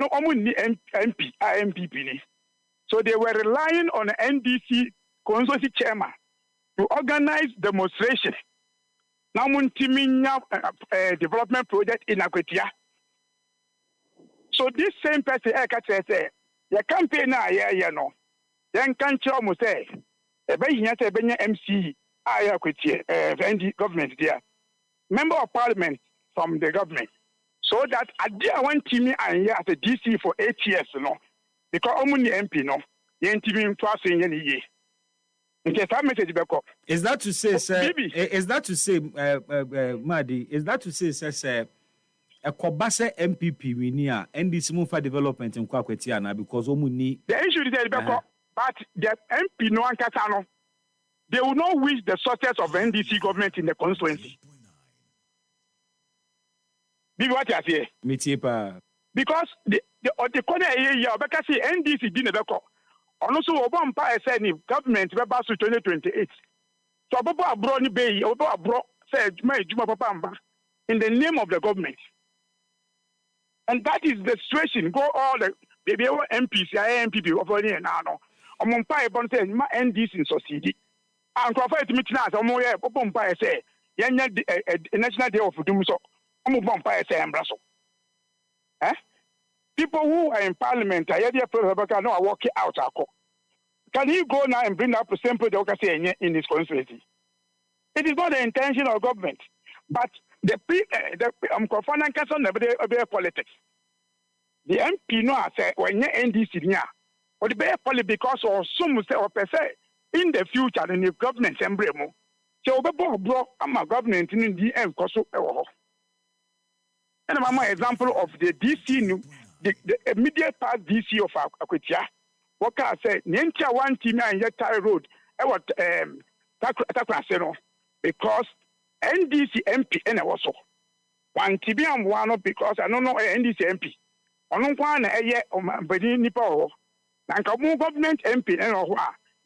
MP, MPP. So they were relying on the NDC constituency chairman to organize demonstration. Now, Muntiminya development project in Akwetia. So this same person, say, your campaign now, no. Then can't you almost say, a Benya MC, ND government there, member of parliament from the government. So that I didn't want Timmy and here as a DC for 8 years, no, because only MP, no, the NTV twice in a year. Is that to say, sir? Is that to say, Madi? Is that to say, sir? A Kobasa MPP we near NDC move for development in Kwakwetiana because Omuni. The issue is that, but the MP no one can they will not wish the success of NDC government in the constituency. Bibi what you say? Mitiepa. Because the corner here, because NDC didn't ever. And also, Obama said government will pass to 2028. So, Obama abroad bay, Obama abroad said, in the name of the government. And that is the situation. Go all the MPs, MPP, over here now. Among Pie, said, my NDC in society. And Crawford to meet now, Obama say, National Day of Doom, so Obama say, and Brussels. People who are in parliament, I are working out. Can he go now and bring up a simple democracy in his constituency? It is not the intention of government, but the politics. The MP no say when you NDC near, or the bear politics because or some say or per se in the future in the government emblem. So bro, I'm a government in the end koso. And I'm an example of the DC. The immediate past DC of Akwetia, what can I say? Nentia one team and yet Thai Road, because NDC MP and also one TB and one because I don't know NDC MP. I don't want a year on my body nipple. And government MP and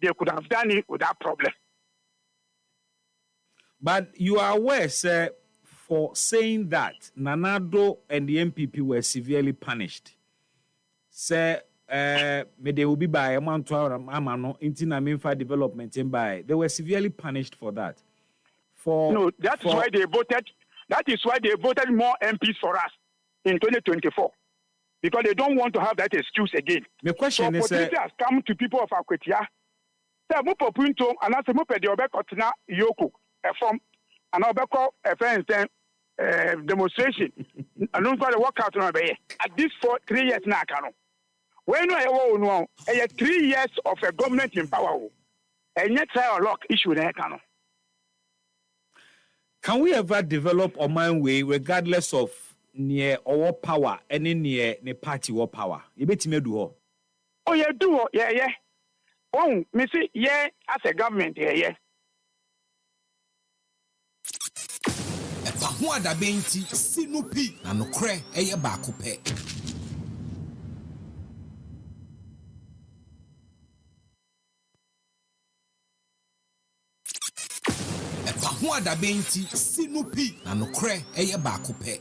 they could have done it without problem. But you are aware, sir, for saying that Nanado and the MPP were severely punished. Say, they will be by a month amano intina development and by they were severely punished for that. No, that's why they voted. That is why they voted more MPs for us in 2024. Because they don't want to have that excuse again. The question is has come to people of Akwetia. Say Mupo Punto and I say Mupe de Obekotina Yoko from an Obeko demonstration. I don't got to work out on at this 3 years now, Kano. When I know 3 years of a government in power, and yet I lock issue there, Kano. Can we ever develop a mind way regardless of near our power any near the party or power? You bet me do. Oh, yeah, do, yeah. Oh, me see, yeah, as a government, yeah. EpaHoaDaben ti sinupi na nokre eye baako pe. EpaHoaDaben ti sinupi na nokre eye baako pe.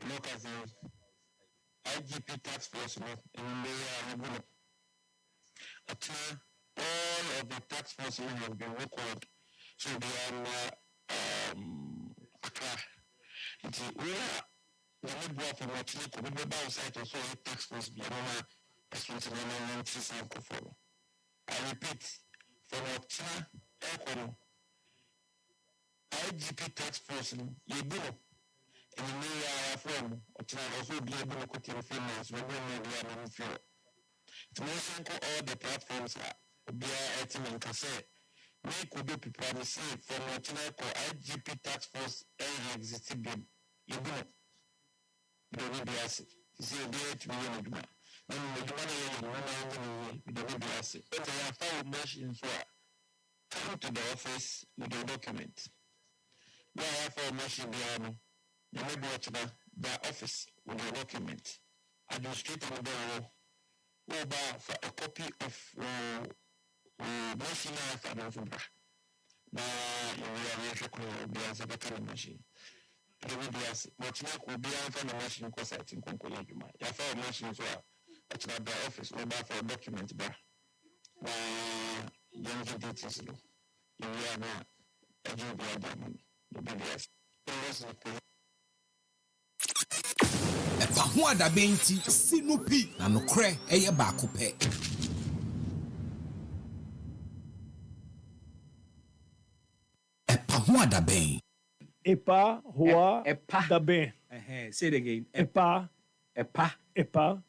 Look at the IGP tax force in the all of the tax force have been recorded. So they are Accra. We are the network from what you could be outside to so tax force beyond I repeat, for what IGP tax force you do. In the new form, or also be able to put your fingers when we are in fuel. To all the platforms are be a cassette. We could do people receive from what IGP tax force and existing bill. You know, the way they ask it. You see, they to be in the man. When you do money, you don't be asked. But I have found machines where come to the office with your document. Where I have found machine there. You may go to the office with your document. Administrator will go for a copy of machine for the Fubra. Now, you will be as a better machine. What's not will be for the machine because I think Kunkulajuma. You have machines where at the office or for a document. Young details. You are not a job BBS. EpaHoaDaben ti sinupi na nokre eye baako pe. EpaHoaDaben. EpaHoaDaben. Say it again. EpaHoaDaben.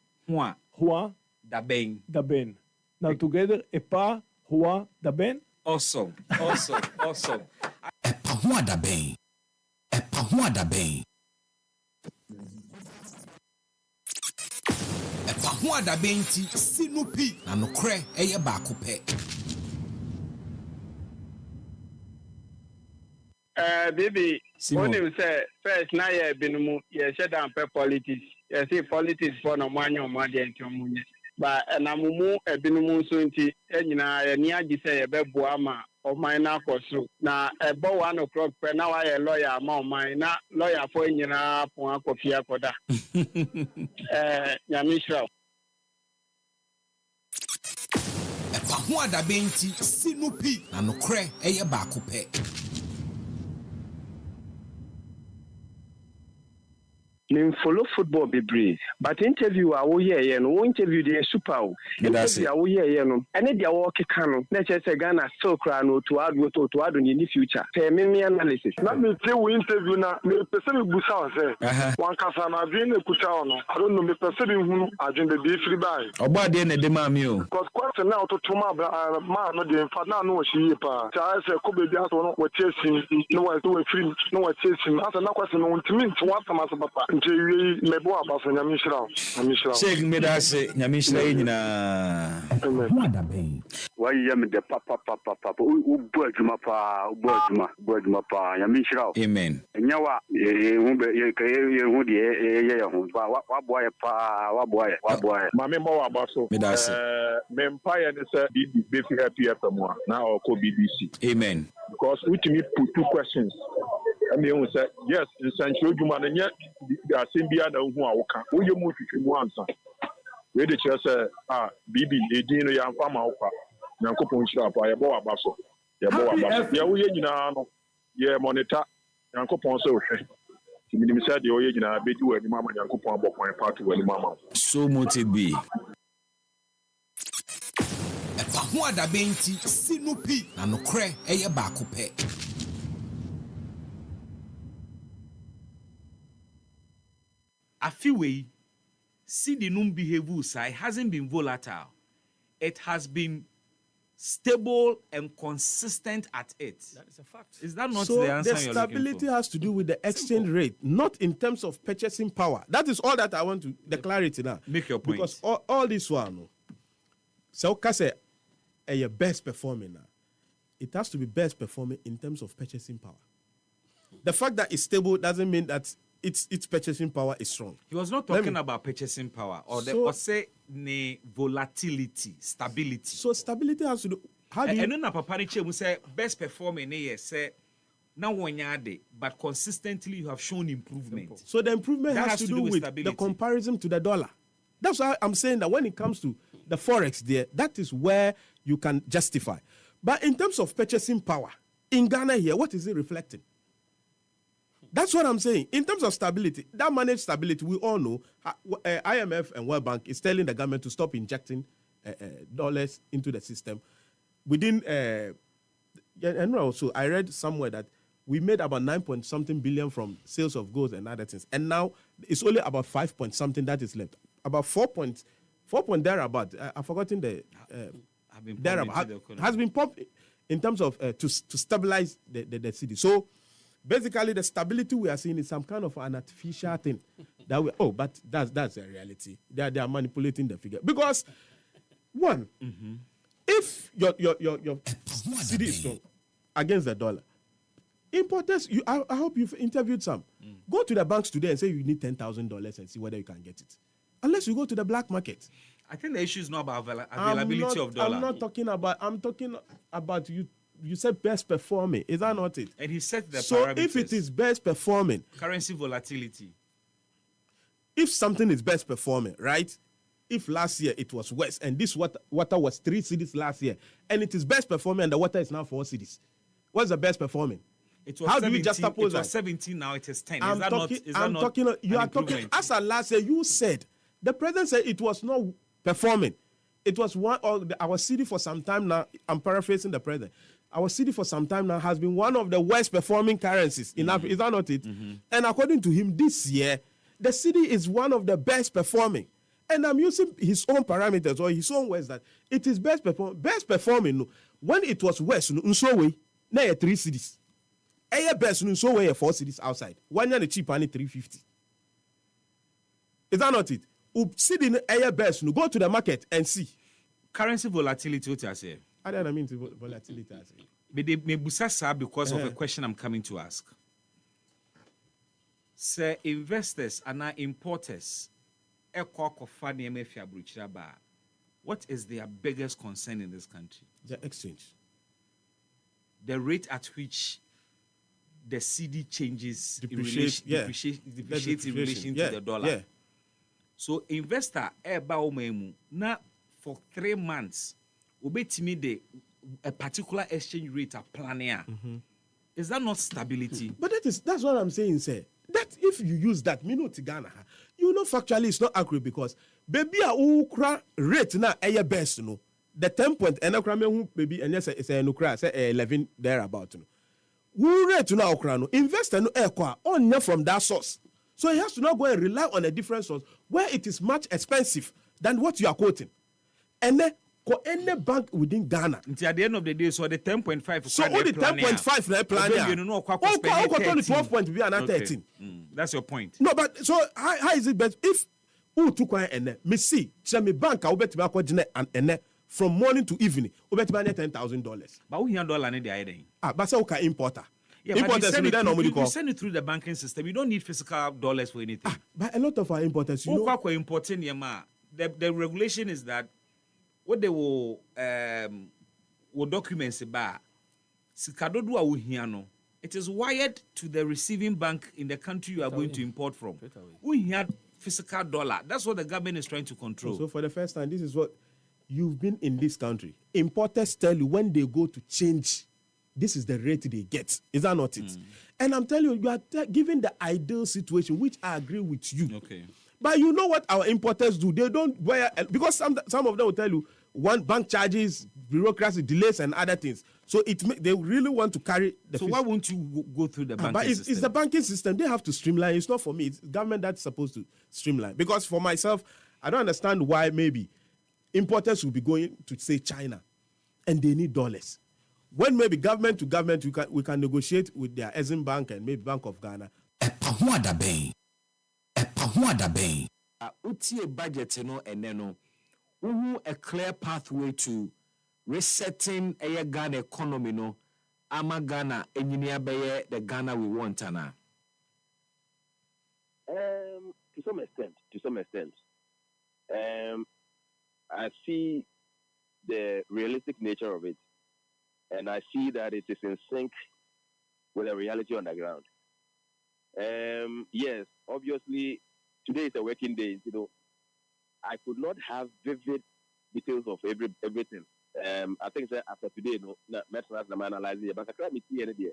Daben. Now together, EpaHoaDaben. Awesome. EpaHoaDaben. EpaHoaDaben. EpaHoaDaben ti sinupi na nokre eye baako pe. Baby, Simon. when you say first now you been shut down politics. You see politics for no money or money into money. But na mumu ebinumu so nti enyina ni agi say e bebo ama o man na koso na ebo 1 o'clock pe na wa ye lawyer ama o man na lawyer for enyina pon akofia koda nyamishra EpaHoaDaben ti sinupi na nokre eye baako pe. follow football be brave, but interview our year no interview the super interview our year no and they walk can let's say Ghana still cry no to add in the future. Me analysis. na me say we interview na me person busa say one kasa na bi na kuta no I don't know me person hu agenda be free by Obade na de ma mi o. because question now to ma no dey fa na no shi pa ta say ko be dia so no we chasing no we free no we chasing asa na question no ntimi nti wa sama so papa nti wi mebo abaso nyamishra Sheikh Medase nyamishra nyina. EpaHoaDaben. Why am the papa u boaduma pa nyamishra. Amen. Nyawa hu be ye hu de hu wa boy pa wa boy mame mo abaso Medase. me empire ne say be fi happy FM na or ko BBC. Amen. Because we to me put 2 questions. I mean, we say yes, in Sancho Juma, and yet the Asimbia, the Waka, we you move to answer. We the chair say, BB, Edino, Yam Fama, Yanko Punchap, Yabo Abaso, we monitor Yanko Ponso. You said the Oyena, Bedu, and Mamma Yanko Pombo, part to Mama. So much it be. EpaHoaDaben ti sinupi na nokre eye baako pe. Afiwe, see the num behavior side hasn't been volatile. It has been stable and consistent at it. That is a fact. Is that not So the answer the you're stability looking for? has to do with the exchange rate, not in terms of purchasing power. That is all that I want to the clarity now. Make your point. Because all this one, so say your best performing now, it has to be best performing in terms of purchasing power. The fact that it's stable doesn't mean that its purchasing power is strong. He was not talking about purchasing power or say volatility, stability. So stability has to do. How do you? And then Papa Niche will say best performing say now one yard, but consistently you have shown improvement. So the improvement That has to do with stability. the comparison to the dollar. That's why I'm saying that when it comes to the forex there, that is where you can justify. But in terms of purchasing power, in Ghana here, what is it reflecting? That's what I'm saying. In terms of stability, that managed stability, we all know IMF and World Bank is telling the government to stop injecting dollars into the system. Within, and also I read somewhere that we made about 9-point-something billion from sales of goods and other things. And now it's only about 5-point-something that is left. About 4 point thereabout. I've forgotten the thereabout. Has been pumped in terms of to stabilize the city. So basically, the stability we are seeing is some kind of an artificial thing. But that's a reality. They are manipulating the figure. Because, one, if your city is strong against the dollar, importers, I hope you've interviewed some. Go to the banks today and say you need $10,000 and see whether you can get it. Unless you go to the black market. I think the issue is not about availability of dollar. I'm talking about you. You said best performing. Is that not it? And he set the so parameters. If it is best performing, currency volatility. If something is best performing, right? If last year it was worse, and this water was 3 cities last year, and it is best performing, and the water is now 4 cities, what's the best performing? It was How 17, do you just suppose it was 17, now it is 10. You are talking. As of last year, you said the president said it was not performing. It was our city for some time now. I'm paraphrasing the president. Our city for some time now has been one of the worst performing currencies in Africa. Is that not it? And according to him, this year the city is one of the best performing. And I'm using his own parameters or his own words that it is best performing. When it was worse, so we now 3 cities. Best so we 4 cities outside. One year the cheap and 350. Is that not it? City best go to the market and see. Currency volatility, what you say? I don't mean volatility. Because of a question I'm coming to ask. Say investors and our importers, what is their biggest concern in this country? The exchange. The rate at which the CD changes depreciates in relation to the dollar. Yeah. So investor now for 3 months obetimi a particular exchange rate are planning. Is that not stability? But that's what I'm saying, sir. That if you use that, Ghana, you know factually it's not accurate because baby a ukra rate na best no. The 10 point and baby and yes it's a 11 thereabout. Who rate to now ukra no investor no on from that source. So he has to now go and rely on a different source where it is much expensive than what you are quoting. And then any bank within Ghana. Until at the end of the day, so the 10.5. So only 10.5 na plan. You know, 12 point be another 13. That's your point. No, but so how is it best if who took one and me see me bank I will bet me and from morning to evening we bet me $10,000. But who here dollar need the idea? But so can importer. Yeah, importers you send it through the banking system. You don't need physical dollars for anything. But a lot of our importers, you know, importing the regulation is that what they will documents about sikadodu awo it is wired to the receiving bank in the country you are going to import from. We had physical dollar. That's what the government is trying to control. So for the first time, this is what you've been in this country. Importers tell you when they go to change, this is the rate they get. Is that not it? And I'm telling you, you are given the ideal situation, which I agree with you. Okay. But you know what our importers do? They don't wear, because some of them will tell you one bank charges, bureaucracy, delays, and other things. So they really want to carry the. So why won't you go through the banking system? It's the banking system. They have to streamline. It's not for me. It's government that's supposed to streamline. Because for myself, I don't understand why maybe importers will be going to say China, and they need dollars. When maybe government to government, we can negotiate with their Exim Bank and maybe Bank of Ghana. EpaHoaDaben. Utie budget no eneno. A clear pathway to resetting a Ghana economy no. Ama Ghana engineer beye the Ghana we want ana. To some extent. I see the realistic nature of it, and I see that it is in sync with the reality on the ground. Yes, obviously, today is a working day. You know, I could not have vivid details of everything. I think that after today, I'm analyzing it, but I can't see any idea.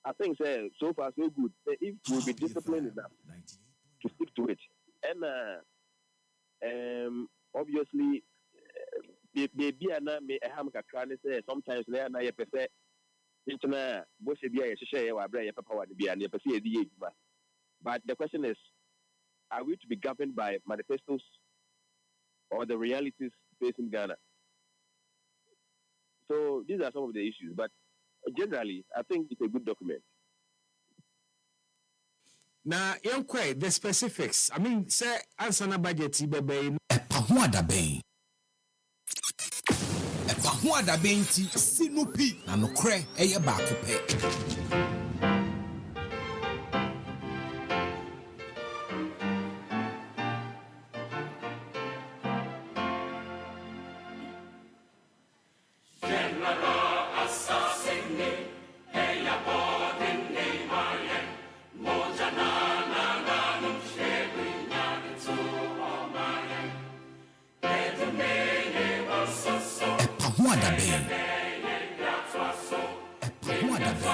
I think so far so good. If we'll be disciplined enough to stick to it, and obviously, maybe I may have a say sometimes there are na percent. But the question is, are we to be governed by manifestos or the realities facing Ghana? So these are some of the issues. But generally, I think it's a good document. Now, the specifics. I mean, say, answer na budget, EpaHoaDaben. EpaHoaDaben ti sinupi na nokre eye baako pe. EpaHoaDaben. EpaHoaDaben.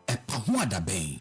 EpaHoaDaben.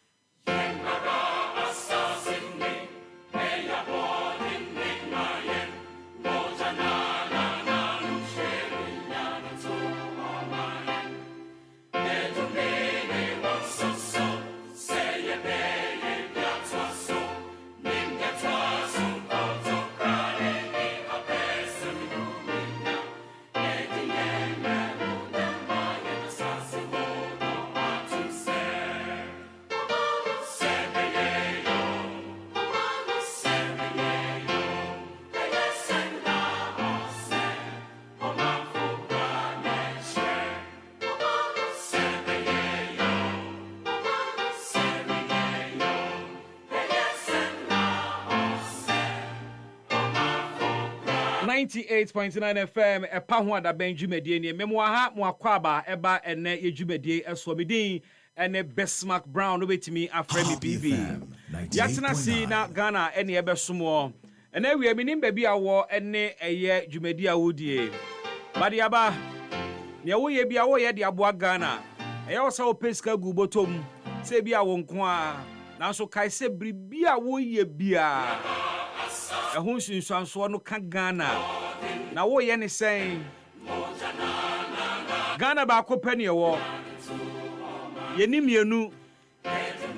FM EpaHoaDaben dwumadie ne memwa ha mo akwaba eba ene ye dwumadie eso medin ene Bismark Brown obetimi afre me bibi yatena si na Ghana ene ebesomo ene wi eminim ba bi awo ene eye dwumadie awodie badiaba ne wo ye bia wo ye de aboa Ghana eye wo sa wo peska gu botom se bia wo nko a na so kai se bribia wo ye bia ehun sunsuanso no ka Ghana na wo ye ne sen Ghana ba ko pani ewo ye ni mienu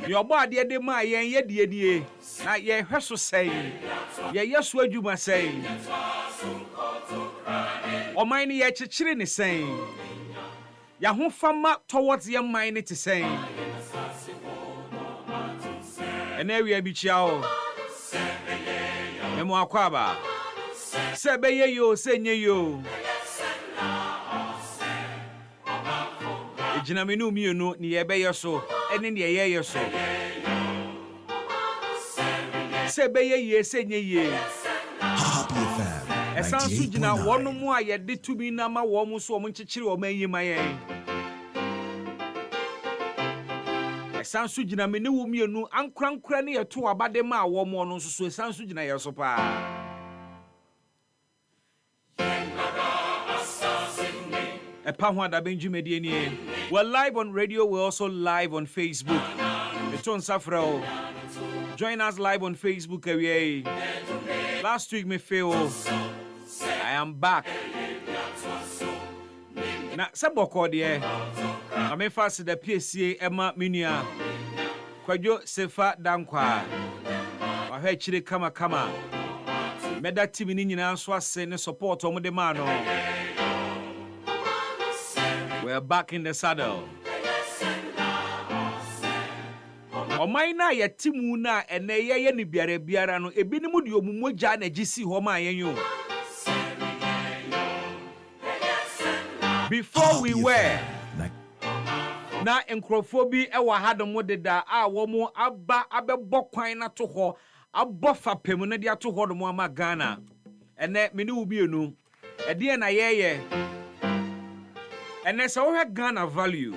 ye obo ade de ma yen ye die na ye hweso sen ye yeso adwuma sen o man ni ye chichire ne sen ya ho fama towards ye man ne te sen ene wi bi chiao Emo akwaba sebe ye yo senye yo ejina menu mienu ni ebe yeso ene ni eye yeso sebe ye senye ye Happy FM. esansu jina 98.9. wonu mu a ye de tumi na ma wo mu so mu nchichiri o man yima yen esansu jina me ne wo mienu ankrankra ne ye to abade ma wo mo no so esansu jina ye so pa EpaHoaDaben dwumadie ni. We're live on radio, we're also live on Facebook. Eton Safrao. Join us live on Facebook away. Last week me feel I am back. Na saboko de I me fast the PSA Emma Minia. Kwajo Sefa Dankwa. Wa hwe chire kama. Meda team ni nyina so ase ne support omo de ma no. We're back in the saddle. Omai na ya timu na ene ye ni biara no ebinim de omumogya na gisi ho ma yen yo. Before we were na enkrofobi e wa hadom deda a wo mu aba abebọ kwan na to ho abofa pem na de ato ho do mu ama Ghana ene meni wo bienu e de na ye ene so we Ghana value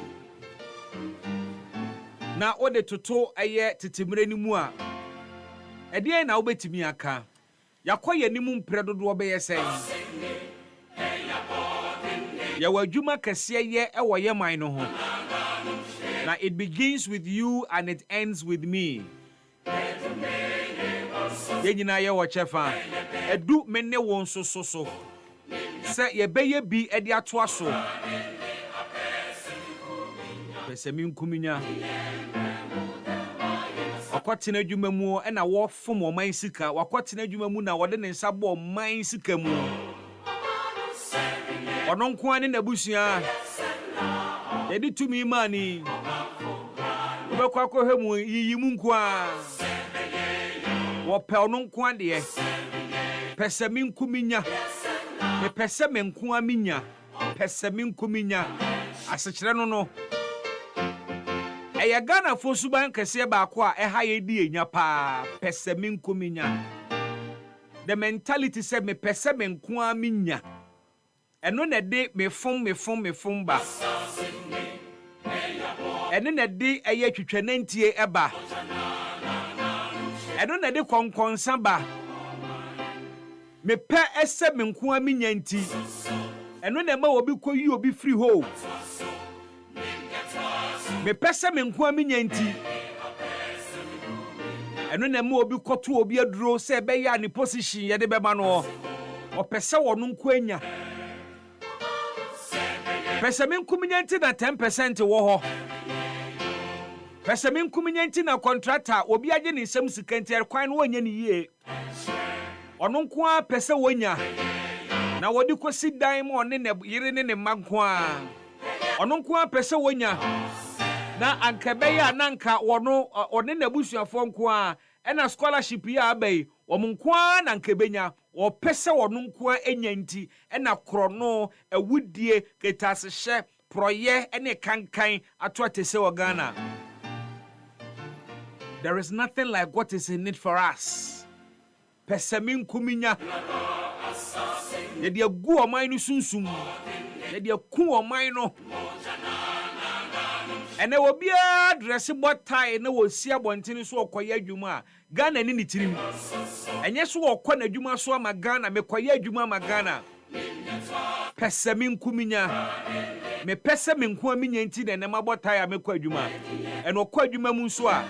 na ode toto eye titimire ni mu a e de na obetimi aka yakoye ni mu mpre dodo be yesen ya wadwuma kase ye e wo ye man no ho. Now it begins with you and it ends with me. Yenyina ye wo chefa edu menne won so se ye beye bi e de ato aso pese mi nkuminya akwatena adwuma mu e na wo fom o man sika wakwatena adwuma mu na wode ne nsa bo man sika mu ono nko ani na busua Yedi tumi mani. Obekwa ko hemu yiyi mu nko a. Wo pe ono nko ade. Pese mi nkuminya. Me pese me nko aminya. Pese mi nkuminya. Asechire no. Eya Ghana fo suban kese ba ko a eha ye di enya pa. Pese mi nkuminya. The mentality said me pese me nko aminya. Eno na de me fom ba. Eno na de eye twetwenantie eba. Eno na de konkonsa ba. Me pe ese me nko aminya nti. Eno na ma obi koyi obi free ho. Me pese me nko aminya nti. Eno na ma obi koto obi aduro se be ya ni position ye de be ma no. O pese wono nko anya. Pese me nkuminya nti na 10% wo ho. Pese me nkuminya nti na contractor obi age ni nsem sika nti kwan no wanya ni yie. Ono nko a pese wonya. Na wodi kosi dan mo ne yire ne manko a. Ono nko a pese wonya. Na ankabe ya nanka wono one na busuafo nko a ena scholarship ya abai wo nko a na nkebenya wo pese wono nko a enya nti ena krono awudie ketasehye proye ene kankan ato atese wo Ghana. There is nothing like what is in it for us. Pese min kuminya. Yedi agu oman no sunsum. Yedi aku oman no. Ene wo bia dress botai na wo si abontini so okoye adwuma Ghana ni ni tirim. Enye so okọ na adwuma so ama Ghana mekoye adwuma ama Ghana. Pese min kuminya. Me pese min ku aminya nti na ma botai a mekọ adwuma. Ene okọ adwuma mu so a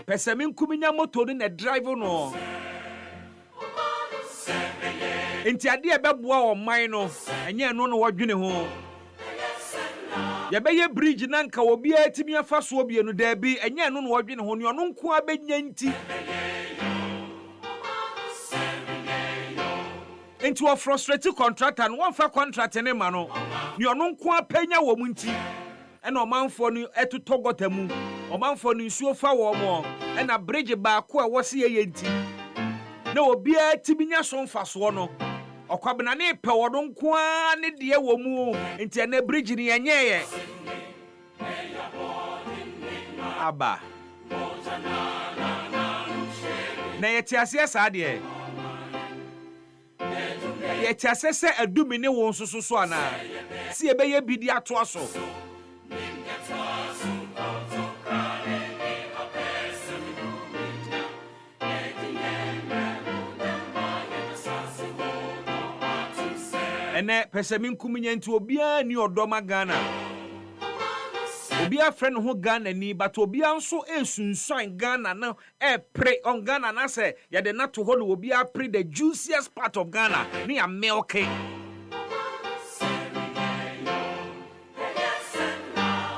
pese min kuminya moto na drive no. Enti ade e beboa o man no enye no no wodwene ho. Ya beye bridge nanka obi atimi afa so obi enu da bi enye no no wodwene ho ne ono nko abenya nti. Enti wo frustrate contractor no wonfa contract ne ma no ne ono nko apenya wo mu nti. Ena omanfo no etotogota mu. Omanfo no nsuo fa wo mo. Ena bridge ba ko e wo se ye nti. Na obi atimi nya so mfa so no. Okwabena ne pe wodo nko a ne de wo mu enti na bridge ni yenyeye aba na yetiase sa de yetiase se adumi ne won soso ana si ebeye bidi ato aso ene pese min kuminya nti obia ni odoma Ghana obia friend ho Ghana ni but obia nso esunsan Ghana no pre on Ghana na say ya de na to ho no obia pre the juiciest part of Ghana ni a milky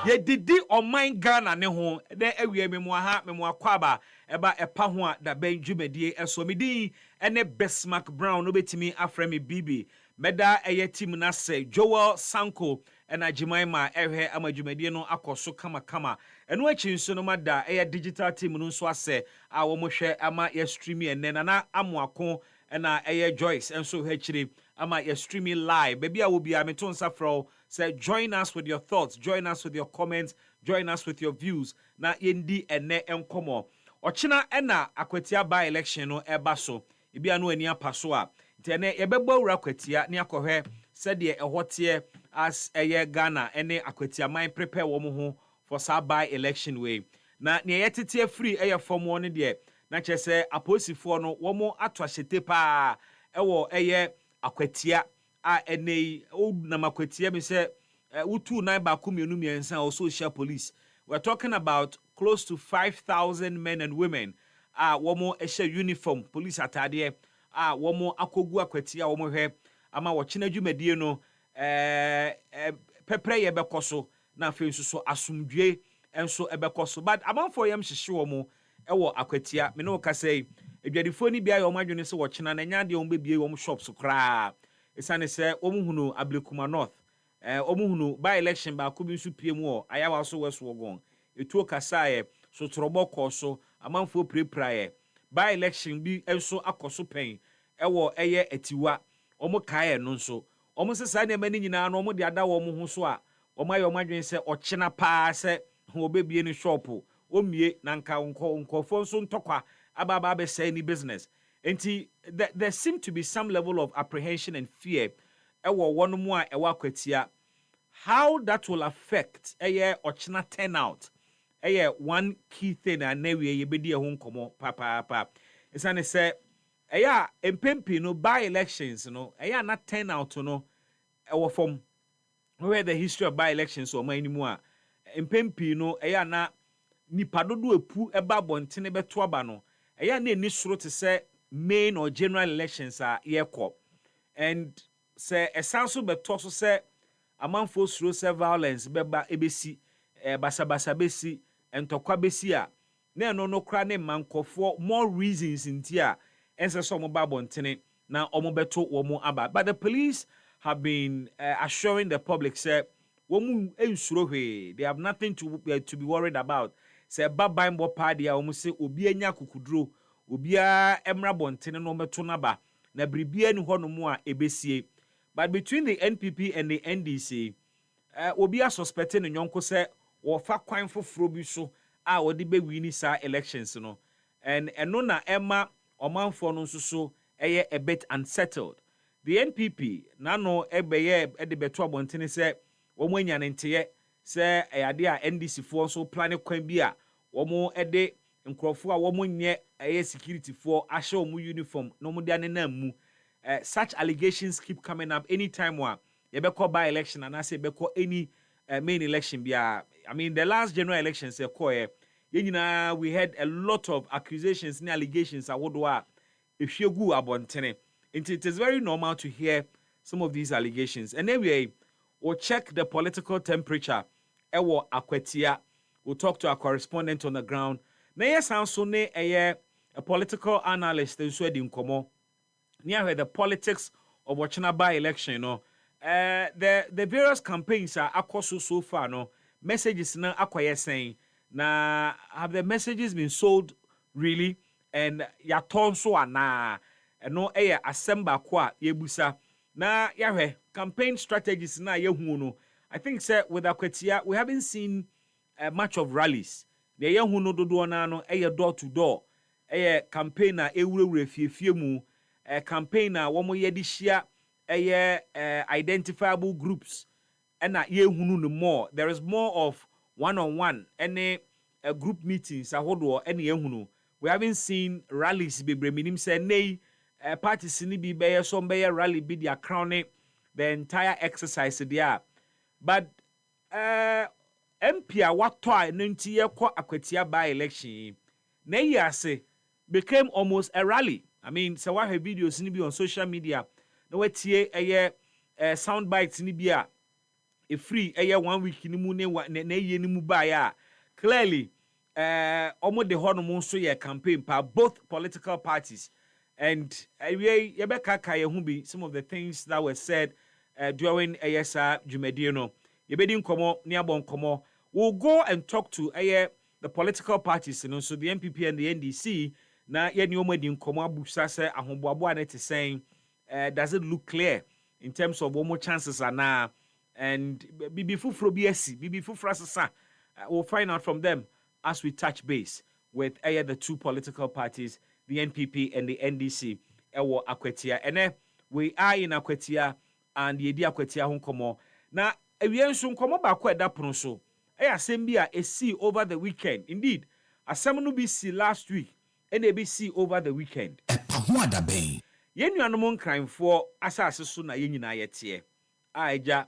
ye didi on my Ghana ne ho de awie me mo akwaba eba EpaHoaDaben dwumadie eso medin ene Bismark Brown no betimi afra me bibi meda eye team na say Joel Sanko ena Jimaima ehwe amadwumadie no akoso kama eno achi nso no mada eye digital team no nso ase a wo mohwe ama ye stream ene na amoako ena eye Joyce enso hachiri ama ye streaming live baby a wo bia meton safro say join us with your thoughts, join us with your comments, join us with your views na yendi ene enkomo ochina ena akwatia by election no eba so ebia no ani apaso a ntene yebebo awura akwatia ne akohwe said ehote as eye Ghana ene akwatia man prepare wo ho for sa by election way na ne yetete free eye form one de na chese aposifo no wo mo ato ahyete pa ewo eye akwatia a ene o na makwatia me say utu nine ba kumienu miensa or social police. We're talking about close to 5,000 men and women womo eshe uniform police atade womo akogu akwatia womo hwe ama wo china dwumadie no pepre ye bekoso na afi so asumdwe enso ebekoso but amanfo yam hyehye womo ewo akwatia me no ka say edwadifo ni bia ye womo adwene se wo china na nya de womo bebie womo shops kra esane se womo hunu Ablekuma North Omuhunu by election ba ko bi nso pie mu o ayawa so west wogon etuo kasaye so torobo koso amanfo prepraye by election bi enso akoso pen ewo eye atiwa omo kae no nso omo sesa ne mani nyina no omo de ada wo mo ho so a omo ayo madwen se ochena paa se obebie ni shop omie na nka nkofo nso ntokwa ababa be say ni business enti there seem to be some level of apprehension and fear ewo wono mu a ewa kwatia. How that will affect ochina turnout one key thing and na we yebedi ho nkomo papa isane say empempi no by elections no na turnout no ewo from where the history of by elections o man mu a empempi no na nipa dodo epu eba bontene beto aba no na ni soro te say main or general elections are yekọ and say esanso beto so say amanfo suro se violence beba ebesi basabasa besi entokwa besi a na no kra ne mankofo more reasons ntia ense so mo babontene na omo beto wo mo aba. But the police have been assuring the public say wo mu ensuro hwe, they have nothing to be worried about. Say baban bo party a omo se obi anya kukuduro obi a emra bontene no beto na ba na bribia ni hono mu a ebesie. But between the NPP and the NDC, obi a suspecting the nyonko say wo fa kwan foforo bi so a wo de be wini sa elections no. And no na Emma omanfo no nso so a bit unsettled. The NPP na no ebeye e de beto abontene say wo mo anya nenteye say ade a NDC fo so plan kwan bi a wo mo de nkrofo a wo mo nye security for ahye wo mo uniform no mo de anenam mu. Such allegations keep coming up anytime one yebeko by election and I say beko any main election bia. I mean the last general elections we had a lot of accusations and allegations awodwa if you go abontene. It is very normal to hear some of these allegations. And anyway, we'll check the political temperature. Ewo Akwetia. We'll talk to our correspondent on the ground. Na yes also ne a political analyst in Sweden Komo. Near the politics of Wachina by election, you know, the various campaigns are so far, no messages now acquire saying na have the messages been sold really and ya ton so na no assemble kwa yebusa na yahe campaign strategies na yehu no. I think sir with Akwetia we haven't seen much of rallies. The yehu no dodo na no door to door campaign na ewure fie mu. Campaign na womo yedi share identifiable groups and na ye hunu no more. There is more of one-on-one any group meetings ahodo any ye hunu. We haven't seen rallies bebre minim say nay parties ni bi be some be rally be their crowning the entire exercise there. But MP a wato a nti ye kwa Akwetia by election na yase became almost a rally. I mean, so I have videos ni bi on social media. No we tie sound bites ni bi a free 1 week ni mu ne ye ni mu ba ya. Clearly, omo de hono mo so ye campaign pa both political parties. And we yebeka ka ye hu bi some of the things that were said during ASA Jumedie no. Yebedi nkomo ni abon nkomo. We'll go and talk to the political parties, you know, so the NPP and the NDC. Na ye ni omadi nkomo abusa se ahomboabo na te saying does it look clear in terms of more chances are now and bibi fufro BSC bibi fufra sasa we'll find out from them as we touch base with the two political parties, the NPP and the NDC. Ewo Akwetia ene we are in Akwetia and yedi Akwetia ho nkomo na ewie nso nkomo ba kwa da pono so asem bi a esi over the weekend. Indeed asem no bi si last week and ABC over the weekend. EpaHoaDaben. Yenuanom nkranfo asase so na yenyina yete. Aja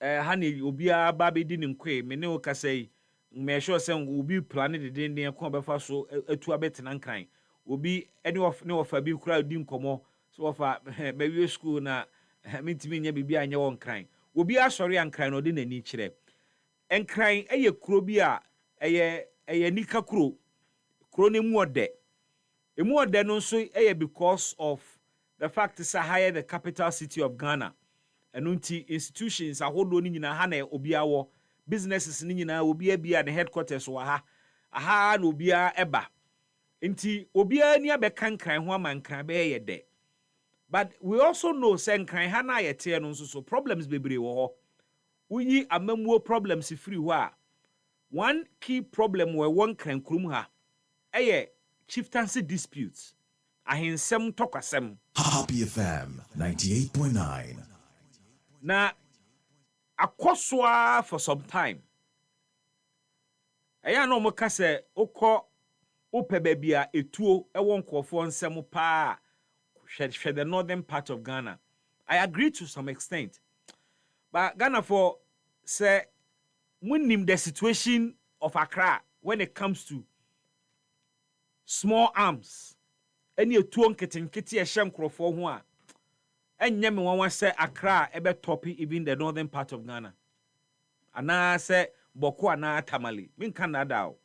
hani obia ba be di nkwe me ne okasai me sure say obi plan de den ko befa so atu abetena nkran. Obi any of ne ofa bi kura di nkomo so ofa be wi school na mentimi nya bibia anya won nkran. Obi asori ankran no de nani kire. Nkran eye kuro bi a eye nika kuro ne mu ode. Emu ode no so because of the fact is higher the capital city of Ghana. ɛno nti institutions ahodoɔ ni nyinaa ha na obia wɔ businesses ni nyinaa obia bia ne headquarters wɔ ha aha na obia ɛba nti obia ni abɛka nkran ho ama nkran bɛyɛ yɛ dɛ but we also know sɛ nkran ha na yɛte no nso so problems bebree wɔ hɔ uyi amamuo problems free hɔ a one key problem wɔ wɔn nkran kurom ha ɛyɛ chieftaincy disputes ahensɛm tɔkwasɛm Happy FM 98.9 na akɔsoa for some time ɛyɛ na ɔmo ka sɛ okɔ opɛ baabi a etuo ɛwɔ nkɔfoɔ nsɛm paa hwɛ the northern part of Ghana. I agree to some extent but Ghana for say munim the situation of Accra when it comes to small arms any etuo nketenkete ɛhyɛ nkrɔfoɔ ho a ɛnyɛ me wɔn sɛ Accra ebe top even the northern part of Ghana ana sɛ bɔko ana tamale minka nada o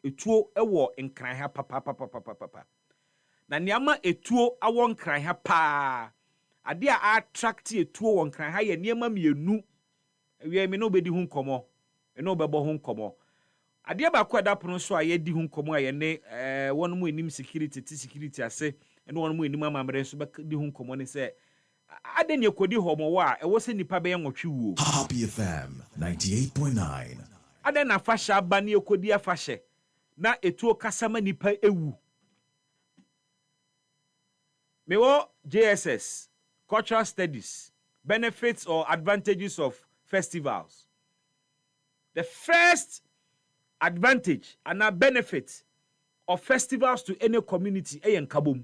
etuo ɛwɔ nkran ha papa na niama etuo awɔ nkran ha pa ade a attract etuo wɔ nkran ha yɛ niama mienu ewie me no bedi ho nkɔmɔ no bɛbɔ ho nkɔmɔ ade ba ko da pono so a yɛdi ho nkɔmɔ a yɛ ne wɔn mu enim security ase ɛne wɔn mu enim amamre so bɛdi ho nkɔmɔ ne sɛ ade ne kodi hɔ mɔ a ɛwɔ sɛ nipa bɛyɛ nwɔtwe wuo Happy FM 98.9 ade na fahyɛ aba ne kodi afahyɛ na etuo kasama nipa ewu mewo JSS cultural studies benefits or advantages of festivals. The first advantage and a benefit of festivals to any community is kabum.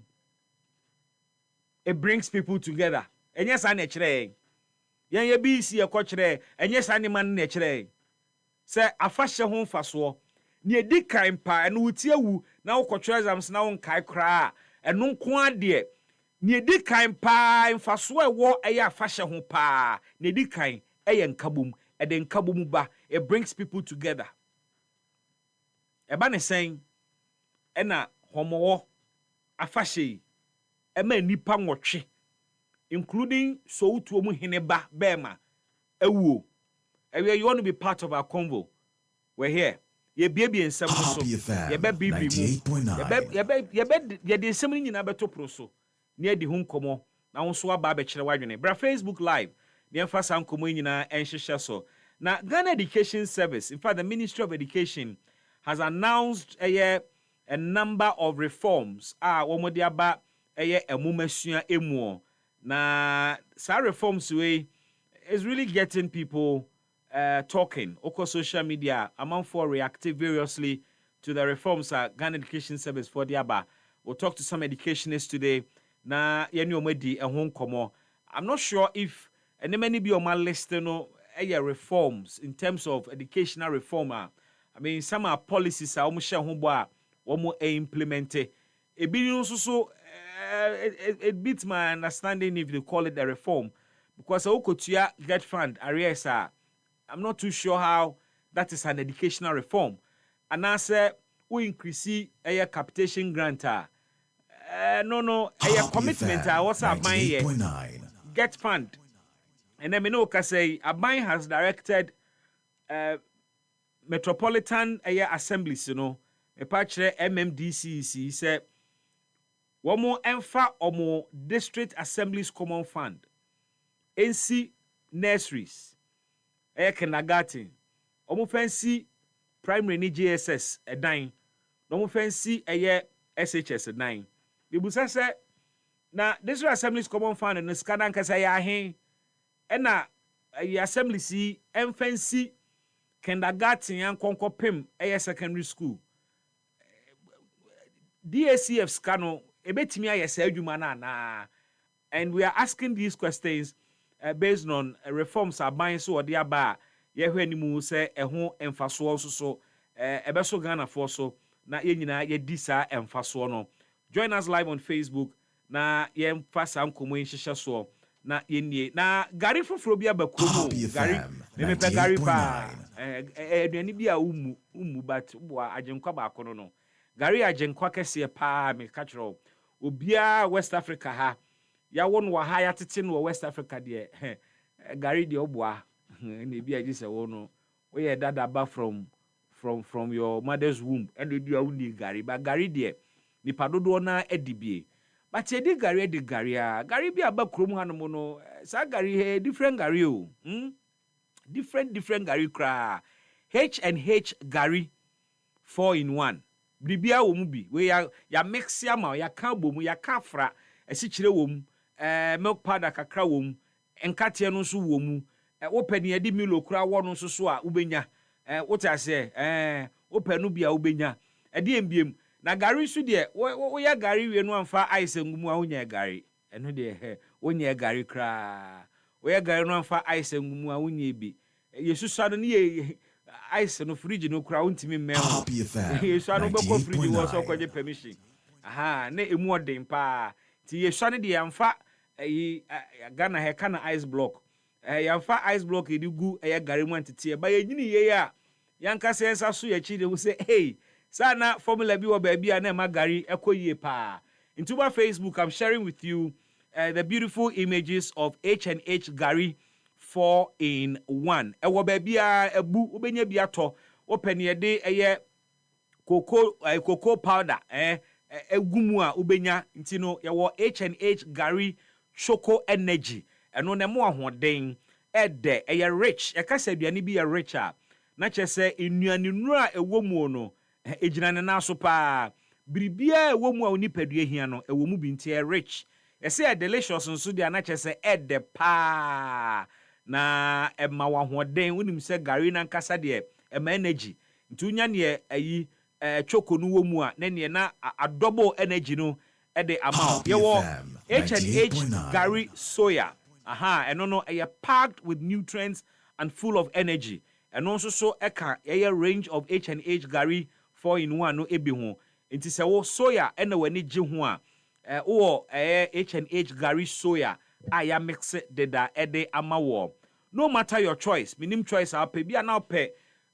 It brings people together. And yes, I nechre. Yan ye bi si e kochre, and yes, I man nechre. Say afashe hon faso. Ni edi kan pa and wutie wu na wo kochre exams na won kai kra. And non kwa de ni edi kan pa mfaso e wo eye afashe ho pa. Ni edi kan eye nkabum. And then kabumuba, it brings people together. Eba ne saying, ena homo afashe, ema nipa ngotwe, including so to omu hineba bema, ewo. Ewe you want to be part of our convo? We're here. Ye baby and some so. Ye be bibi mu. Ye de nsem nyina beto proso. Near the home komo. Na wonso aba be kire wadwene. Bra Facebook live. The emphasis nkomo nyina enhyehyɛ so na Ghana Education Service, in fact the Ministry of Education has announced a number of reforms wɔn de aba emumasua emu na sa reforms way is really getting people talking. Oko social media amanfoɔ reactive variously to the reforms at Ghana Education Service for the aba. We'll talk to some educationists today na yɛne wɔn di ɛho nkɔmɔ. I'm not sure if and many be on my list, reforms in terms of educational reform. I mean, some are policies are almost implemented. It beats my understanding if they call it a reform, because I get fund areas. I'm not too sure how that is an educational reform. And I say we increase a capitation grant. No, a commitment. I was a get fund. And then I say Abai has directed metropolitan assemblies, a patch MMDCC say one more emfa or more district assemblies common fund. NC nurseries, kindergarten, omo fancy primary ni JSS a dine, no fancy SHS a dine. The busa say na district assemblies common fund and the scadan kasaya ena assembly si emfancy kindergarten yan konko pim secondary school DACF scano ebetimi ayesa adwuma na and we are asking these questions based on reforms aban so ode aba ye hwe animu se eho emfaso so ebeso Ghana for so na ye nyina ye di sa emfaso no. Join us live on Facebook na ye mfasa nkomo nhyehyɛ so na yenie na Gary foforo bia bakomo Gary me pe Gary pa aduani bia umu but bo agenkwa ba kono no Gary agenkwa kese pa me ka kyerɛ obia West Africa ha ya won wa higher titin wo West Africa de gari de obwa na bi agi se wo no we ye dada ba from your mother's womb and you do uni gari but gari de nipa dodo na edibie but ye de gari gari bi aba krom hanom no sa gari he different gari o different gari kra H&H gari 4-in-1 bribia wo mu bi we ya mix ya ma ya ka bomu ya ka fra esikyire wo mu milk powder kakra wo mu enkate no so wo mu wo pani edi milo kura wo no so a ubenya wo ta se wo panu bia ubenya edi embiem na gari su de wo ya gari we no amfa ice ngumu a wonya gari eno de wonya gari kra wo ya gari no amfa ice ngumu a wonya bi yesu sado ne ye ice no fridge no kura wontimi mmem yesu ano beko fridge wo so kwaje permission aha na emu odin pa ti yesu ane de amfa Ghana he kana ice block yamfa ice block edi gu gari mu antete ba yenyini ye ya yanka sensa so ya chi de wo say hey sana formula bi wo ba bia na ma gari ekoyie pa into my Facebook I'm sharing with you the beautiful images of H&H gari 4-in-1 wo ba bia ebu obenya bia to open ye de cocoa powder egumu a obenya ntino ye wo H&H gari choco energy eno ne mo ahoden ede rich kasa aduane bi rich a na chese enuane nura ewo mu no ejina ne na so pa biribia ewo mu a onipadua hia no ewo mu bi nti rich yese delicious nso dia na chese ede pa na ema wa ahoden unim se gari na nkasa de ema energy nti unya ne ayi choco no wo mu a na ne na double energy no ede amount yewo H&H gari soya eno no packed with nutrients and full of energy and also so eka range of H&H gari 4-in-1 no ebi ho nti se wo soya ena wani je ho a wo H&H gari soya aya mix deda ede amawo no matter your choice minim choice a pe bia na pe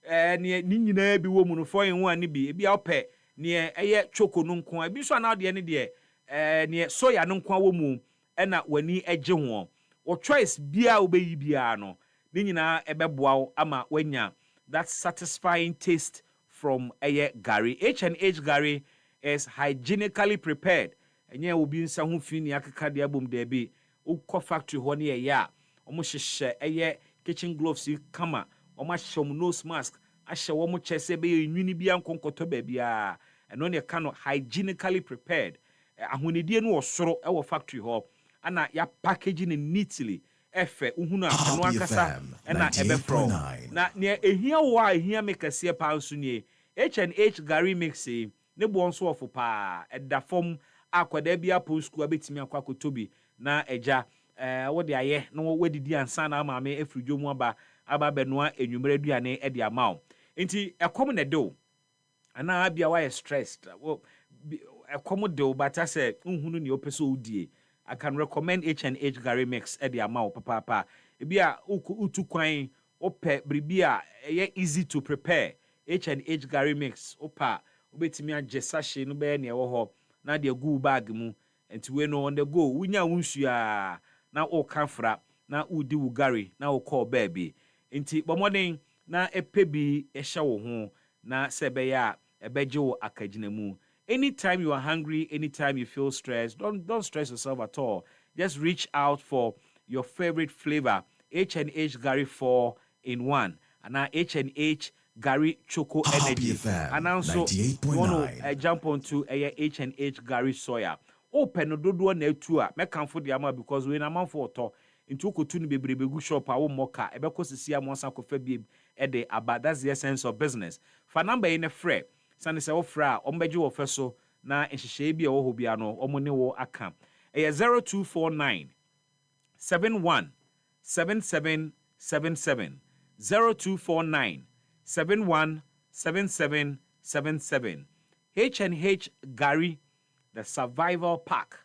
ne nyina bi wo mu no 4-in-1 ni bi bia pe ne choco no nko bi so na de ne de ne soya no nko wo mu ena wani eje ho o choice bia obeyi bia no ni nyina ebeboa wo ama wanya that satisfying taste from gari. H&H gari is hygienically prepared enye obi nsa ho fi ni akeka de abom de bi ukọ factory ho ne ya omo hyehyɛ kitchen gloves kama omo ahyɛ nose mask ahyɛ wo mo kyese be nwini bia nkonkoto ba bia eno ne ka no hygienically prepared ahonedie no osoro wo factory ho ana ya packaging neatly efe uhunu anu ankasa na ebefro na ne ehia wo a ehia mekase pa nso nie H&H gari mix ne bo nso ofo pa eda fom akwada bia po school abetimi akwakotobi na eja wo de aye no wadidi ansa na maame efridwo mu aba benoa enwumere aduane e de amawo enti ekom ne do ana bia wa stressed ekom de bata se nhunu ne opeso odie I can recommend H&H gari mix e de amawo papa bia utu kwan ope bribia easy to prepare H&H gari mix opa obetimi age sachet no be ne wo ho na de gu bag mu enti we no on the go wunya wunsu na o kanfra na udi wu gari na o call baby enti bomoden na epebi ehye wo ho na sebe ya ebeje wo akagina mu. Anytime you are hungry, anytime you feel stressed, don't stress yourself at all. Just reach out for your favorite flavor, H&H gari 4-in-1 and H&H gari choco energy. And also you want to jump onto H&H gari soya. Open no dodo na etu a make am for the ama because we na man for to into kotu ni bebrebe gu shop a wo moka ebeko sisi amonsa kofa bi e de aba. That's the essence of business. For number in a free sane se wo fra ombeje wo feso na ehihye bi e wo ho bia no omone wo aka 0249 71 7777 0249 71 7777 H&H gari the survival pack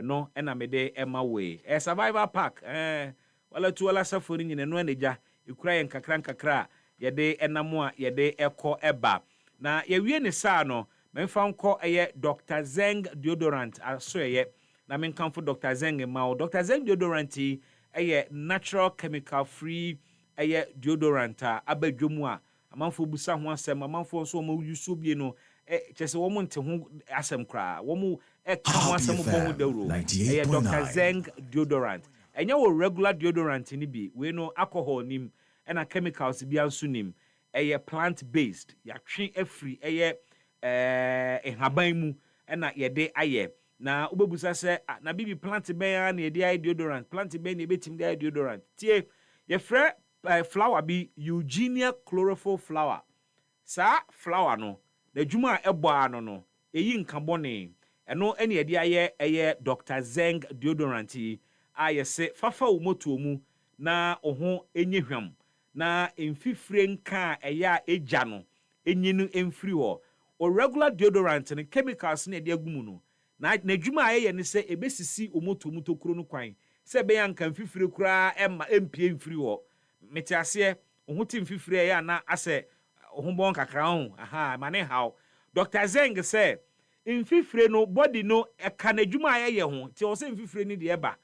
no ena mede ema way survival pack wala tu wala safori nyine no aneja ikura yen kakra yede enamo a yede eko eba na yewie ne saa no memfa nko Dr. Zeng deodorant aso na men come for Dr. Zeng ma Dr. Zeng deodorant natural chemical free deodorant abadwomu a amanfo busa ho asem amanfo so mo use bi no chese wo mo nte ho asem kra wo mo ka ho asem bo ho dawro Dr. Zeng deodorant enye wo regular deodorant ni bi we no alcohol nim na chemicals bi anso nim plant based ya twe afri haban mu na yede aye na ubebusa se na bibi plant ben na yede aye deodorant plant ben na betim de aye deodorant tie ye frɛ flower bi Eugenia chlorophyll flower sa flower no na dwuma ebo ano no eyi nkabone eno ene yede aye Dr. Zeng deodorant aye se fafa wo moto mu na oho enye hwam na emfifire nka eya eja no enyinu emfiri ho o regular deodorant ne chemicals na de agumu no na dwuma aye ne se ebesisi omoto mu tokuro no kwan se be yanka emfifire kura empie emfiri ho metiase oho ti emfifire ya na ase oho bon kakra ho aha mane how Dr. Zeng se emfifire no body no eka na dwuma aye ho ti o se emfifire ni de eba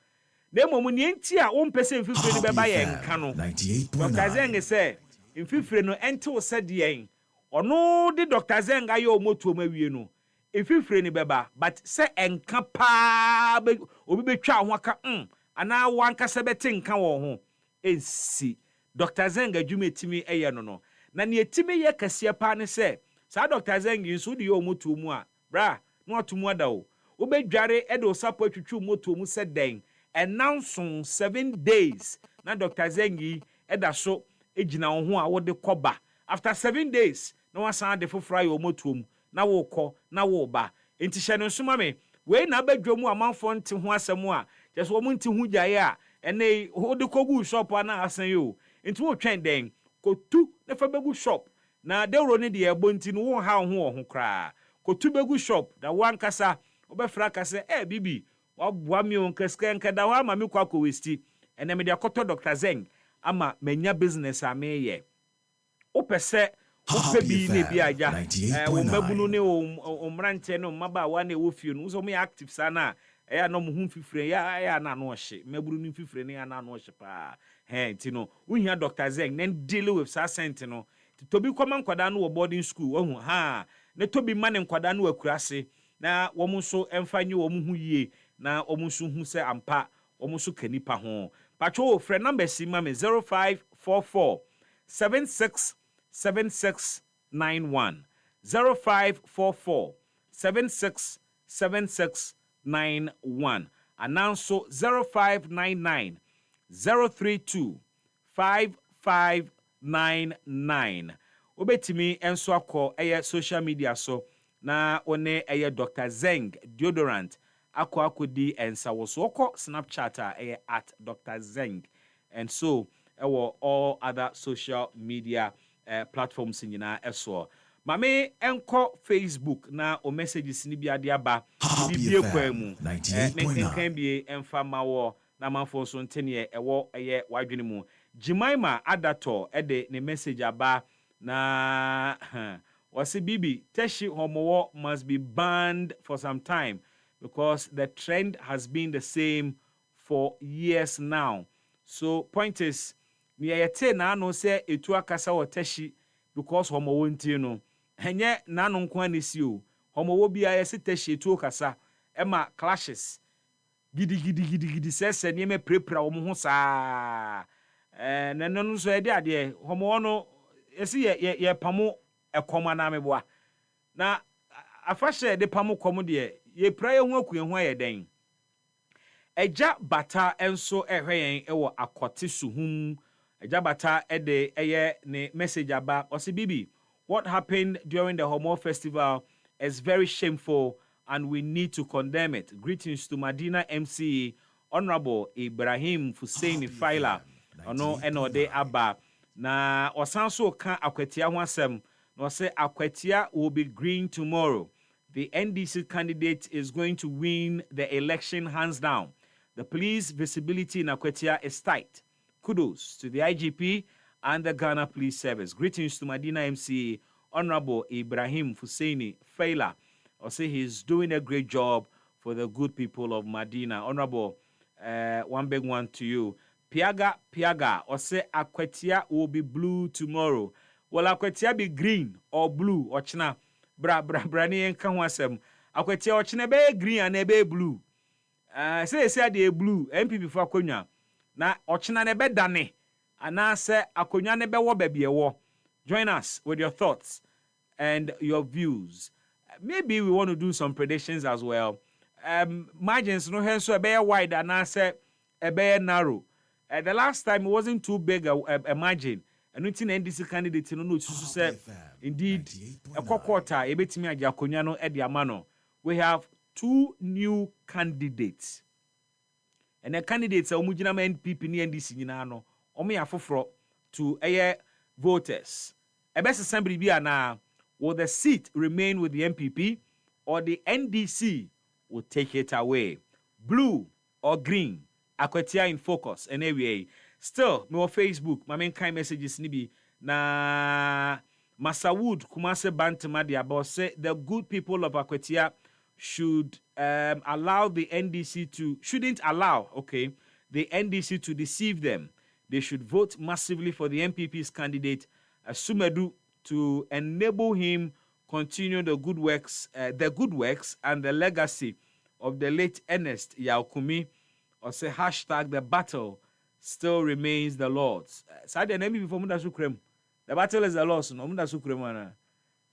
na momu ni enti a wo mpese emfifire ni beba ye nka no Dr. Zeng se emfifire no enti wo se de yen ono de Dr. Zeng aye omoto mawie no emfifire ni beba but se enka pa obi betwa ho aka ana wanka se beti nka wo ho ensi Dr. Zeng adwuma etimi eye no na ne etimi ye kase pa ne se sa Dr. Zeng nso de omoto mu a bra no atomu ada o obedware e de osapo atwitwu moto mu se den announce 7 days na Dr. Zengi eda so ejina wo ho a wo de koba after 7 days na wasan de fofora yo motuom na wo kɔ na wo ba enti hye no nsoma me we na badwom amanfo nte ho asɛm a kyɛ so wo nte ho gyae a ene wo de kogu shop na asan yo enti wo twɛn den kotu na fa begu shop na dewro ne de ebo nti no wo ha ho kra kotu begu shop da wankasa wo be fra kase bibi wabua mi onkeske nkeda wa ma mi kwa ko westi ene me de akoto Dr. Zeng ama manya business a me ye opese ope bi ne bi aja wo mabunu ne o mranche ne maba wa ne wo fie no so me active sana ya no mu fifire ya na no hye mabunu ni fifire ne ya na no hye pa ti no wo hia Dr. Zeng then deal with sa sent no to bi koma nkwada no wo boarding school wo ha ne to bi ma ne nkwada no akurase na wo mu so emfanyi wo mu hu yie na omusu hu se ampa omusu kanipa ho pacho friend number si ma me 0544 767691 0544 767691 announce 0599 032 5599 obetimi enso akọ social media so na one Dr. Zeng deodorant akodi ensa woso okọ Snapchat at Dr. Zeng and so all other social media platforms nyina eso mame enko Facebook na o messages ni bia de aba bibie kwa mu menkan bie emfa mawo na manfo so ntene wadwene mu Jimaima Adato de ne message aba na wasi bibi teshi homowo must be banned for some time because the trend has been the same for years now. So point is, me ayete na no say etu akasa wo teshi because homo wonti no. Enye na no nko anesi o. Homo wo bia yesi teshi etu akasa ema clashes. Gidi sese ni me prepra wo ho saa. Na no so e de ade homo no esi ye pamo ekoma na meboa. Na afahye de pamo komo de ye praye ho akuye ho ayeden. Eja bata enso ehwen ewo akote suhum. Eja bata ede ne message aba osi bibi, what happened during the Homo festival is very shameful and we need to condemn it. Greetings to Madina MC Honorable Ibrahim Hussein Faila ono enode aba na osanso ka akwatia ho asem no say akwatia will be green tomorrow. The NDC candidate is going to win the election hands down. The police visibility in Akwatia is tight. Kudos to the IGP and the Ghana Police Service. Greetings to Madina MC Honorable Ibrahim Husseini Faila. I say he's doing a great job for the good people of Medina. Honorable, one big one to you. Piaga, or say Akwetia will be blue tomorrow. Will Akwetia be green or blue or china? Brani and Kanwasem. Akwetia or china be green and be blue. Say they blue, MPP for Akonya. Na ochina nebe dane. And now say Akonya nebe wo baby wo. Join us with your thoughts and your views. Maybe we want to do some predictions as well. Margins no hen so a bear wide and I say a bear narrow. The last time it wasn't too big a margin. And it's an NDC candidate no say indeed a quarter a bit me Jakonyano Eddie Amano. We have 2 new candidates. And the candidates are Omujina NPP ni NDC nyinano. Omi afofro to voters. A best assembly be na will the seat remain with the MPP or the NDC will take it away? Blue or green? Akwetia in focus. And anyway, still, me on Facebook, my main kind messages nibi na Masawood Kumase Bantama the about say the good people of Akwetia should allow the NDC to shouldn't allow the NDC to deceive them. They should vote massively for the MPP's candidate Sumedu to enable him continue the good works and the legacy of the late Ernest Yaokumi. Or say hashtag the battle still remains the Lord's. Say the name before Munda Sukrem. The battle is the Lord's. No Munda Sukrem.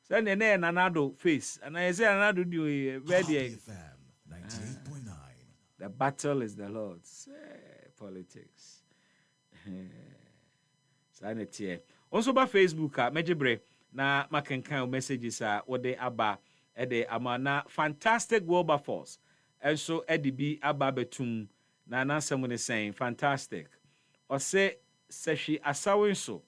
Say the name Nanado face. And I say Nanado do ready. 98.9. The battle is the Lord's. Politics. Sanity. Also by Facebook, Mejibre na makenkan messages what they aba ede amana fantastic Wilberforce. And so Eddie B aba betum. Na someone is saying fantastic. Or say she asawin so.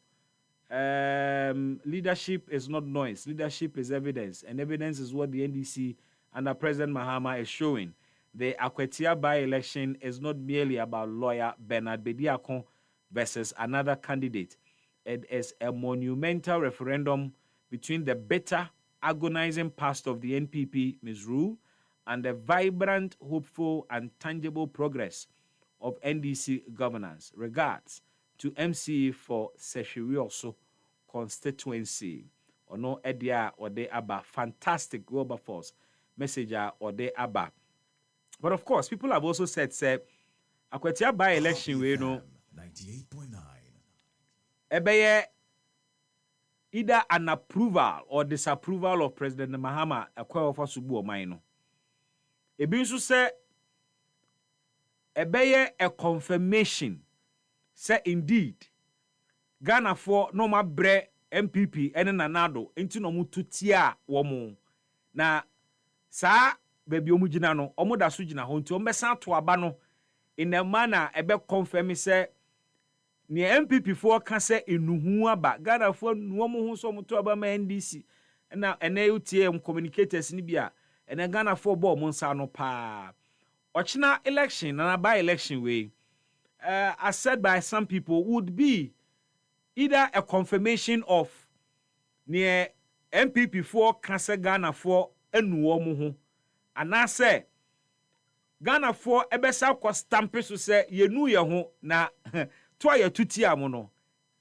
Leadership is not noise. Leadership is evidence, and evidence is what the NDC under President Mahama is showing. The Akwetia by-election is not merely about lawyer Bernard Bediakon versus another candidate. It is a monumental referendum between the bitter, agonizing past of the NPP misrule and the vibrant, hopeful, and tangible progress of NDC governance. Regards to MCE for Seshirioso constituency. Ono Edia or de Abba. Fantastic Wilberforce messenger or de Abba. But of course, people have also said, Akwetia by-election, we know, 98.9. Ebeye either an approval or disapproval of President Mahama Akweofa Subu Omaino. Ebinsu say ebeye a confirmation say indeed Ghana for no ma bre MPP ene nanado enti no mu tutia wo mu na sa baby omu gina no omu da so gina ho nti ombesa to aba no in a manner ebe confirm say ni MPP for ka say enuhu aba Ghana for no mu ho so mu to aba ma NDC na ene UTM communicators ni bia ene Ghana for bo mu nsa no pa Ochina election and a by-election way, as said by some people, would be either a confirmation of near MPP for Kasa Ghana for Enuomuhu, and I say Ghana for Ebesa kwa stampe so say yenu ye ho na to ya tutia mo no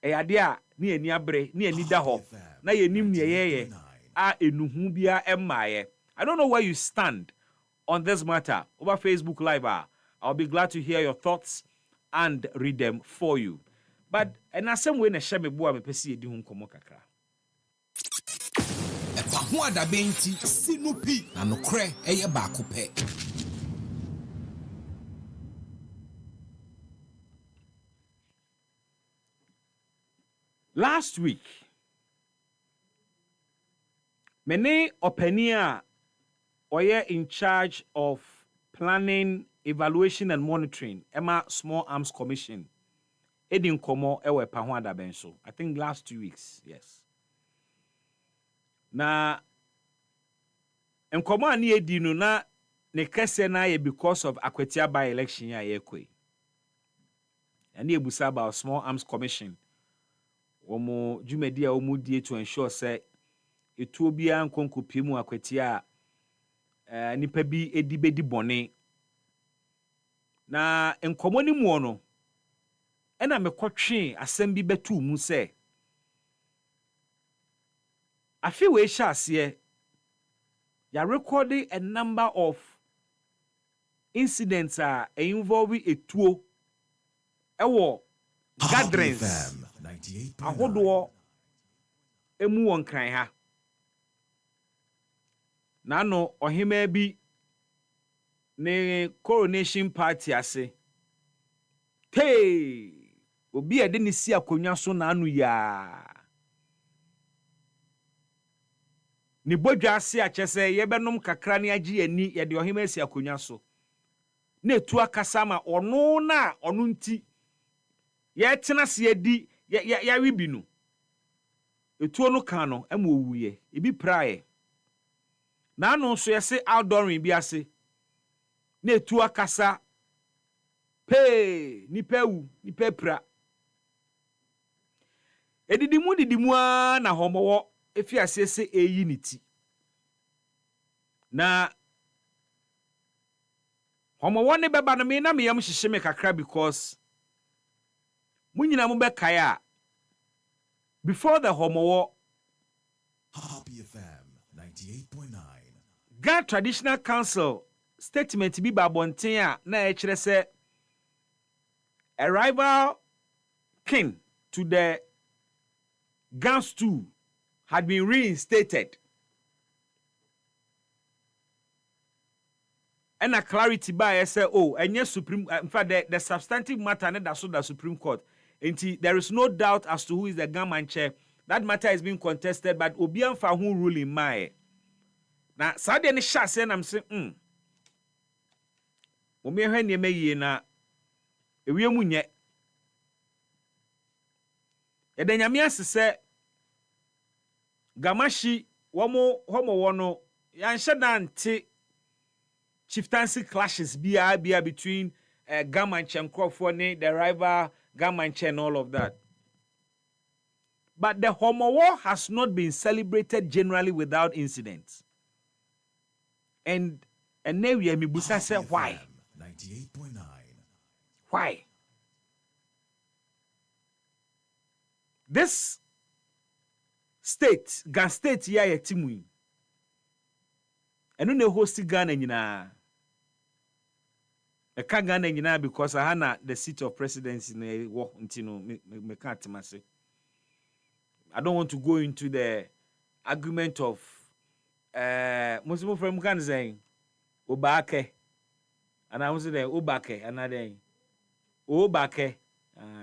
e ade ni ani abre ni ani da ho na yenim ne ye a enuhu bia emaye. I don't know where you stand on this matter over Facebook Live. I'll be glad to hear your thoughts and read them for you. But in the same way, na shame boa me pesi edi hu nkomo kakra. EpaHoaDaben ti sinupi na nokre eye baako pe. Last week, many opinion Oye in charge of planning, evaluation, and monitoring, Emma Small Arms Commission, Edin Komo Ewe EpaHoaDaben so. I think last 2 weeks, yes. Na Nkomo ani edino na ne kese na ye because of Akwetia by-election ya yekwe. Ani ebusa about Small Arms Commission. Omo jumedi a omo die to ensure say etuo bia nkonko piemu Akwetia nipa bi edi bedi bone na enkomo ni mu no ena mekotwe asem bi betu mu se afi we sha ase ya recording a number of incidents involving etuo ewo gatherings ahodo emu won kran ha na no ohima bi ne coronation party ase hey obi ede ne si akonwa so na anu ya ni bodwa ase achese yebenom kakra ne agi ani ye de ohima si akonwa so na etu akasa ma ono na ono nti ye tena se edi ya wibi no etu ono kan no ema owuye ebi prae na anu so yese outdooring bi ase na etu akasa pe nipa wu nipa pra edidimu na homowo efi asese eyi niti na homowo ne beba no me na me yam hyehye me kakra because munyina mu bekae a before the homowo Happy FM 98.9 God Traditional Council statement bi ba bonten a na e kire se a rival king to the Gans 2 had been reinstated. And a clarity by say, oh, and yes, Supreme, in fact, the substantive matter, and that's the Supreme Court. And there is no doubt as to who is the gunman chair. That matter is being contested, but Obian for who rule in my. Now, Saturday any shot and I'm saying, Omi hen ye me na ewie munye. Ede nyame asese gamashi womo homo wono yanhye dante chieftaincy clashes bia between Gamanche Nkrofo ne the rival Gamanche and all of that. But the Homo War has not been celebrated generally without incidents. And now we mibusa say why? 98.9 Why? This state, Gan state ya yetimu. Enu ne hosti Ghana nyina. E ka Ghana nyina because I had the seat of presidency ne wo ntino me ka atemase. I don't want to go into the argument of Muslim from Ghana saying Obake. And I was there Obake another Obake.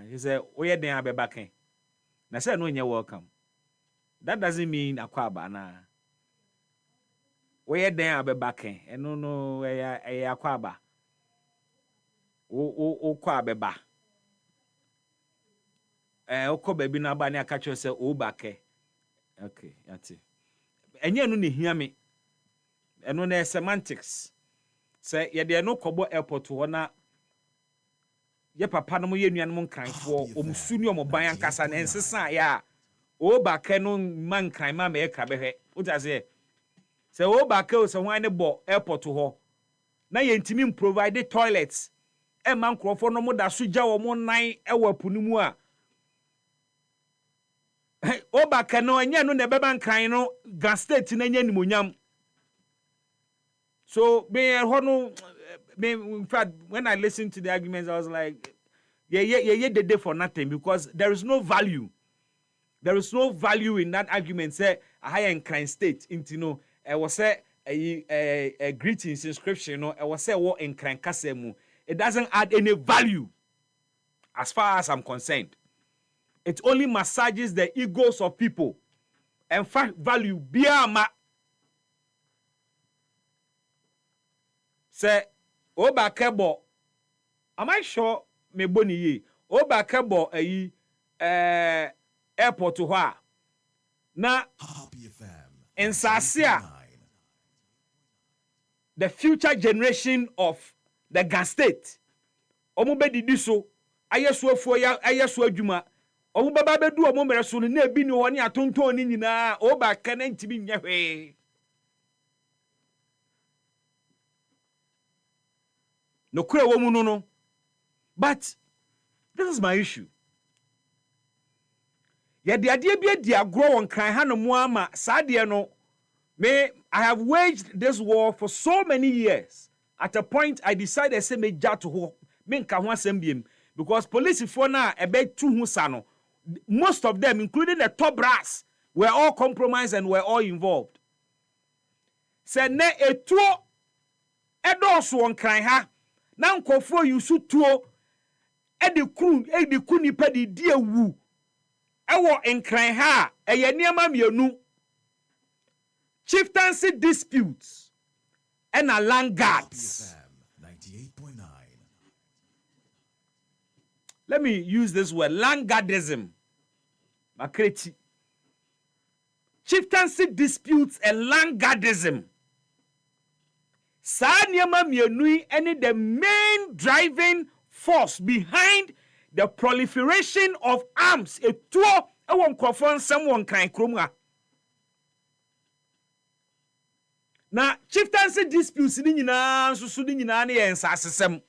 He said oye den abebake. Na say no you're welcome. That doesn't mean akwaba na. Oye den abebake. No akwaba. O kwa beba. Oko baby na ba ni aka cho say Obake. Okay, yati. Enye no ne hia me. Eno na semantics. Say ye de no kobo airport ho na ye papa no mo ye nuanom nkranfo omusu ni omoban ankasa na ensesa ya Obake no man kran ma me ka behwe utaze say Obake o se hwan ne bo airport ho na ye ntimi provide toilets e man krofo no mo da so gya wo mo nan e wapu ni mu a Obake no anya no ne beba nkran no gas state na nya nimonyam. So in fact, when I listened to the arguments, I was like, yeah, they did for nothing because there is no value. There is no value in that argument. Say a higher in crime state, into I was say a greetings inscription, I was say what in crime kasemu. It doesn't add any value, as far as I'm concerned. It only massages the egos of people, and fact value biyama. Say Obakebo, am I sure me boni ye? Obakebo airport to ha. Na in Sasia, the future generation of the gas state. Omo be didi so ayeso afo ya ayeso adwuma. Omo baba bedu omo mere so na ebi ni woni atonton ni nyina Obaka na ntimi nya hwe. no kura wo mu no. But this is my issue. Ya de ade bi adi agro won kran ha no mu ama saade no me I have waged this war for so many years. At a point I decided say me ja to ho me nka ho asem biem because police for na ebe tu hu sa no most of them including the top brass were all compromised and were all involved. Say ne etuo edoso won kran ha na nkofo yusu tuo edi ku nipa di ewu ewo nkran ha eye niam mienu chieftaincy disputes and a land guards. 98.9. Let me use this word, land guardism. Makreti. Chieftaincy disputes and land guardism. Sa niama mienui any the main driving force behind the proliferation of arms. Etuo ewon krofon someone kan kromwa. Na chieftaincy disputes ni nyina nsusu ni nyina na ye nsasesem.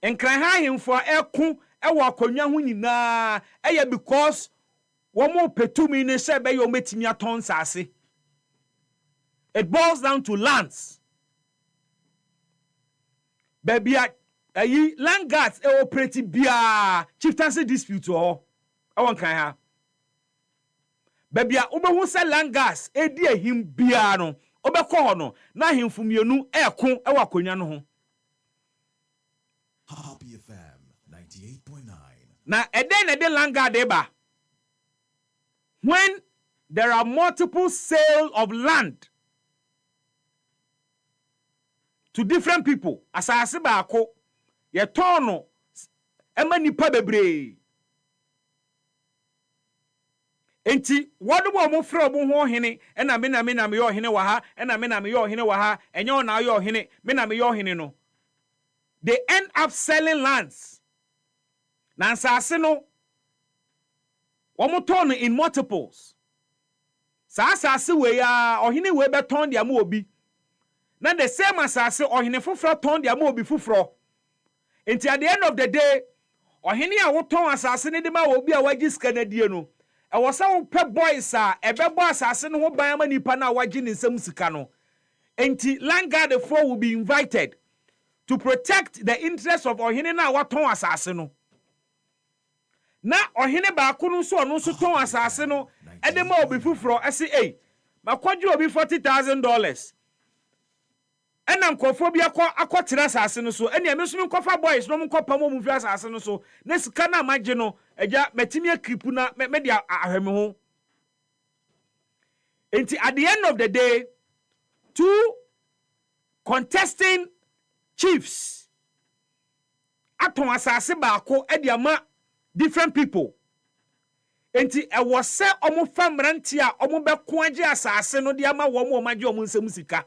Enkran ha hemfo eku ewo akonwa ho nyina eye because womo petumi ne se be yo metimi aton sase. It boils down to lands. Baby land guards operate bia chieftaincy dispute o ewon kan ha. Baby obehu se land guards edi ehim bia no obekọ ho no na hemfo mienu eko ewo akonwa no ho. Happy FM 98.9. Na eden land guard eba. When there are multiple sale of land to different people, asase baako ye tono ema nipa bebre. Enti wodo mo frɛ obo ho hene ena me na me yo hene wa ha ena me na me yo hene wa ha enye na yo hene me na me yo hene no. They end up selling lands. Na asase no womo ton in multiples. Sa asase we ya ohene we be ton dia ma obi. Na the same asase ohene foforo ton dia ma obi foforo. Enti at the end of the day ohene a wo ton asase ne de ma obi a wagi sika na die no. E wo sa wo pe boys a ebe bo asase no ho ban ma nipa na wagi ne nsam sika no. Enti land guard will be invited to protect the interests of ohene na waton asase no. Na ohene baako no so ono so ton asase no edema obi fufuro ese makwaje obi $40,000 ena nkofo bi akotira asase no so ene emeso nkofa boys no nkopa mo mu fi asase no so na sika na magye no eja metimi akripu na me dia ahweme ho. Enti at the end of the day two contesting chiefs aton asase baako e dia ma different people. Enti e was say omo famranti a omo be ko age asase no dia ma wo mo magye omo nsem sika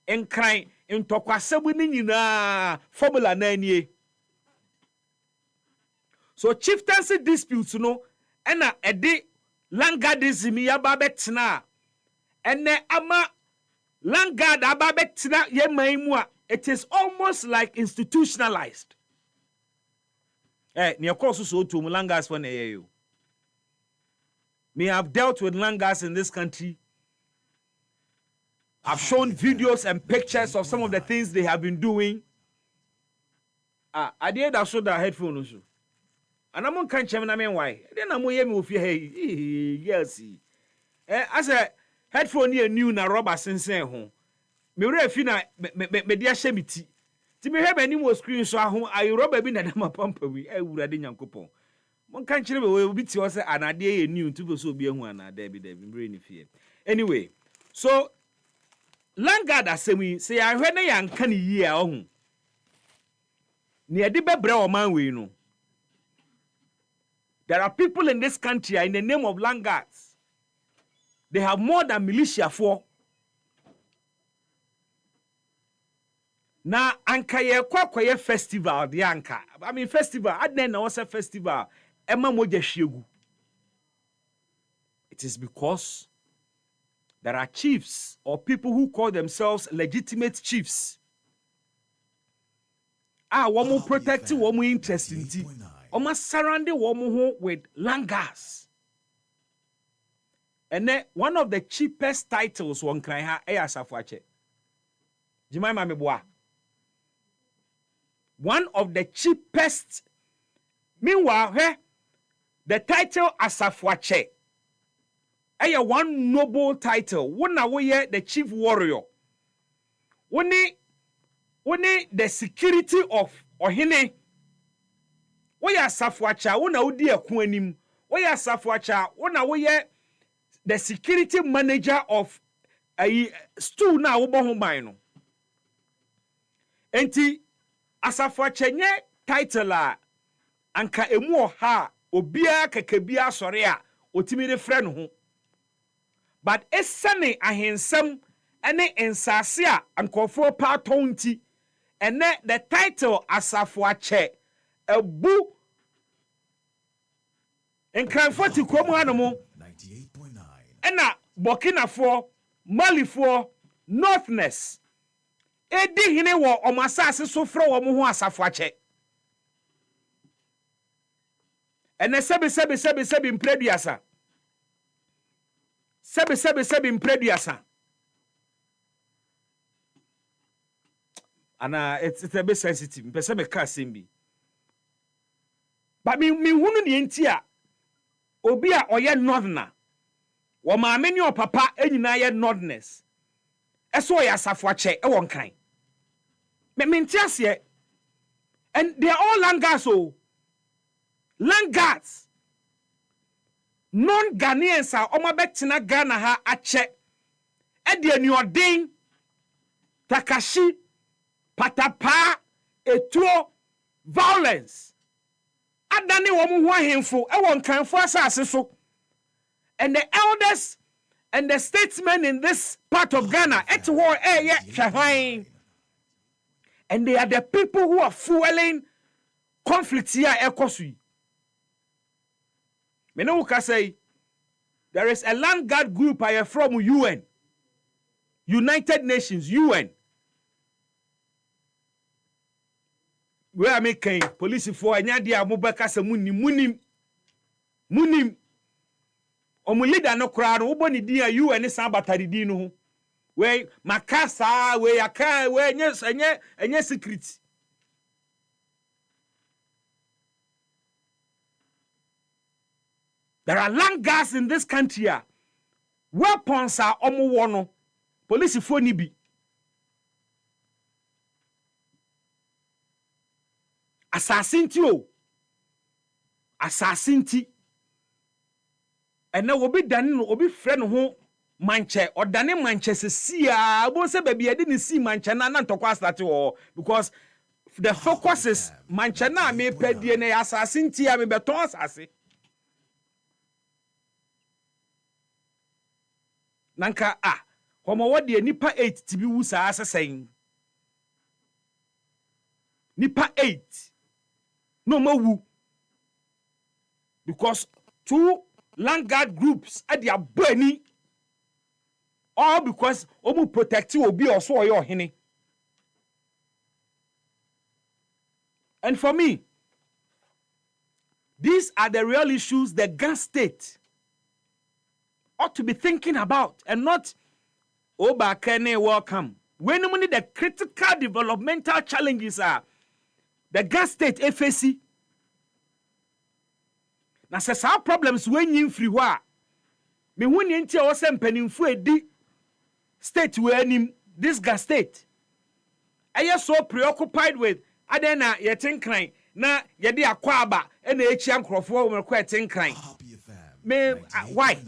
enkran ntokwasebu ni nyina formula na anie. So chieftaincy disputes no ena ede land guardism ya ba betena ene ama land guard aba betena ye man mu a it is almost like institutionalized. Near course so to Mulangas for you. Me have dealt with langas in this country. I've shown videos and pictures of some of the things they have been doing. I did that show that headphone also. And I'm on can't why. Then I'm going to hey, yes. As a headphone near new na rubber since home. Me refina me dia shemiti. Ti me hebe ni mo screen so ahom ayi rubber bi na da mapampa wi e wurade nyankopon. Mon kan kire be we obi ti o se anade ye new to so obi ehu anade bi da bi mbre ni fie. Anyway, so land guard asemi say ahwe na yanka ni yi a ohun. Ni ade bebre o man we no. There are people in this country in the name of land guards. They have more than militia for. Na anka ye kwakoye festival de anka. I mean festival, adne na was a festival. Ema moja hwegu. It is because there are chiefs or people who call themselves legitimate chiefs woman protect woman interest in tea. Almost surrounding woman with langas. And then one of the cheapest titles one cry ha Asafwache. Jemima Meboa. One of the cheapest. Meanwhile, the title Asafwache. One noble title. One away the chief warrior. One the security of Ohine. Waya Asafwacha. One udi akuanim. Waya Asafwacha. One away the security manager of a stool na ubohumaino. Enti Asafwache nye title a anka emu ha obia kakabia sore a otimi de frɛ no ho. But esane ahensam ene ensase a ankofo pa tonti ene the title Asafwache ebu enkranfo ti krom hanomo 98.9 ena Burkina Faso Mali Northness edi hine wo omasase so frɛ wo mo ho Asafwache ene sebi impreduasa sebi impreduasa ana it's a bit sensitive pese me ka sembi but me hunu ne ntia obi a oye northerner wo maame ne opapa enyina ye northerners eso ya Asafwache e won kan me ntiase and they are all langas o langas non-Ghanaians a omabetina Ghana ha ache e de aniodin Takashi patapa etuo violence adane wo mu ho ahemfo e won kanfo asase so and the elders and the statesmen in this part of Ghana et war hwahwan and they are the people who are fueling conflicts here ekosui. Me no can say there is a land guard group I am from UN, United Nations, UN. Where I make police for anya dia mobeka se munim omu leader no kra no wo ni din a UN san batari din no we makasa we yaka we enye secret. There are land guards in this country. Weapons are omuwono. Police for nibi. Assassinti. And now obi dane no obi frɛ no ho manche or dane manche se sia bo se baby I didn't see manche na ntokwa start o because the focus is manche na me pedie na assassinti a me beton asase. Nanka homo wode nipa 8 tibi wu saa asesen nipa 8 no mawu because 2 land guard groups at their burning all because omu protect obi oso oyo hene. And for me, these are the real issues the Ghana state ought to be thinking about and not Oba Kene welcome. When the critical developmental challenges are the Ghana state FAC. Now says our problems when you free wa. Me when you enter or send penninfu edi state where this Ghana state. I am so preoccupied with adena yetin crying na yedi akwaba and the HM Crawford will quite think crying. Me why?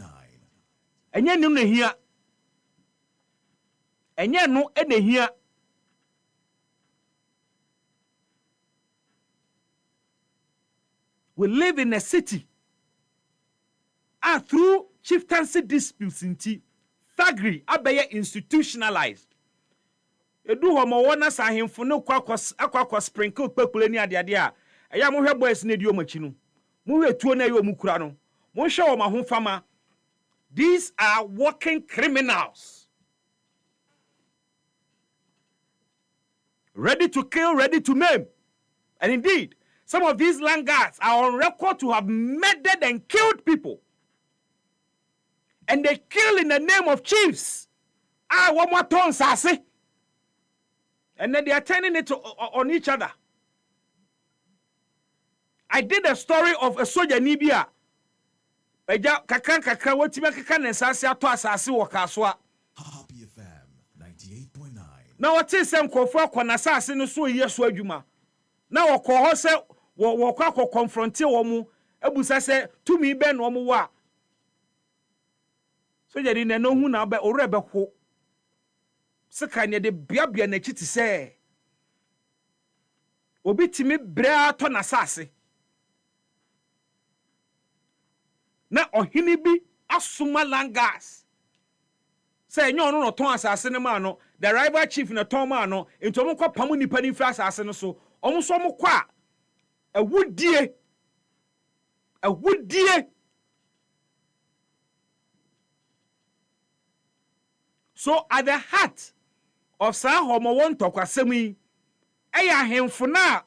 Enye no hia. Enye no ene hia. We live in a city through chieftaincy disputes inti thuggery abeye institutionalized. Edu homo wona sahemfo no kwakwa sprinkle pepule ni ade a eya mo hwe boys na di omachi no mo hwe tuo na ye omukura no mo hwe o ma ho fama. These are working criminals, ready to kill, ready to maim. And indeed, some of these land guards are on record to have murdered and killed people. And they kill in the name of chiefs. One more ton, Sase. And then they are turning it on each other. I did a story of a soldier Nibia. Eja kakran wotima kakan nsase ato asase wo kaswa. Happy FM 98.9. Na wote sem kofo akona asase no so yeso adwuma. Na wokọ ho se wo kwa confront wo mu ebusa se tumi be no mo wa. So jadi na no hu na be orebe ho. Sika ne de biabia na kiti se. Obi timi bra to na asase. Na ohini bi asuma langas. Say nyo no ton asase ne ma no, the rival chief na ton ma no, ento mo kwa pamu nipa ni fra asase no so. Omo so mo kwa awudie. So at the heart of sa homo won tokwasem yi, eya hemfo na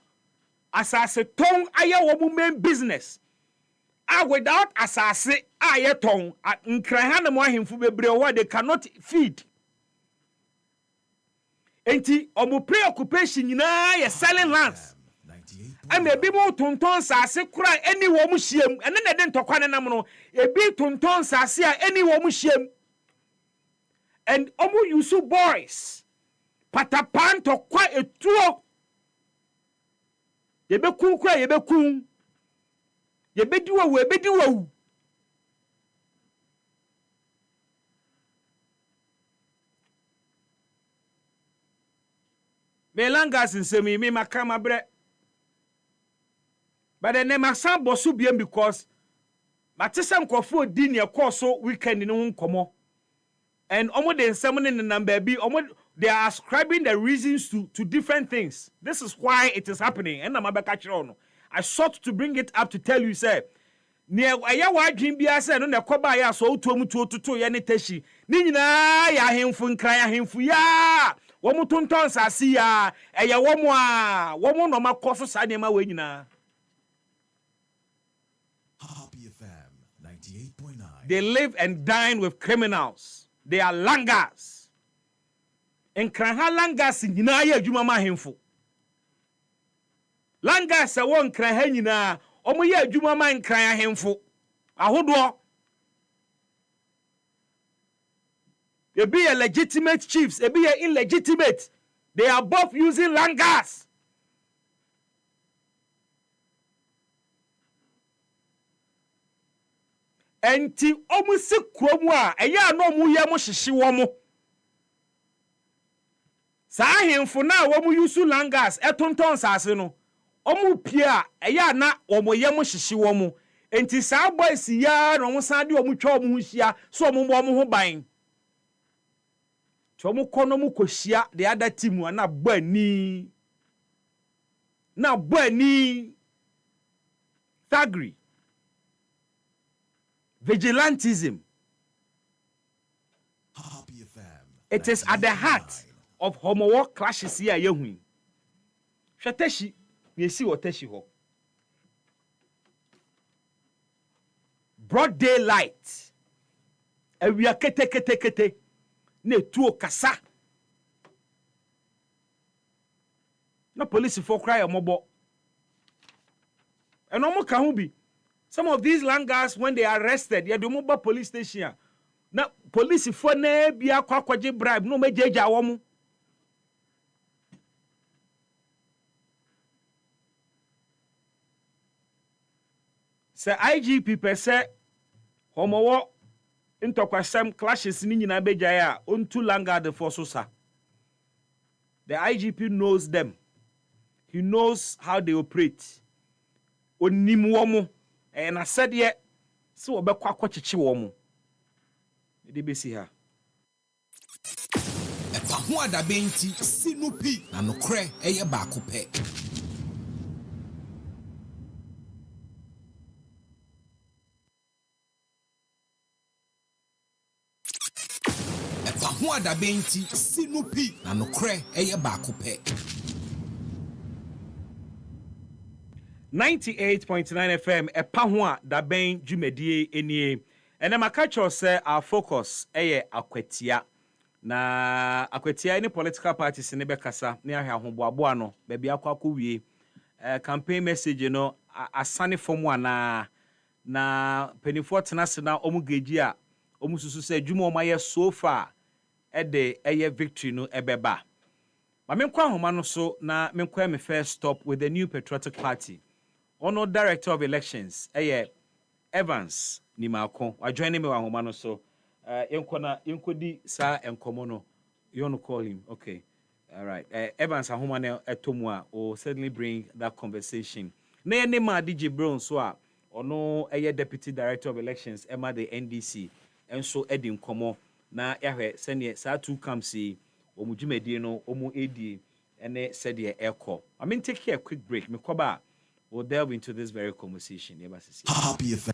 asase ton aye wo mu main business. Without asase ayeton nkran na mo ahemfu bebre wo they cannot feed. Enti omo preoccupation nyina ye selling lands. And maybe mo tonton sase kura any wo mu hiem ene na de ntokwa ne nam no ebi tonton sase a any wo mu hiem. And omo use boys patapan to kwa etuo yebekun kura yebekun yebedi wo melangas nsemi me makama bre but then ma san bosu biem because matesem kofo di ne koso weekend ni ho nkomo and omo de nsem ne number bi omo they are ascribing the reasons to different things. This is why it is happening and na mabeka kire ono. I sought to bring it up to tell you, say, near aya wa dream bia say no na koba ya so otuom tuototo ye ne tashi. Ni nyina ya hemfu nkran ya hemfu ya. Wo mu tonton sase ya, eya wo mu a, wo mu no makoso sa ne ma we nyina. Happy FM 98.9. They live and dine with criminals. They are langas. Nkran ha langas nyina ya adwuma ma hemfu. Langa sa won kran ha nyina omo ye adwuma man kran ahemfo ahodo e be a legitimate chiefs e be a illegitimate. They are both using langas. Enti omo se kromu a eya na omo ye mo hyehye wo mo sa ahemfo na wo mo use langas etonton sase no omu pia eya na omoye mo hyehye wo mu enti saa boys ya no mo san de omu twa omu hia so omu mo ho ban to omu kono mu kohia the other team na bani thuggery, vigilantism. It is at the heart of homo war clashes here yehu hweteshi yesi woteshi ho. Broad daylight. Ewia kete ne tuo kasa. No police for cry omobo. And omo ka hu bi. Some of these langas when they are arrested, they do mobile police station. Na police for na bia kwakwaje bribe no mejeja wo mu. Se IGP per se homowo intokwasem clashes ni nyina beja ya ontu langa the for sosa. The IGP knows them. He knows how they operate. Onim wo mo and I said ye so obekwa kwachichi wo mo. Ede besi ha. EpaHoaDaben nti sinupi na nokre eye baako pe. EpaHoaDaben nti sinupi na nokre eye baako pe. 98.9 FM EpaHoaDaben dwumadie enie. And I'm a catcher say our focus akwatia. Na akwatia any political parties in Nebekasa near her homeboa no baby akwaku wie. Campaign message asane from one na penifo tenase na omugeji a omususu say dwuma omaye so far eye victory no ebeba. Ma menkwa homa no so na menkwa me first stop with the new patriotic party. Ono director of elections Evans Nimako. I join me wa homa no so yenkodi sa enkomo no. You want to call him? Okay. All right. Evans ahoma na etomwa will certainly bring that conversation. Na ye nema DJ Brown so a ono deputy director of elections Emma the NDC enso edi nkomo na yahwe sene sa two camps omujumedie no omu edi ene said echo. I mean take here a quick break. Mekoba we'll delve into this very conversation. Happy FM.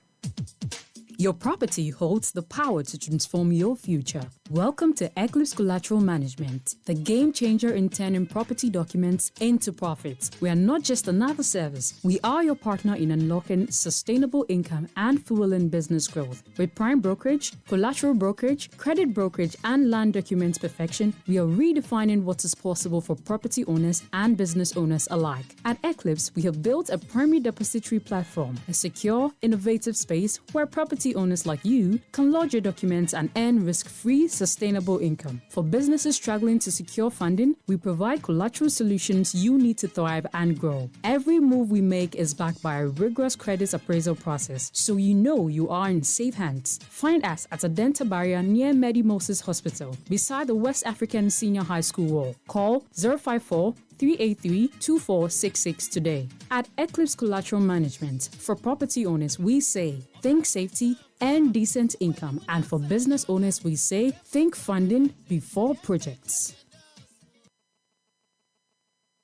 Your property holds the power to transform your future. Welcome to Eclipse Collateral Management, the game changer in turning property documents into profits. We are not just another service. We are your partner in unlocking sustainable income and fueling business growth. With prime brokerage, collateral brokerage, credit brokerage, and land documents perfection, we are redefining what is possible for property owners and business owners alike. At Eclipse, we have built a primary depository platform, a secure, innovative space where property owners like you can lodge your documents and earn risk-free, sustainable income. For businesses struggling to secure funding, we provide collateral solutions you need to thrive and grow. Every move we make is backed by a rigorous credit appraisal process, so you know you are in safe hands. Find us at Adenta Barrier near Medi Moses Hospital, beside the West African Senior High School wall. Call 054-383-2466 today. At Eclipse Collateral Management, for property owners, we say, think safety and decent income. And for business owners, we say, think funding before projects.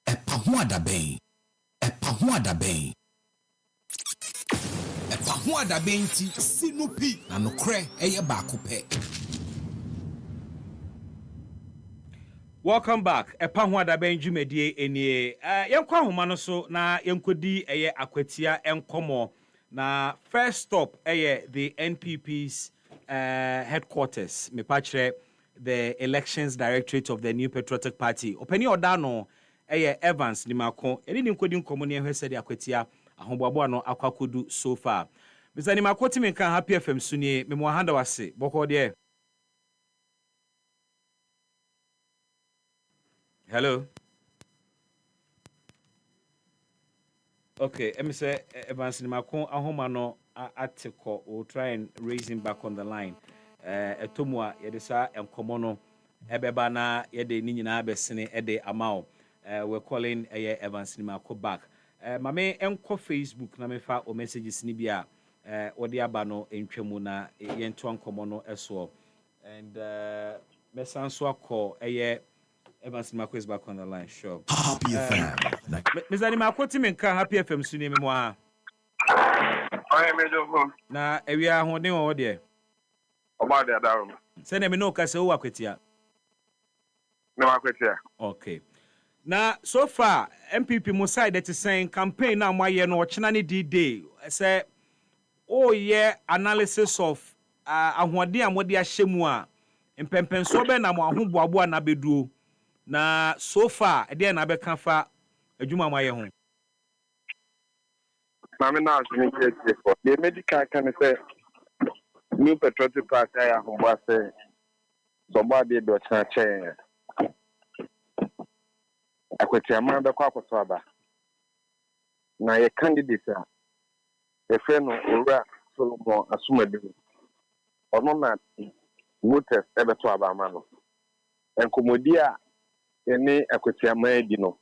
EpaHoaDaben. EpaHoaDaben. EpaHoaDaben ti sinupi na nokre eye baako pe. Welcome back. EpaHoaDaben dwumadie enie. Yenkwa homa no so na yenkodi akwatia enkomo. Na first stop the NPP's headquarters. Me patre the elections directorate of the new patriotic party. Openi odano Evans Nimako. Eni nkodi nkomo ne ehwe sede akwatia ahoboabo no akwakodu so far. Mr. Nimako timi nkan Happy FM sunie me mo handa wase. Boko de. Hello. Okay, let me say Evans Nimako ahoma no atiko. We'll try and raise him back on the line. Etomwa yedisa enkomo no ebeba na yede ni nyina besene ede amao. We're calling Evans Nimako back. Mame enko Facebook na mefa o messages ni bia odi aba no entwemu na yento enkomo no eso. And mesanso akọ Evans Nimako is back on the line, sure. Happy FM. Mr. Nimako timenka Happy FM suni me mo a. Na ewia hoden wo de. Oba de adarum. Say na me no ka se wo akwetia. Na akwetia. Okay. Na so far MPP mo side that is saying campaign na mo aye no ochena ne D-Day. Say ye analysis of ahoden amode ahyemu a impempenso be na mo ahoboabo na beduo. Na so far ede na be kan fa adwuma mo aye ho. Mami na asini keke for the medical can say new patriotic party ya homba say somebody do chache akweti amanda kwa kwaso aba na ye candidate a e fe no owura Solomon Asumadu ono na voters ebeto aba ama no enkomodi a ene akweti amadi no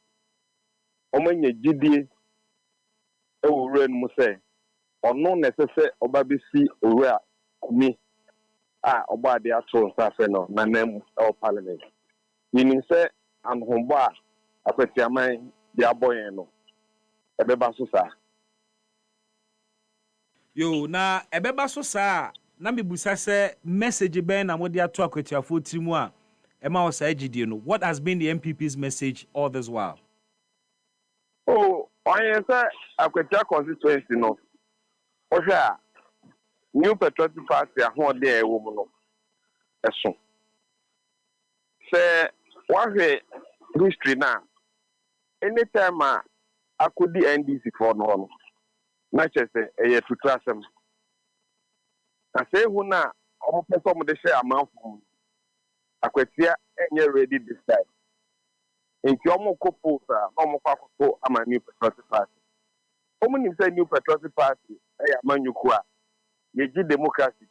omanye gidie owura no say ono necessary obabisi owura kumi oba de ato nsafe no na nam el parliament meaning say anhombo a akweti aman de aboyen no ebeba so sa yo na ebeba so sa na mebusa se message ben na mode ato akweti afo trimu a ema o sa agidie no. What has been the MPP's message all this while? Oh, Onye say Akwatia constituency no. Ohwa New Patriotic Party ahụ dey ewo mu no. Eso. Say wahwe history na anytime I could the NDC for no. Na chese eye tutrasem. Na say hu na omo person mo dey share amanfo. Akwatia enye ready this time. Nti omo kopo sa omo kwakopo ama New Patriotic Party. Omo nim say New Patriotic Party e amanyuku a yeji democracy.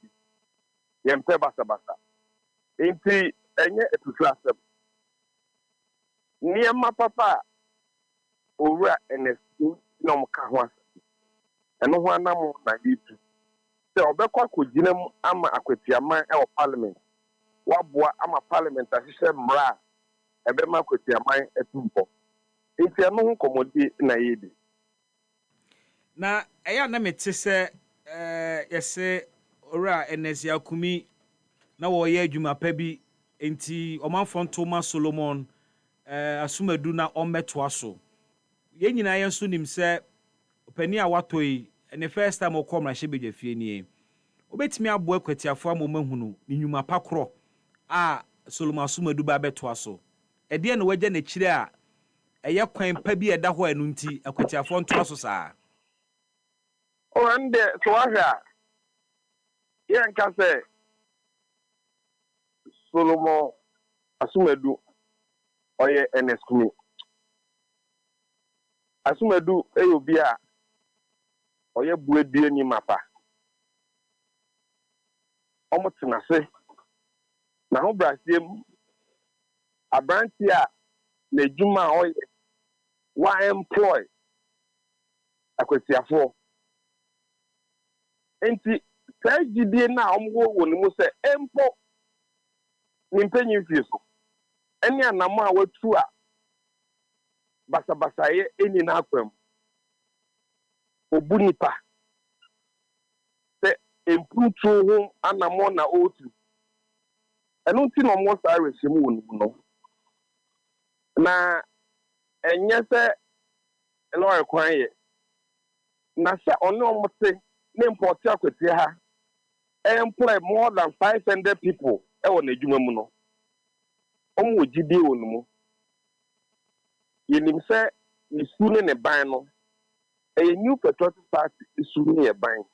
Yempe basa. Nti enye etutrasem. Niema papa owura NSC na omo ka ho asa. Eno ho anam na yitu. Se obekwa kogina mu ama Akwatia man e parliament. Waboa ama parliament ahihye mra ebe ma Akwatia man etumpo. Enti eno ho komodi na yedi. Na eya na mete se yese ora NSC akumi na wo ye adwuma pa bi enti omanfo ntoma Solomon asumadu na ommeto aso. Ye nyina ye nso nim se opani a watoi and the first time okom na shebedwa fie nie. Obetimi abo Akwatiafo amomahunu ni nyuma pakro a Solomon asumadu ba beto aso. Ede na wagya na kire a eye kwan pa bi eda ho anu nti Akwatiafo nto aso saa. O ande so ahia. Ye nka se Solomon asumadu oye NSC. Asumadu eyobi a oye buedie ni mapa. Omo tenase na ho brasiem abranti a na ejuma oye wa employ Akwatiafo. Enti sajidie na omwo wonimu se empo nimpenyi fieso. Eni anamo a watu a basa ye eni na akwam. Obunipa se emputu ho anamo na otu enu nti no mo sa rehemu wonu no na enye se elo ekwan ye na se ono omote na import Akwatia ha employ more than 500 people e wona adwuma mu no omo ogidi wonu mu yenim se ni sune ne ban no a New Patriotic Party is soon a bank.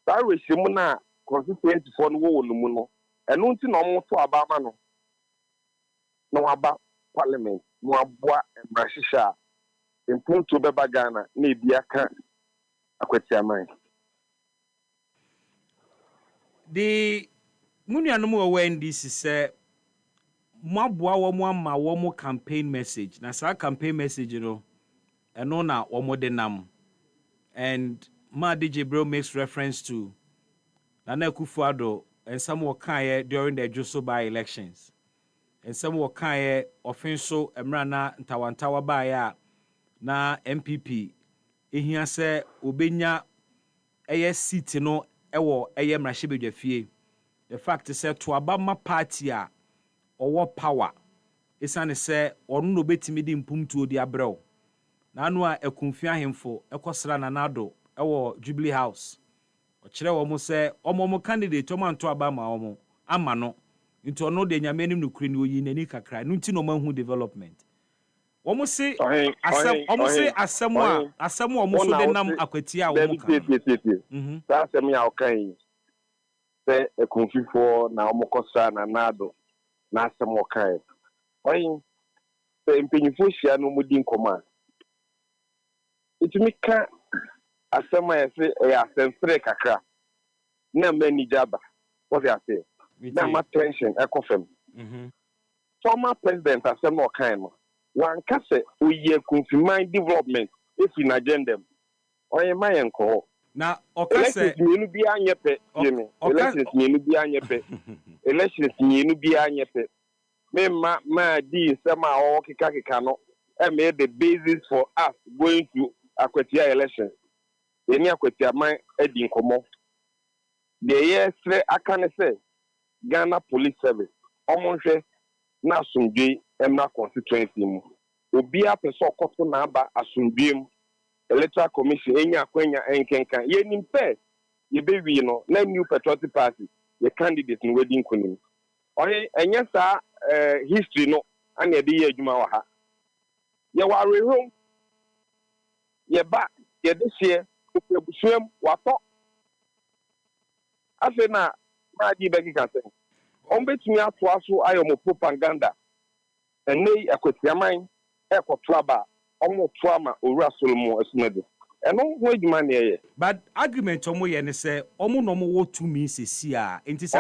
That was Simona constituency for no one no. And no more to Abama no about parliament, no aboa and Brashisha. In Punto Bebagana, maybe a can Akwatia mine. The Munianumu when this is Mabwa Wama campaign message. Nasa campaign message, you know. And no na omodenam. And Ma DJ Bro makes reference to Nana Kufuado and some wakaye during the Joso by elections. And some wakaye offenso emrana ntawantawa baya na MPP. Ehia se obenya eye seat no ewo eye mrashibedwa fie. The fact is to abama party a owo power. Isane se onu no betimi di mpumtu odi abrɛw. Na anu a ekumfia hemfo ekosra na nado ewo Jubilee House. Okire wo mo se omo candidate omo anto aba ma omo ama no nti ono de nyame nim nukuri ni oyi nani kakra no nti no mahu development. Wo mo se asem wo mo so de nam Akwatia wo mo kan. Sa asem ya okan se ekumfifo na omo kosra na nado na asem okan. Oyin se mpenyifo hia no mudi nkoma. Itumi ka asema yese asensere kakra na mani jaba what you say na ma tension ekofem former president asema okan no wan kase oye confirming development if in agenda oye mayenko na okase nyenu bi anyepe yemi elections nyenu bi anyepe elections nyenu bi anyepe me ma di sema o kika no made the basis for us going to Akwatia election. Eni Akwatia man edi nkomo. The year akane se Ghana Police Service. Omonhwe na sumdwe emna constituency mu. obia peso koto na aba asundiem electoral commission enya kwenya enkenkan ye nimpe ye bewi no na new patriotic party ye candidate no wedding kunim oye enya sa history no ana de ye adwuma wa ha ye ware home ye ba ye de hye obusuam wato afi na ma di begi kan se on betumi ato aso ayo mo propaganda ene akwatiaman ekoto aba omo to ama owura solomon asumade eno ho adwuma ne ye but argument omo ye ne se omo no mo wo tumi sesi a enti se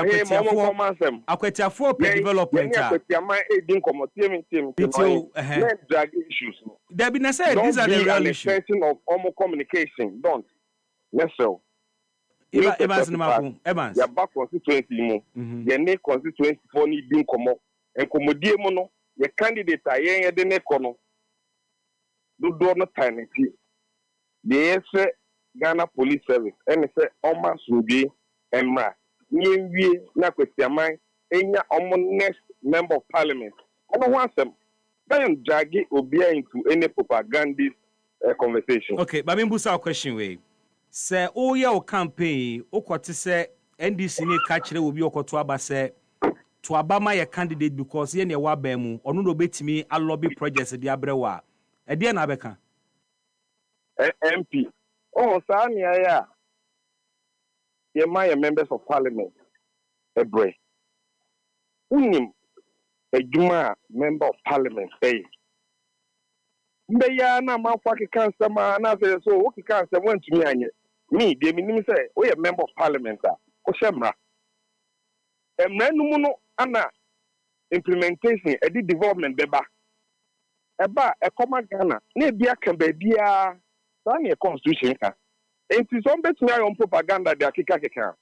akwatiafo per development a akwatiaman edin komotiemi na drag issues no there be na say these are the real issues of omo communication don't necessarily Evans ya back constituency mu ye ne constituency for ni din komo enkomodie mu no ye candidate ayen de ne kono do no taneti de ese Ghana Police Service and say Oma Subi Emra Nyewie na kwestiaman enya omo next member of parliament I don't want them then drag obia into any propagandist conversation. Okay, but me busa a question way say oh your campaign okwoti say NDC ni ka kire obi okoto aba say to abama your candidate because ye ne wa ba mu onu no betimi a lobby projects de abrewa e de na beka MP oh sani aya ye my members of parliament ebre unim ejuma member of parliament mbe ya na mafa ke kansa ma na say so o ke kansa wantumi anye me de minim say o ye member of parliament a ko shemra emra numu no ana implementation edi development beba eba ekoma Ghana na bia kan ba bia sani constitution ka enti so betumi ayon propaganda de akika keka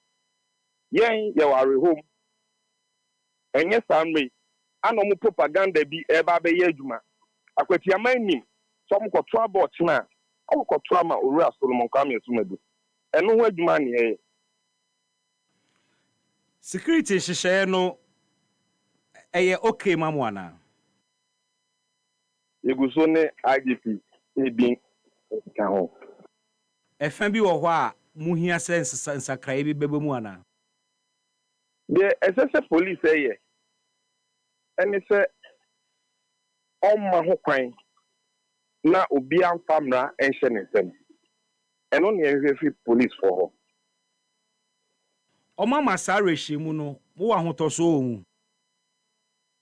yen ye ware home enye samre ana mu propaganda bi eba be ye adwuma akwati amanim so mo koto aba ochina o koto ama owura Solomon Kwame Asumadu eno ho adwuma ne ye security hyehyɛ no eye okay mamwana yeguso ne IGP ebin ka ho efa bi wo hɔ a muhia sense nsakrai bi bebe mu ana de SS police eye ene se omma ho kwan na obi amfamra enhye ne nsem eno ne ehwefi police for ho Oma masare hyimu no wo wa hotoso ohu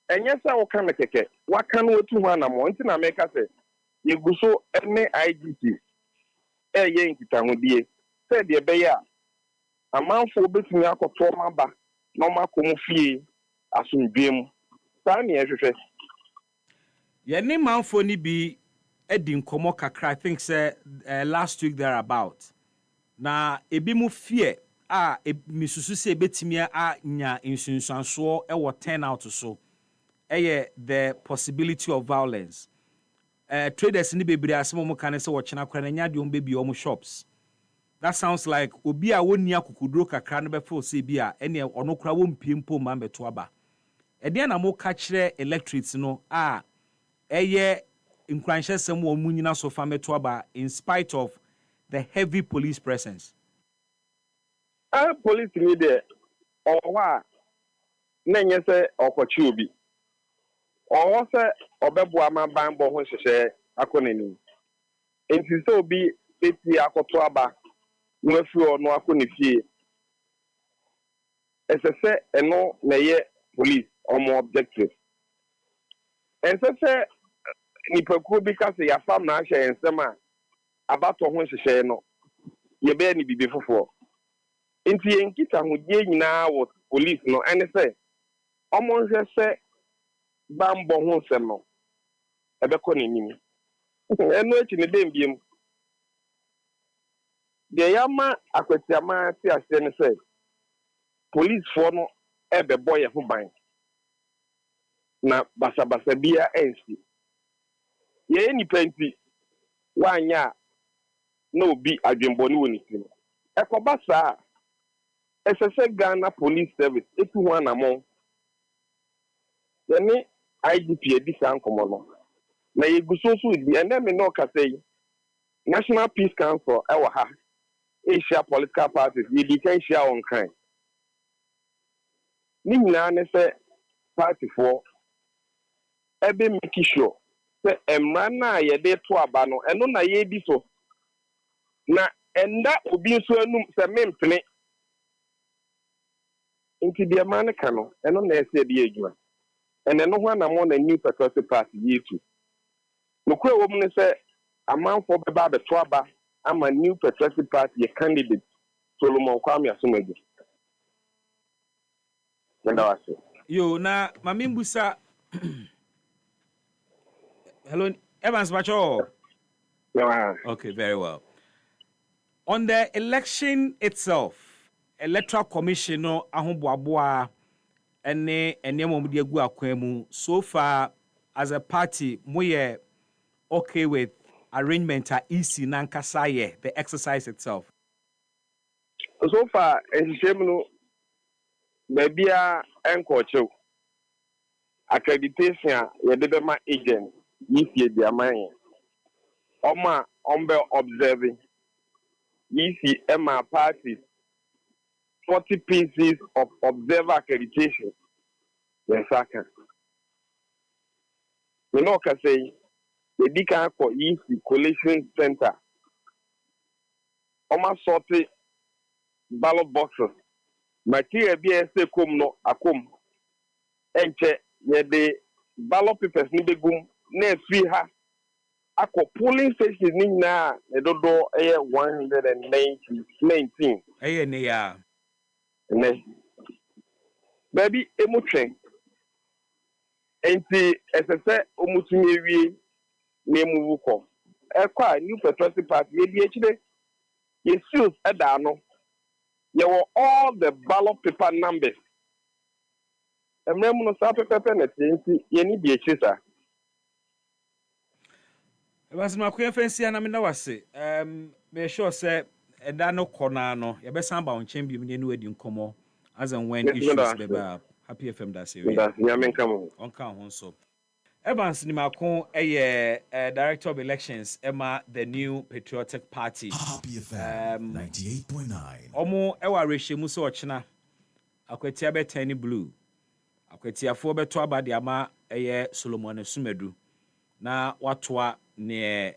enye sa wo kan keke wa kan wotu ho anamo nti na meka se yeguso ene IGP ye nkita hodie se de be ya amanfo betumi akoto maba na makomu fie asundwem sa ne ehwehwe ye ne manfo ni bi edi nkomo kakra I think say last week there about na ebi mu fie a misusu se betimi a nya insunsanso e wo turn out so the possibility of violence traders ni bebre asemo mo kan se wo chena kra na nya de bebi o mo shops that sounds like obi a woni akukuduro kakra no be feel se bi a ene ono kra wo mpiempo ma beto aba e de na mo ka kire electrics no a nkranhyesem wo munyina so fa meto aba in spite of the heavy police presence. Police ni de owa na nye se okochi obi owo se obebo amaban bo ho hyehyɛ akonani enti se obi eti akoto aba no afi ono akonifie esese eno na ye police omo objective esese ni pakuo bi ka se ya fam na ahye ensem a abato ho hyehyɛ no ye be ni bibi fofo enti yenkita hodie nyina wo police no ene se omo nhwe se bambo ho nsem no ebekọ n'enim eno echi ne dem biem de yama akwatiama ti ase ne se police for no ebebo ye ho ban na basabasa bia ensi ye ni penti wanya na obi adwemboni woni tim ekobasa esese Ghana Police Service etu ho anamo yani IGP edisa nkomo no Na yegusoso di and then me no ka say National Peace Council ewa ha. Asia political parties ye can share on kind. Ni nyina ne say party for ebe make sure say emra na ye de to aba no eno na ye di so na enda obi nso anum say mempene nti de man ka no eno na ese de adwuma ene no ho na mo na new patriotic party ye tu no kura wo mu ne say amanfo beba be to aba ama new patriotic party ye candidate Solomon Kwame Asomego. Yo, na mamimbusa. Hello, Evans Bacho. Yeah. Okay, very well. On the election itself, Electoral Commission no ahomboaboa ene momudi egu akwemu. So far, as a party, we okay with arrangement at EC Nankasaye, the exercise itself. So far, no maybe a encoach accreditation ye de my agent EC the amanye. Oma ombe observing EC Emma parties 40 pieces of observer accreditation. Yes, I can. You know, can say the Dika for EC Collation Center. Oma sorted ballot boxes. Material BSA come no akum. Enche ye de ballot papers ni begum ne free ha. Ako polling station ni na edodo 119. Ne ya. Ne. Baby emutwen. Enti esese omutumi ewie na emuwu ko. Ekwa new patriotic party ye di echide. Ye seals eda no. Ye were all the ballot paper numbers. Emremu no sa pepe na enti ye ni di echisa. Evans Makuya fancy na me na wase. Me sure say eda no corner no. Ye be san ba on chambi me no edi nkomo as and when issues beba. Happy FM that say. That's nyamen kamo. Onka ho so. Evans Nimako Director of Elections Emma the New Patriotic Party. Happy FM 98.9. Omo ewa rehye so ochina. Akwatia be tiny blue. Akwatia fo be to abade ama Solomon Sumedu. Na watwa ne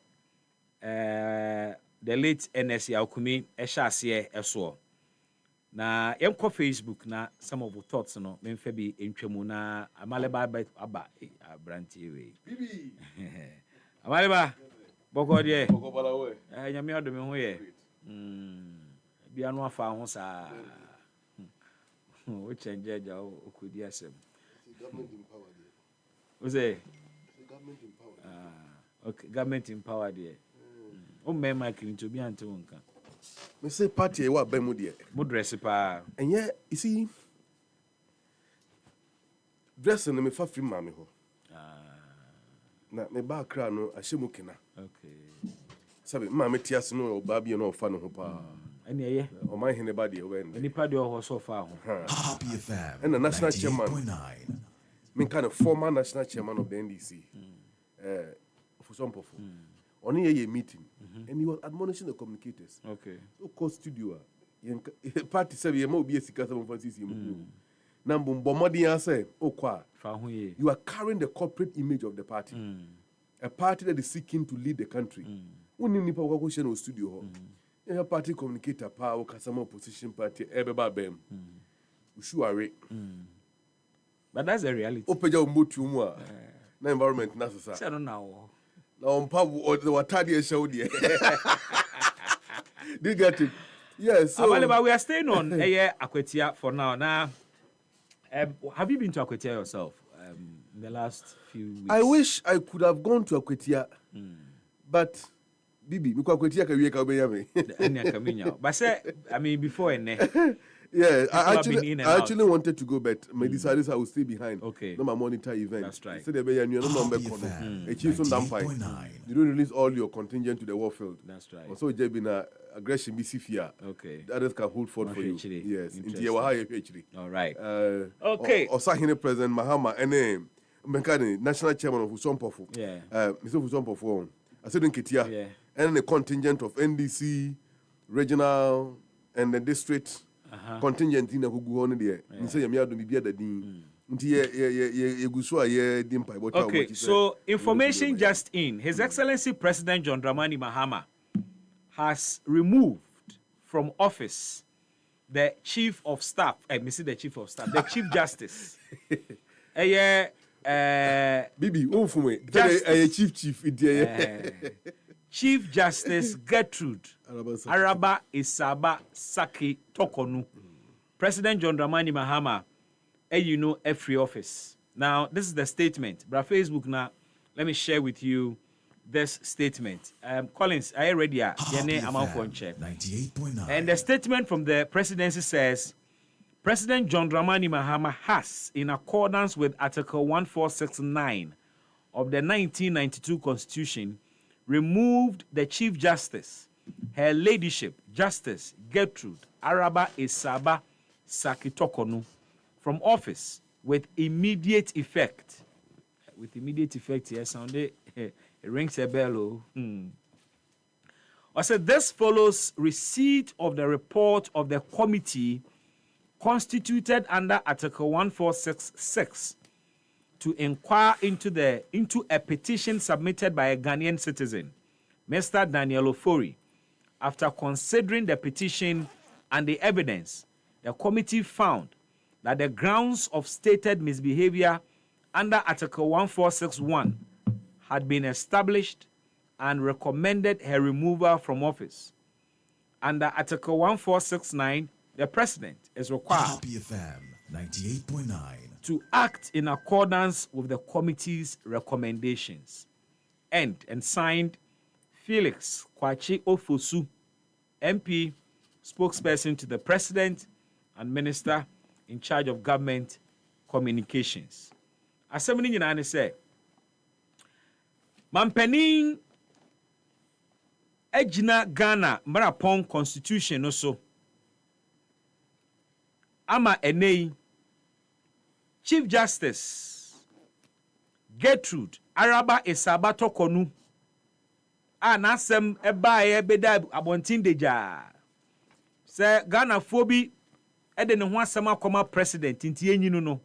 the late NS Yakumi ehya eso. Na yemko Facebook na some of the thoughts no memfa bi entwemu na amaleba aba abrantie we bibi amaleba boko de boko bala we nyame odome ho ye bia no afa ho sa o change ja okudi asem government empowered o say government empowered okay government empowered ye o mema kinto bi ante wonka. Me say party wa be mu de. Mo dress pa. And yeah, you see dressing me fa free mama ho. Na me ba kra no ahyemu kena. Okay. Sabe mama tiase no ba bi no fa no ho pa. Ani eye. O man hene ba de o ben. Ani pa de o so fa ho. Happy FM. And the national chairman. Me kind of former national chairman of the NDC. For some people. Only a meeting. And he was admonishing the communicators. Okay. So call studio. Party said you be a sika some Francis. Number bomodi answer. You are carrying the corporate image of the party. A party that is seeking to lead the country. When you go question or studio. A party communicator power customer opposition party everybody bem. Ushuare. But that's the reality. Opeja umutu mwa. Na environment necessary. I don't know. On pub or the Watadia show there. Do you get it? Yes. So we are staying on Akwetia for now. Now, have you been to Akwetia yourself in the last few weeks? I wish I could have gone to Akwetia, but Bibi, Akwetia can be a But say, I mean, before yeah, I actually wanted to go, but my decided I would stay behind. Okay. No, my monitor event. That's right. So they be no number you don't release all your contingent to the warfield. That's right. Also, there been aggression BC. Okay. The others can hold forth for you. Yes. All right. Okay. Or Sahine President Mahama and Menkani, national chairman of Usompofo. Yeah. Mr. Usompofo. I said in Kitia. Yeah. And the contingent of NDC, regional, and the district contingent in the Huguon there. You say, Yamia do be the dean. Okay, so information just in. His Excellency President John Dramani Mahama has removed from office the Chief of Staff, the Chief of Staff, the Chief Justice. Bibi, Chief Justice Gertrude Araba Isaba Saki Tokonu. President John Dramani Mahama, every office. Now, this is the statement. But Facebook now, let me share with you this statement. Collins, are you ready? 98.9. And the statement from the presidency says, President John Dramani Mahama has, in accordance with Article 1469 of the 1992 Constitution, removed the Chief Justice, Her Ladyship, Justice Gertrude Araba Isaba Sakitokonu, from office with immediate effect. With immediate effect, yes, Sunday, it rings a bell. I said this follows receipt of the report of the committee constituted under Article 1466 to inquire into a petition submitted by a Ghanaian citizen, Mr. Daniel Ofori. After considering the petition and the evidence, the committee found that the grounds of stated misbehavior under Article 1461 had been established and recommended her removal from office. Under Article 1469, the President is required to act in accordance with the committee's recommendations. And signed, Felix Kwachi Ofosu, MP, spokesperson to the President and Minister in charge of government communications. Assembly United say, Mampenin Ejina Ghana Marapon Constitution also. Ama Enei Chief Justice Gertrude Araba Isaba Tokonu Anasem Ebaye Beda Abontin Deja Se Ghana Phobi Ede ne ho asem akoma president nti enyinu no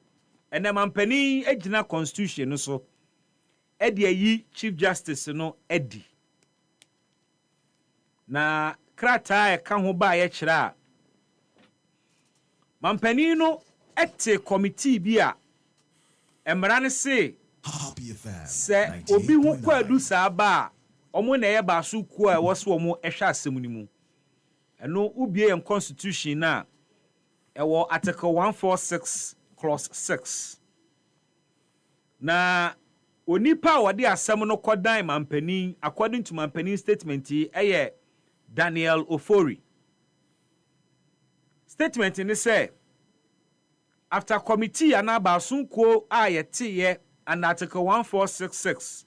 ene mampani ejina constitution no so ede ayi Chief Justice no edi na krata e ka ho ba ye kire a mampani no ete committee bi a emra ne se obi hu kwadu sa ba omo na ye ba so ku a wo so omo ehwe asem ni mu eno ubie en constitution na ewo Article 146 clause 6 na onipa wode asem no kodan mampani according to mampani statement Daniel Ofori. Statement ni say after committee anabasunko ayetiye and Article 1466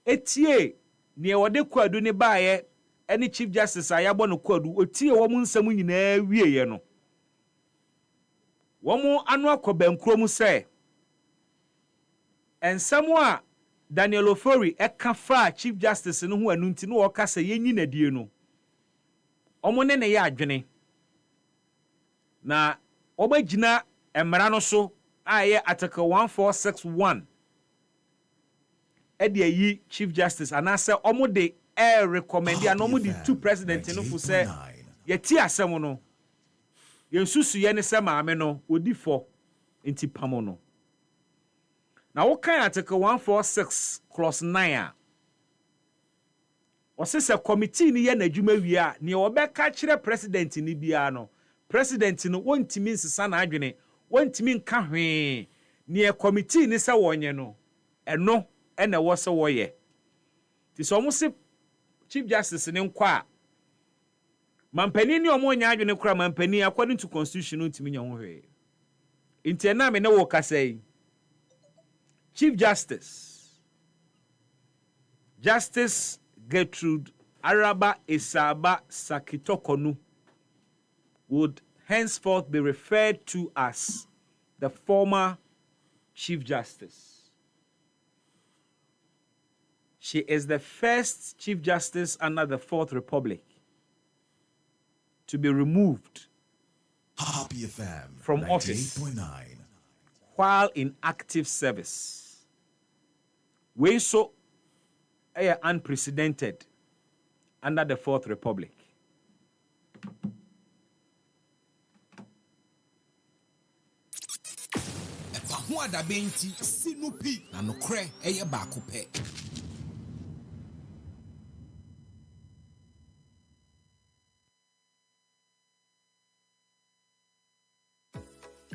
etie ne wode kwadu ne baaye any Chief Justice ayabo no kwadu otie wo mu nsam nyina wieye no womo anu akobankro mu say ensam a Daniel Ofori eka fa Chief Justice no ho anu nti no woka say yenyi nadie no omo ne ya adwene na obagina emra no so aye Article 1461 ede ayi Chief Justice anase omo de recommend ya no mo di two president no fu say yeti asem no yensusu ye ne se maame no odi fo enti pamo no na wo kan Article 146 clause 9 a osese committee ni ye na adwuma wi a ne obeka kire president ni bia no president no wontimi nsesa na adwene wontimi nka hwe ne committee ni se wonye no eno ene wo se woye ti so mo se Chief Justice ni nkwa mampani ni omo nya adwene kura mampani according to constitution ntimi nya ho hwe nti na me ne wo kasai Chief Justice Gertrude Araba Isaba Sakitokonu would henceforth be referred to as the former Chief Justice. She is the first Chief Justice under the Fourth Republic to be removed Happy FM from office 98.9. while in active service. We so unprecedented under the Fourth Republic. EpaHoaDaben ti sinu pi na no kre eye baako pe.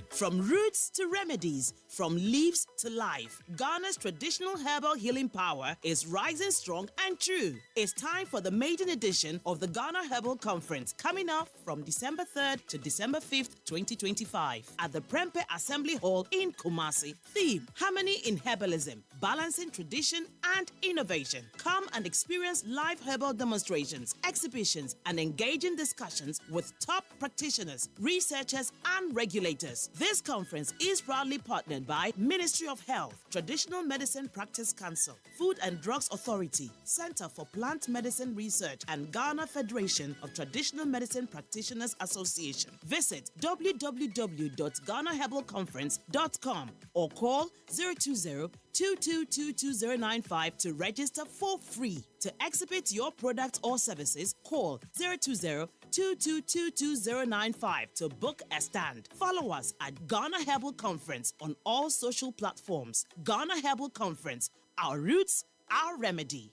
From roots to remedies, from leaves to life, Ghana's traditional herbal healing power is rising strong and true. It's time for the maiden edition of the Ghana Herbal Conference, coming up from December 3rd to December 5th, 2025, at the Prempeh Assembly Hall in Kumasi. Theme: Harmony in Herbalism, Balancing Tradition and Innovation. Come and experience live herbal demonstrations, exhibitions, and engaging discussions with top practitioners, researchers, and regulators. This conference is proudly partnered by Ministry of Health, Traditional Medicine Practice Council, Food and Drugs Authority, Center for Plant Medicine Research, and Ghana Federation of Traditional Medicine Practitioners Association. Visit www.ghanaherbalconference.com or call 020-2222-095 to register for free. To exhibit your product or services, call 020-2222-095 to book a stand. Follow us at Ghana Herbal Conference on all social platforms. Ghana Herbal Conference, our roots, our remedy.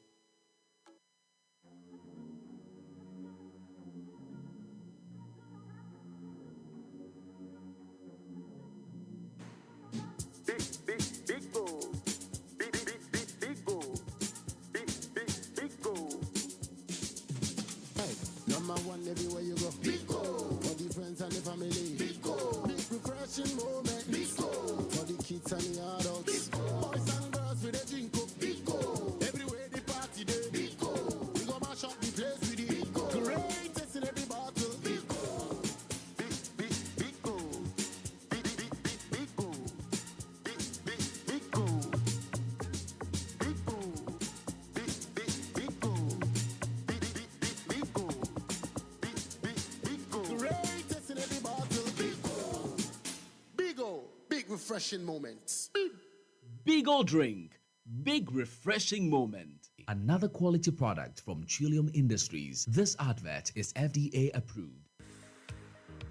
Everywhere you go, big go for the friends and the family. Big go, big refreshing moment. Big go for the kids and the adults. Big go, boys and girls with a drink up. Big go, everywhere the party day. Big go, we go mash up the place with it. Big go, greatest in every battle. Big go, big go, big go, big go, big go, big go, big go. Big refreshing moments. Big old drink. Big refreshing moment. Another quality product from Trillium Industries. This advert is FDA approved.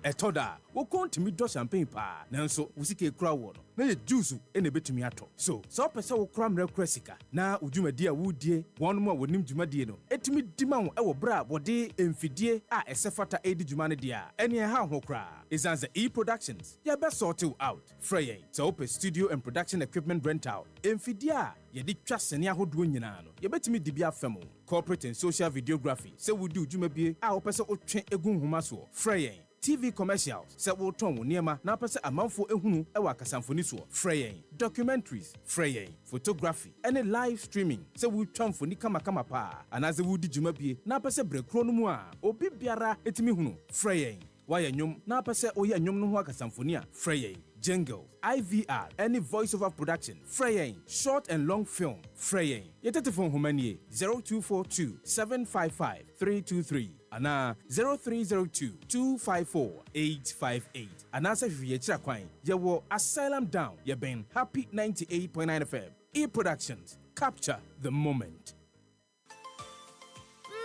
Etoda, wo kontimi do champagne pa. Nanso, usike kura wo no. Na ye juice ene betumi ato. So, so pese wo kura mre kura sika. Na udwumadi a wudie, won mo wonim dwumadi no. Etumi dima wo ewo bra wode emfidie a esefata edi dwuma ne dia. Ene ha ho kura. Izanza E-Productions. Ya be sort you out. Freyen. So open studio and production equipment rental. Emfidie a ye di twa sene ahodo nyina no. Ye betumi di bia famo. Corporate and social videography. Se wudi udwuma bie a wo pese otwe egun homa so. Freyen. TV commercials, se wo ton wo niema na pese amanfo ehunu ewa kasamfoni so. Freyen. Documentaries, freyen. Photography, any live streaming, se wo twamfoni kama pa. Anaze wo di dwuma bie na pese brekro no mu a obi biara etimi hunu. Freyen. Waya nyom na pese oye nyom no ho akasamfoni a. Freyen. Jingle, IVR, any voiceover production, Freyen, short and long film, Freyen. Yetete phone humanie 0242 755 323 ana 0302 254 858 ana se hwie kira kwan yewo Asylum Down ye ben Happy 98.9 FM. E-Productions, capture the moment.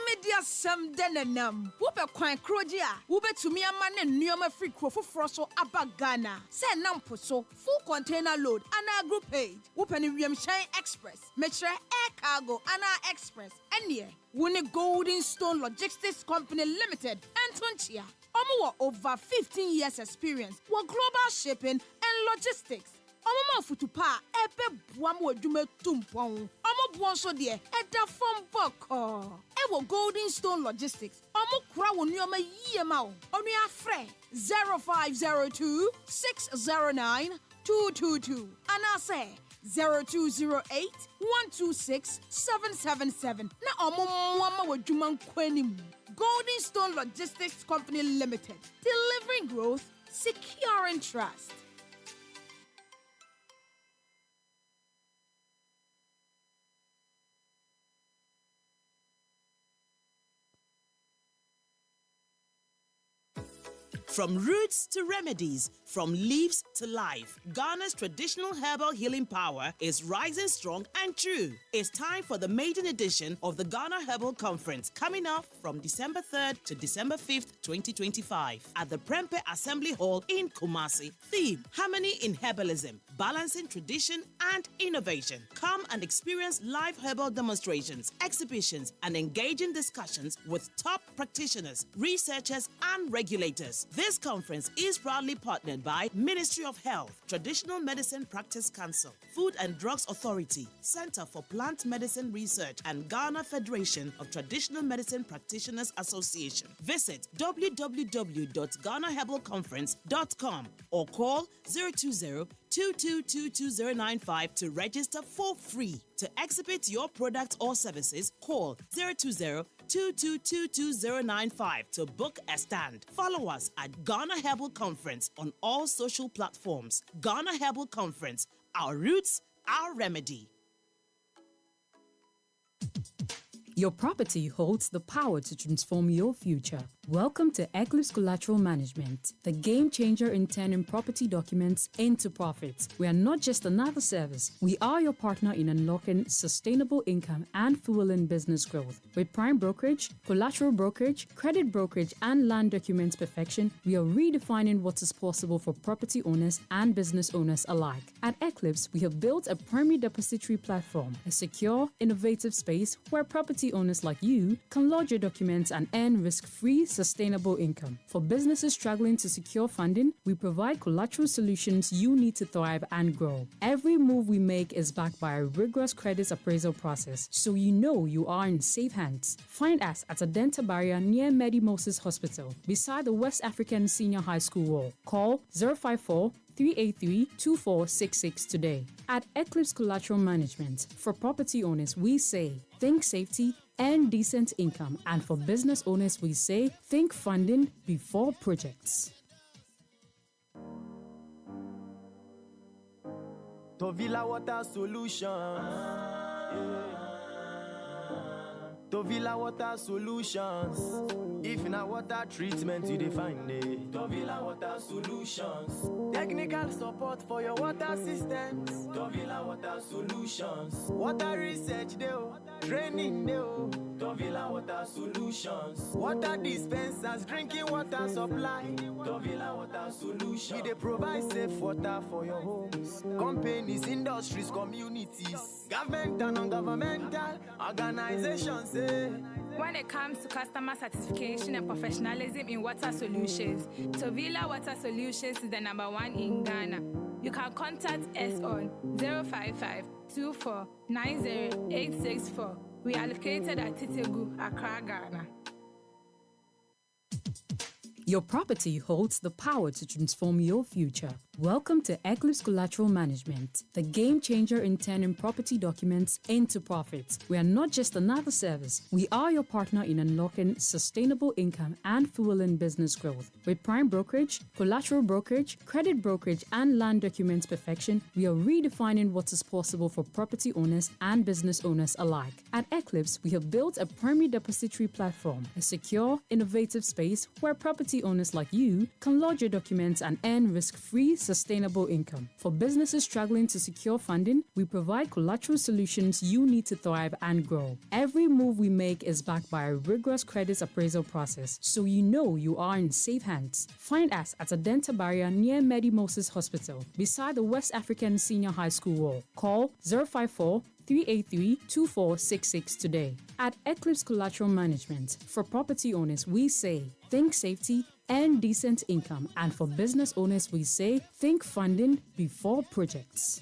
Media sam denenam. Wube kwan krojia. Wube tumi amane nneoma free krofoforo so aba Ghana. Se nampo so full container load ana group page. Wupe ni Wiemshine Express. Metre Air Cargo ana Express. Enye. Wune Golden Stone Logistics Company Limited. Antonchia. Omo over 15 years experience. Wa global shipping and logistics. Omo futupa ebe buamu edume tumpon. Omo buonso de eda from boko. Ewo Golden Stone Logistics. Omo kura wo nyoma yie ma o. Onu afre 0502 609 222. Anase 0208 126 777. Na omo mwama wo dwuma nkwanim. Golden Stone Logistics Company Limited. Delivering growth, securing trust. From roots to remedies, from leaves to life, Ghana's traditional herbal healing power is rising strong and true. It's time for the maiden edition of the Ghana Herbal Conference, coming up from December 3rd to December 5th, 2025, at the Prempeh Assembly Hall in Kumasi. Theme: Harmony in Herbalism, Balancing Tradition and Innovation. Come and experience live herbal demonstrations, exhibitions, and engaging discussions with top practitioners, researchers, and regulators. This conference is proudly partnered by Ministry of Health, Traditional Medicine Practice Council, Food and Drugs Authority, Center for Plant Medicine Research, and Ghana Federation of Traditional Medicine Practitioners Association. Visit www.ghanaherbalconference.com or call 020-2222-095 to register for free. To exhibit your product or services, call 020-2222-095 to book a stand. Follow us at Ghana Herbal Conference on all social platforms. Ghana Herbal Conference, our roots, our remedy. Your property holds the power to transform your future. Welcome to Eclipse Collateral Management, the game changer in turning property documents into profits. We are not just another service. We are your partner in unlocking sustainable income and fueling business growth. With prime brokerage, collateral brokerage, credit brokerage, and land documents perfection, we are redefining what is possible for property owners and business owners alike. At Eclipse, we have built a primary depository platform, a secure, innovative space where property owners like you can lodge your documents and earn risk-free, sustainable income. For businesses struggling to secure funding, we provide collateral solutions you need to thrive and grow. Every move we make is backed by a rigorous credit appraisal process, so you know you are in safe hands. Find us at Adenta Barrier near Medi Moses Hospital, beside the West African Senior High School wall. Call 054-383-2466 today. At Eclipse Collateral Management, for property owners, we say, think safety and decent income. And for business owners, we say, think funding before projects. Tovila Water Solutions. Tovila Water Solutions. If in a water treatment you define it, Tovila Water Solutions. Technical support for your water systems, Tovila Water Solutions. Water research deo, training deo, Tovila Water Solutions. Water dispensers, drinking water supply, Tovila Water Solutions. We dey provide safe water for your homes, companies, industries, communities, government and non-governmental organizations. When it comes to customer satisfaction and professionalism in water solutions, Tovila Water Solutions is the #1 in Ghana. You can contact us on 055-2490-864. We are located at Titegu, Accra, Ghana. Your property holds the power to transform your future. Welcome to Eclipse Collateral Management, the game changer in turning property documents into profits. We are not just another service. We are your partner in unlocking sustainable income and fueling business growth. With prime brokerage, collateral brokerage, credit brokerage, and land documents perfection, we are redefining what is possible for property owners and business owners alike. At Eclipse, we have built a primary depository platform, a secure, innovative space where property owners like you can lodge your documents and earn risk-free, sustainable income. For businesses struggling to secure funding, we provide collateral solutions you need to thrive and grow. Every move we make is backed by a rigorous credit appraisal process, so you know you are in safe hands. Find us at Adenta Barrier near Medi Moses Hospital, beside the West African Senior High School wall. Call 054-383-2466 today. At Eclipse Collateral Management, for property owners, we say, think safety and decent income. And for business owners, we say, think funding before projects.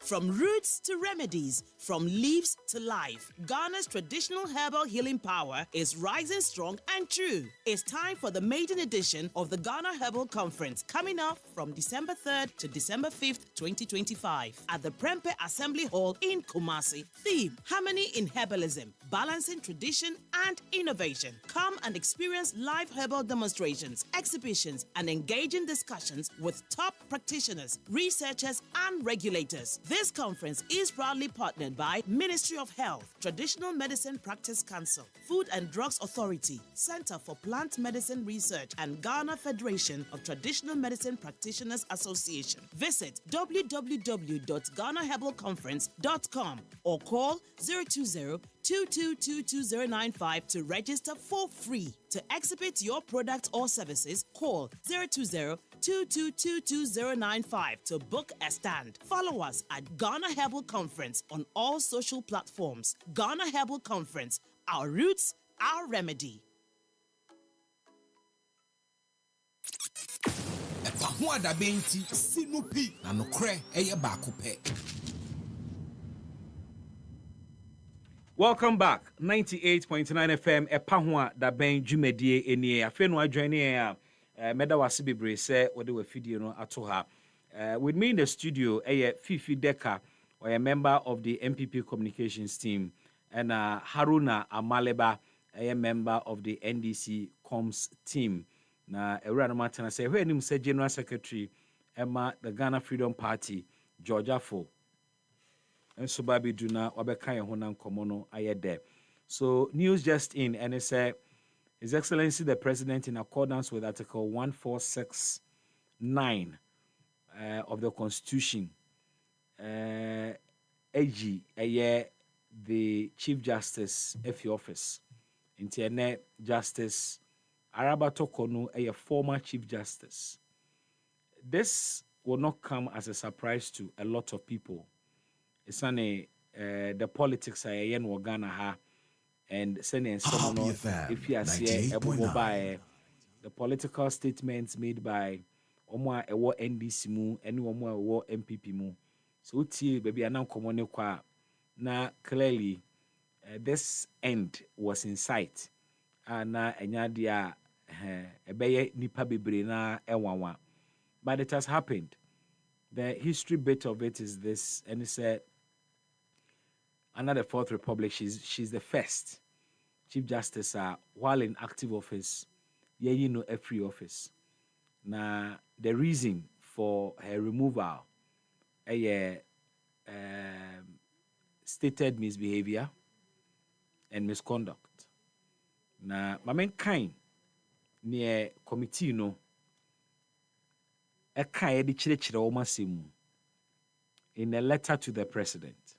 From roots to remedies, from leaves to life, Ghana's traditional herbal healing power is rising strong and true. It's time for the maiden edition of the Ghana Herbal Conference, coming up from December 3rd to December 5th, 2025, at the Prempeh Assembly Hall in Kumasi. Theme: Harmony in Herbalism, Balancing Tradition and Innovation. Come and experience live herbal demonstrations, exhibitions, and engaging discussions with top practitioners, researchers, and regulators. This conference is proudly partnered by Ministry of Health, Traditional Medicine Practice Council, Food and Drugs Authority, Center for Plant Medicine Research, and Ghana Federation of Traditional Medicine Practitioners Association. Visit www.ghanaherbalconference.com or call 020-2222-095 to register for free. To exhibit your product or services, call 020-2222-095 to book a stand. Follow us at Ghana Herbal Conference on all social platforms. Ghana Herbal Conference, our roots, our remedy. EpaHoaDaben ti sinu pi na nokre eye baako pe. Welcome back. 98.9 FM EpaHoaDaben Jumedie enie afenu adwane meda wase bebre se wode we video no ato ha. With me in the studio Fifi Deka, or a member of the MPP communications team, and Haruna Amaleba, a member of the NDC comms team. Na Ewura Martin say when him say General Secretary Emma the Ghana Freedom Party Georgia Fo. And so Babi Duna Obeka Honan Komono ayede. So news just in, and it said His Excellency the President, in accordance with Article 1469 of the Constitution, AG, the Chief Justice of the office, Internet Justice Arabato Konu, a former Chief Justice. This will not come as a surprise to a lot of people. It's the politics are in Ghana ha, and sending someone if you are seeing the political statements made by Omwa Ewo NDC mu, any Omwa Ewo MPP mu. So baby anam komone kwa na clearly this end was in sight. Na enyadia ebeye nipa bebre na ewanwa. But it has happened. The history bit of it is this, and it said under the Fourth Republic, she's the first Chief Justice while in active office, a free office. Now the reason for her removal, stated misbehavior and misconduct. Now, my main kind near committee no. In a letter to the president.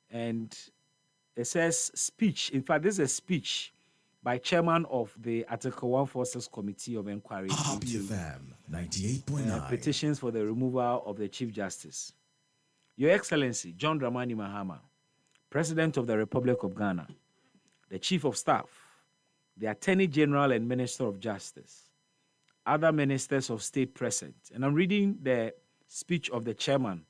And it says speech. In fact, this is a speech by chairman of the Article 146 Committee of Inquiry into 98.9 petitions for the removal of the Chief Justice. Your Excellency, John Dramani Mahama, President of the Republic of Ghana, the Chief of Staff, the Attorney General and Minister of Justice, other ministers of state present. And I'm reading the speech of the chairman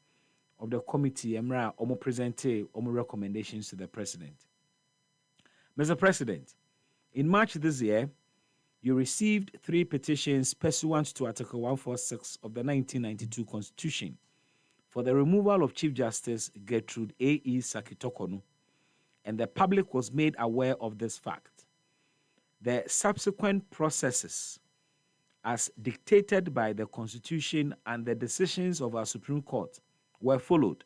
of the committee, Emra Omo Presente, Omo recommendations to the president. Mr. President, in March this year, you received 3 petitions pursuant to Article 146 of the 1992 Constitution for the removal of Chief Justice Gertrude A.E. Sakitokonu, and the public was made aware of this fact. The subsequent processes as dictated by the Constitution and the decisions of our Supreme Court were followed,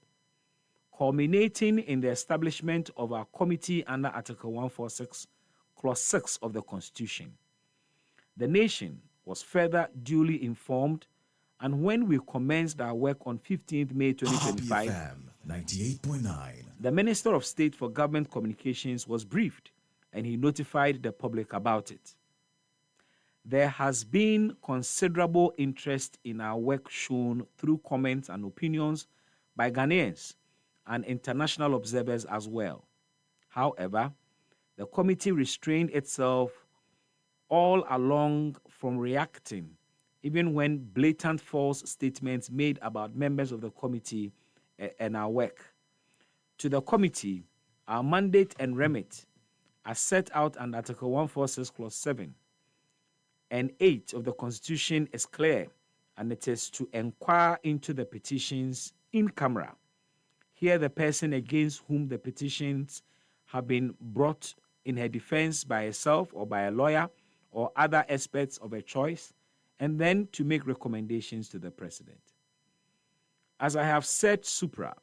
culminating in the establishment of our committee under Article 146, Clause 6 of the Constitution. The nation was further duly informed, and when we commenced our work on 15th May 2025, 98.9 the Minister of State for Government Communications was briefed, and he notified the public about it. There has been considerable interest in our work shown through comments and opinions by Ghanaians and international observers as well. However, the committee restrained itself all along from reacting, even when blatant false statements made about members of the committee and our work. To the committee, our mandate and remit are set out under Article 146, Clause 7. And 8 of the Constitution is clear, and it is to inquire into the petitions in camera, hear the person against whom the petitions have been brought in her defense by herself or by a lawyer or other experts of her choice, and then to make recommendations to the president. As I have said supra,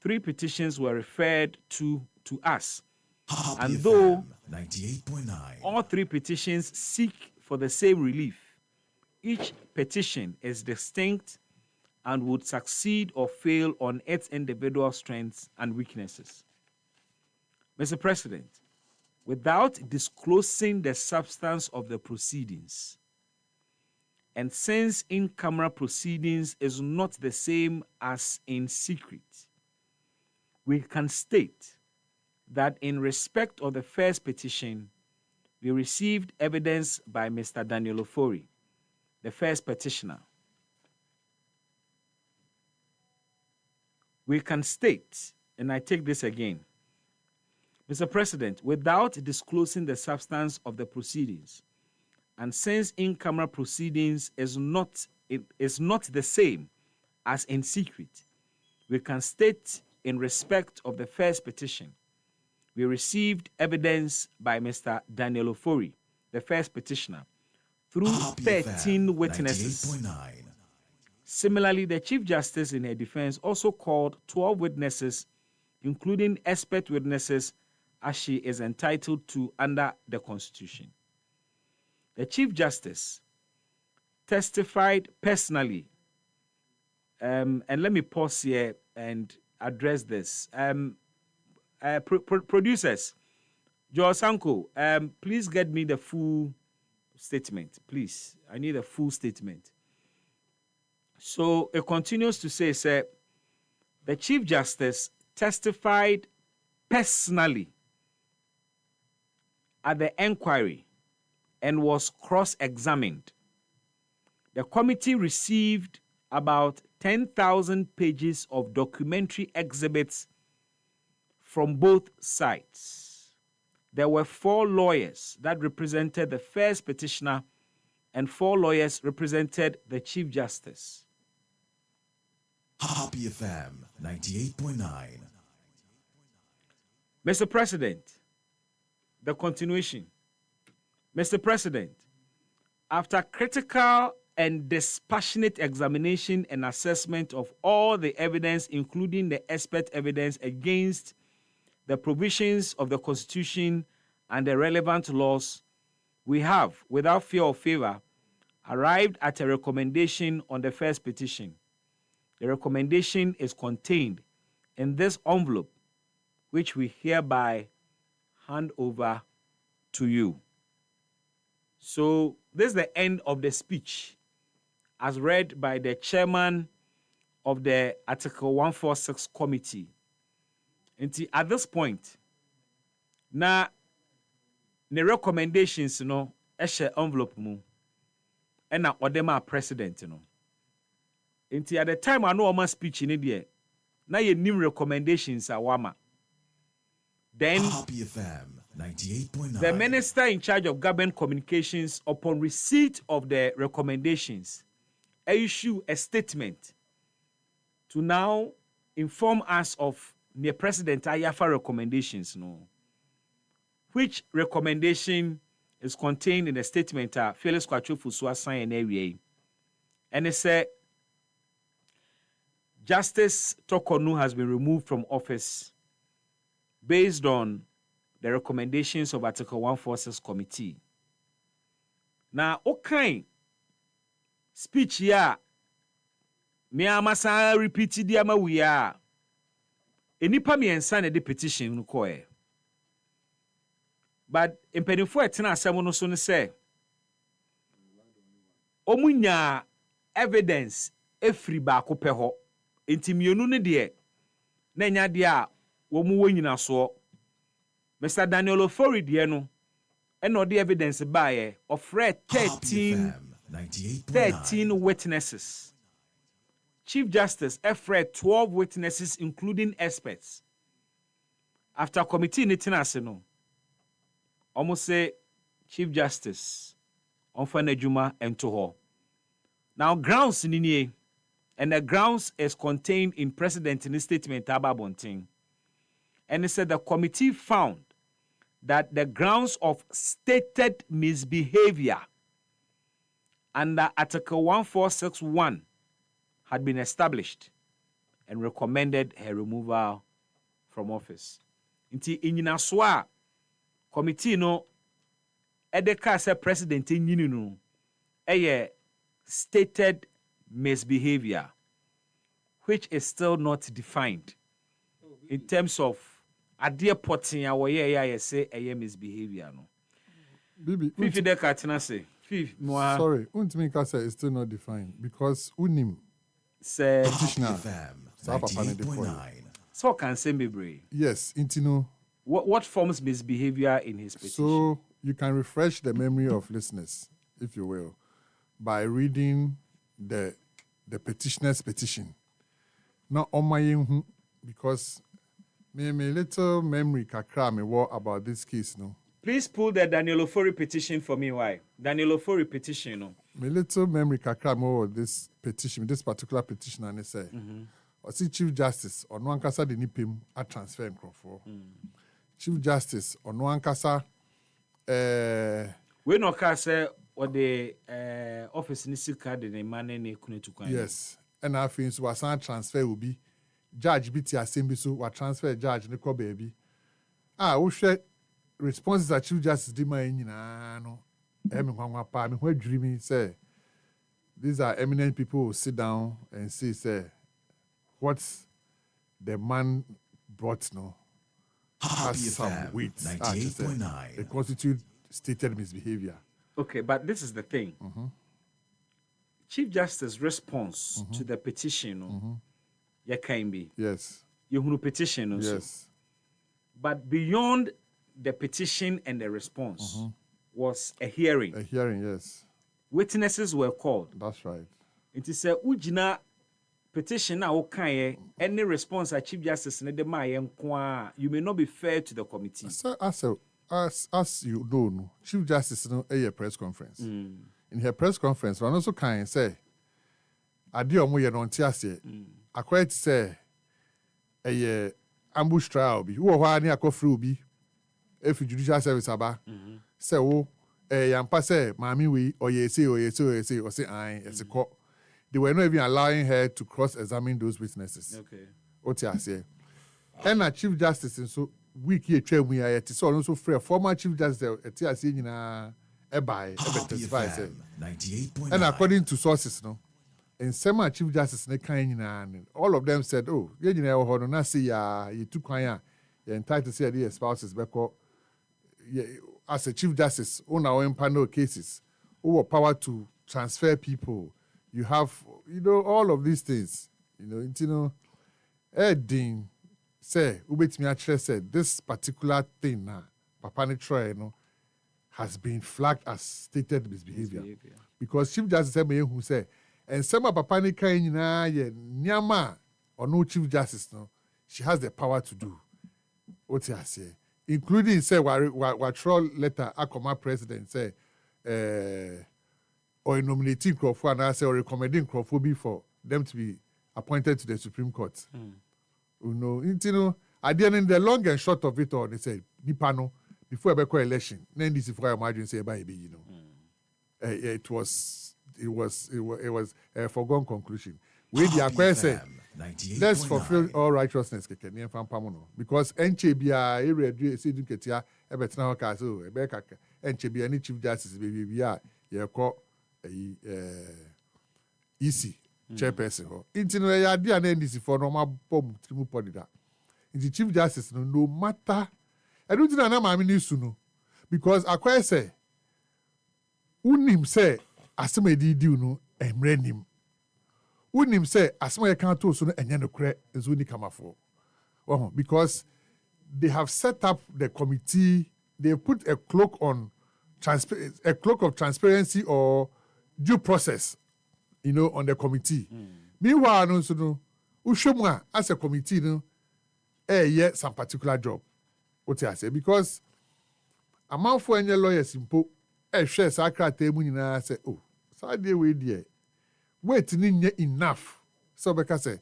3 petitions were referred to us. And though 98.9. all 3 petitions seek for the same relief, each petition is distinct and would succeed or fail on its individual strengths and weaknesses. Mr. President, without disclosing the substance of the proceedings, and since in-camera proceedings is not the same as in secret, we can state that in respect of the first petition, we received evidence by Mr. Daniel Ofori, the first petitioner. We can state, and I take this again, Mr. President, without disclosing the substance of the proceedings, and since in-camera proceedings is not the same as in secret, we can state in respect of the first petition, we received evidence by Mr. Daniel Ofori, the first petitioner, through 13 witnesses. Similarly, the Chief Justice in her defense also called 12 witnesses, including expert witnesses, as she is entitled to under the Constitution. The Chief Justice testified personally, and let me pause here and address this. Producers, Joe Sanko, please get me the full statement, please. I need a full statement. So it continues to say, sir, the Chief Justice testified personally at the inquiry and was cross-examined. The committee received about 10,000 pages of documentary exhibits from both sides. There were 4 lawyers that represented the first petitioner and 4 lawyers represented the Chief Justice. Happy FM 98.9. Mr. President, the continuation. Mr. President, after critical and dispassionate examination and assessment of all the evidence, including the expert evidence against the provisions of the Constitution and the relevant laws, we have, without fear or favor, arrived at a recommendation on the first petition. The recommendation is contained in this envelope, which we hereby hand over to you. So this is the end of the speech as read by the chairman of the Article 146 committee. And at this point, now the recommendations, envelope mu, and now Odema president, And at the time I know my speech in India, now you new recommendations are wama. Then Happy FM 98.9. The minister in charge of government communications, upon receipt of the recommendations, issue a statement to now inform us of the President Ayafa recommendations, which recommendation is contained in the statement Felix Kwachofu signed and it said Justice Tokonu has been removed from office based on the recommendations of Article 146 committee. Now, okay, speech here, me amasa repeated the ama we are. Enipa mi ensa the petition no koe. But impenifo etena asemo no so ne say omunya evidence efri ba ko pe ho. Enti mienu ne de na nya de a wo mu wo nyina so. Mr. Daniel Ofori de no and the evidence by of 13 witnesses. Chief Justice Efred 12 witnesses, including experts. After committee meeting, almost say Chief Justice on Fanejuma and Toho. Now grounds in and the grounds is contained in President in his statement Ababonting. And he said the committee found that the grounds of stated misbehavior under Article 1461 had been established and recommended her removal from office. Inti inyina so a committee no edeka say president nyini no stated misbehavior, which is still not defined in terms of adeɛ pɔten a wɔyɛ yɛ say misbehavior no. Bibi, Fifi de katina say. Sorry, untimi ka say it's still not defined because unim say petitioner. So can say me. Yes, intino. What forms misbehavior in his petition? So you can refresh the memory of listeners, if you will, by reading the petitioner's petition. Not on my own, because me little memory kakra me what about this case, no. Please pull the Daniel Ofori petition for me. Why? Daniel Ofori petition, no. Me little memory kakra me what this petition, this particular petition, and they say, or see Chief Justice or no ankasa de nipim a transfer for. Chief Justice or no ankasa. We no ka say or the office ni sika de man ne kunu to kwan. Yes, and I think so was transfer will be judge biti assembly so wa transfer judge ne ko baby. Wo hwe responses that Chief Justice di man nyina no me hwanwa pa me ho adwiri mi say these are eminent people who sit down and say what the man brought no has some weight. 98.9. It constitute stated misbehavior. Okay, but this is the thing. Chief Justice's response to the petition, can be. Yes. You petition also. Yes. But beyond the petition and the response was a hearing. A hearing, yes. Witnesses were called. That's right. It is a ujina petition na okay any response a Chief Justice ne de ma you may not be fair to the committee. So as you know, Chief Justice no a press conference. In her press conference, one also can say ade omo ye no ntiase. Akwet say a ambush trial bi. Wo ho ani akofre obi if judicial service aba. Say wo yampa say mami we oyese or say ai esiko. They were not even allowing her to cross-examine those witnesses. Okay. What you say? And a Chief Justice and so week here train we are so also free former Chief Justice at na testify. And according to sources, no, and some Chief Justice ne kind all of them said, oh, you know, na say you took you entitled to say the spouses because as a Chief Justice on our own panel cases, who have power to transfer people. You have, all of these things. Edding say, Ubetimi actually said this particular thing now, Papa Troy, has been flagged as stated misbehavior. Because Chief Justice said, who say, and some Papa Nyama or no Chief Justice, no, she has the power to do what you say, including say what troll letter Akoma president say, or nominating Crawford and I say or recommending Crawford for them to be appointed to the Supreme Court. At the end, in the long and short of it all, they said, Nipano, before a election, then this is why I'm arguing say baby, it was a foregone conclusion. With the acquire say, let's fulfill all righteousness, because NCBA area see Duketia, Ebetina Castle, Ebeka, NCBA, any Chief Justice, baby, call easy chairperson. Intino ya dia na ndisi for normal bomb trimu podida. The Chief Justice no matter. I don't think na ma me su no because akwa say unim say asema di no emre nim. Unim say asema ye kan to so no enye no kre ezo ni kamafo. Because they have set up the committee, they put a cloak of transparency or due process, on the committee. Meanwhile, Ushomwa as a committee, some particular job. What I say? Because a man for any lawyer simple, share sacred table, say, oh, Saturday we dear. Wait, enough. So because say,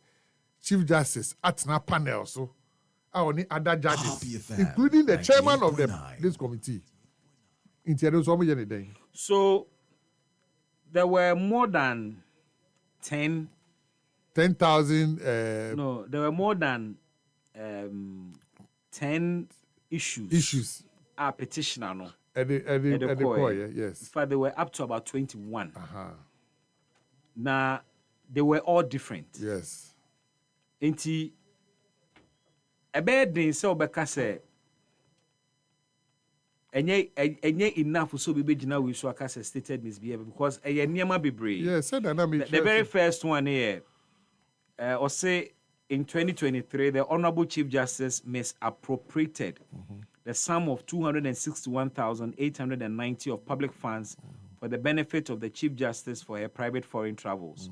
Chief Justice at na panel, so our other judges, including the chairman of this committee. So there were more than 10 10,000. No, there were more than 10 issues. A petitioner, no. At the core, yes. In fact, they were up to about 21. Now, they were all different. Yes. Inti, a bad day, so Becca said, enye enough so be jina we so aka stated misbehavior because niema bebre. Yes, said that the very first one here or say in 2023 the Honorable Chief Justice misappropriated the sum of 261,890 of public funds for the benefit of the Chief Justice for her private foreign travels.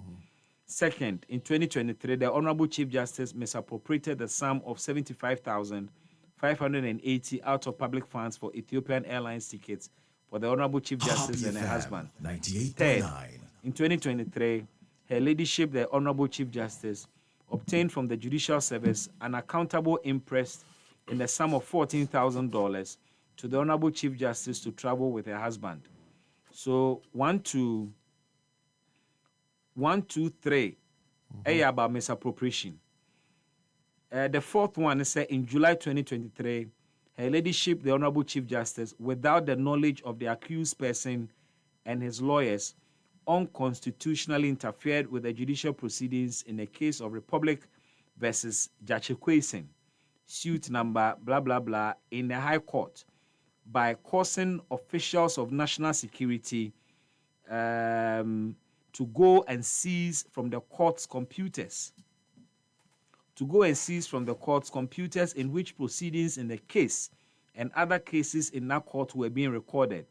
Second, in 2023 the Honorable Chief Justice misappropriated the sum of 75,580 out of public funds for Ethiopian Airlines tickets for the Honorable Chief Justice and her husband. Third, in 2023, Her Ladyship, the Honorable Chief Justice, obtained from the Judicial Service an accountable interest in the sum of $14,000 to the Honorable Chief Justice to travel with her husband. So 1, 2, 3, about misappropriation. The fourth one is in July 2023, Her Ladyship, the Honorable Chief Justice, without the knowledge of the accused person and his lawyers, unconstitutionally interfered with the judicial proceedings in the case of Republic versus Jachekwesen, suit number blah blah blah, in the High Court by causing officials of national security to go and seize from the court's computers. In which proceedings in the case and other cases in that court were being recorded,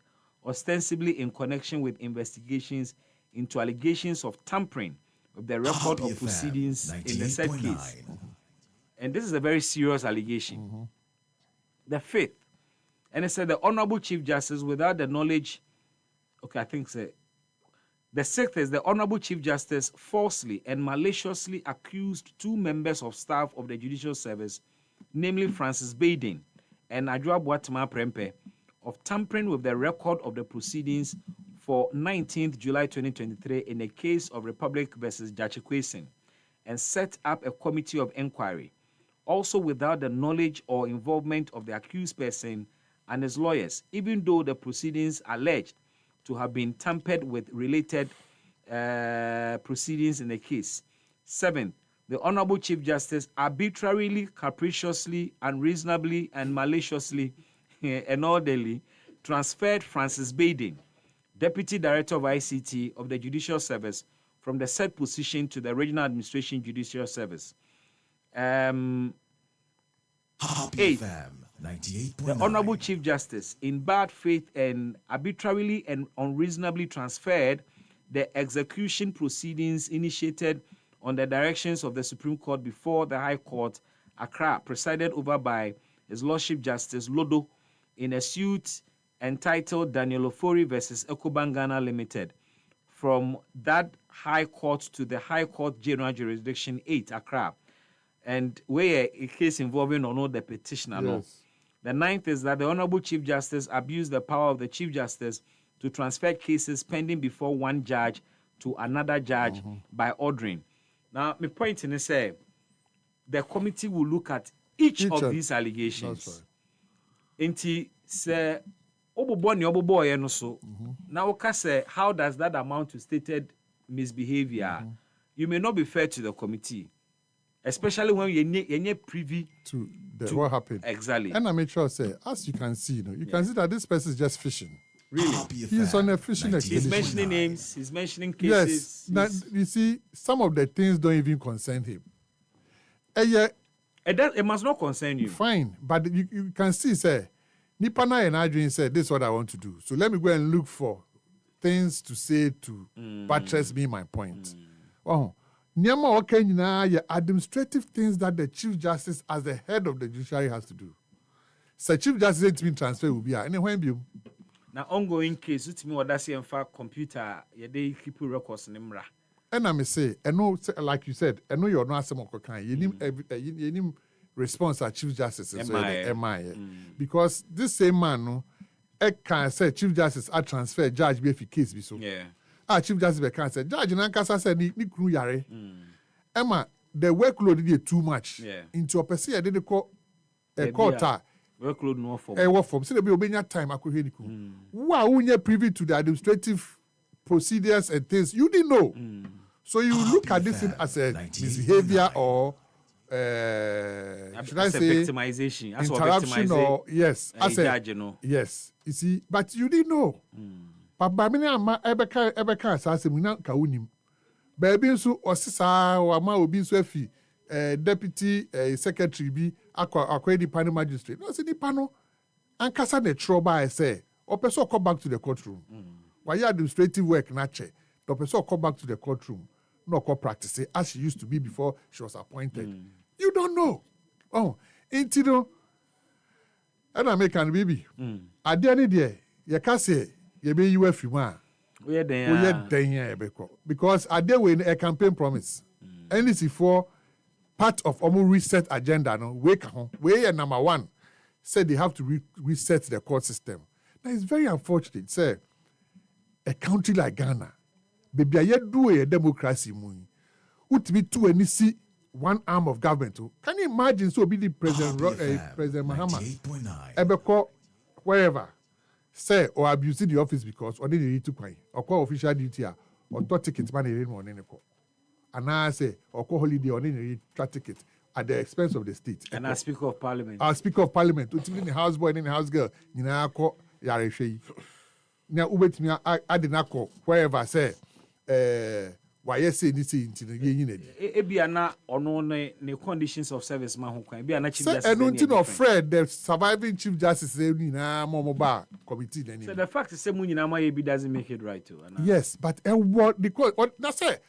ostensibly in connection with investigations into allegations of tampering with the record of proceedings in the said case. And this is a very serious allegation. The fifth, and it said the Honorable Chief Justice, without the knowledge, the sixth is the Honorable Chief Justice falsely and maliciously accused two members of staff of the Judicial Service, namely Francis Baden and Adjoa Boatema Prempe, of tampering with the record of the proceedings for 19th July 2023 in the case of Republic versus Jachekwesen, and set up a committee of inquiry, also without the knowledge or involvement of the accused person and his lawyers, even though the proceedings alleged to have been tampered with related proceedings in the case. Seventh, the Honorable Chief Justice arbitrarily, capriciously, unreasonably, and maliciously and orderly transferred Francis Baden, Deputy Director of ICT of the Judicial Service, from the said position to the Regional Administration Judicial Service. Eighth, the Honorable Chief Justice, in bad faith and arbitrarily and unreasonably transferred the execution proceedings initiated on the directions of the Supreme Court before the High Court, Accra, presided over by His Lordship Justice Lodo, in a suit entitled Daniel Ofori versus Ecobank Ghana Limited, from that High Court to the High Court General Jurisdiction 8, Accra, and where a case involving or not the petitioner. Yes. No. The ninth is that the Honorable Chief Justice abused the power of the Chief Justice to transfer cases pending before one judge to another judge by ordering. Now, my point is say the committee will look at each of these allegations. That's right. Inti say oboboy no so. Now say how does that amount to stated misbehavior? You may not be fair to the committee, especially when you're privy to what happened. Exactly. And I make sure say, as you can see, you can see that this person is just fishing. Really? He's on a fishing expedition. He's mentioning names, he's mentioning cases. Yes. Now, you see, some of the things don't even concern him. It must not concern you. Fine. But you can see, say, Nipana and Adrian said, this is what I want to do. So let me go and look for things to say to buttress me my point. Nyama Okenya administrative things that the Chief Justice, as the head of the judiciary, has to do. So Chief Justice ain't been transferred will be anywhere. Now ongoing case, it's me what that's in fact computer. They keep records in Imra. And I may say, I know, like you said, I know you're not some of kind. You need response at Chief Justice. Because this same man, no, I can say Chief Justice I transfer judge be if case be so. Yeah. Chief Justice can say judge Nankasa said ni kunu yare. Emma, the workload is too much. Yeah. Into a person, I didn't call a quarter. Workload no form. Work from. So there be obeying time. I could hear you. Wow, when you're privy to the administrative procedures and things, you didn't know. So you look at this as a misbehavior or should I say victimization, interruption or yes, as a yes. You see, but you didn't know. But by me, I'm Ebeka assassin. We not kaunim. Baby, so or sisa or ama obi so efi deputy secretary bi akwa the panel magistrate. No, see the panel. And kasa the trouble I say. Or person come back to the courtroom. Why you administrative work na che? The person come back to the courtroom. No co practice as she used to be before she was appointed. You don't know. Oh, into no. And I make an baby. At the end of the day, you can say you be UFU. Because I did win a campaign promise. NDC for part of our reset agenda. No, we number one said they have to reset the court system. Now it's very unfortunate. Say a country like Ghana, baby, I do a democracy. Would be two and see one arm of government. Can you imagine? So be the president, President Mahama, Ebeko, wherever. Say or abuse the office because or didn't need to pay or call official duty or thought tickets money in one. And I say or call holiday or any ticket at the expense of the state. And as Speaker of Parliament. As Speaker of Parliament, in the house boy and in the house girl, you know, I call Yareshe. Now, ubet me, I did not call wherever say, why you say this into the unit. Ebiana or no conditions of service, man who can be an chief justice. And until of Fred, the surviving chief justice, Momoba committee. So the fact is, Munama doesn't make it right too. Yes, but what because what that's it.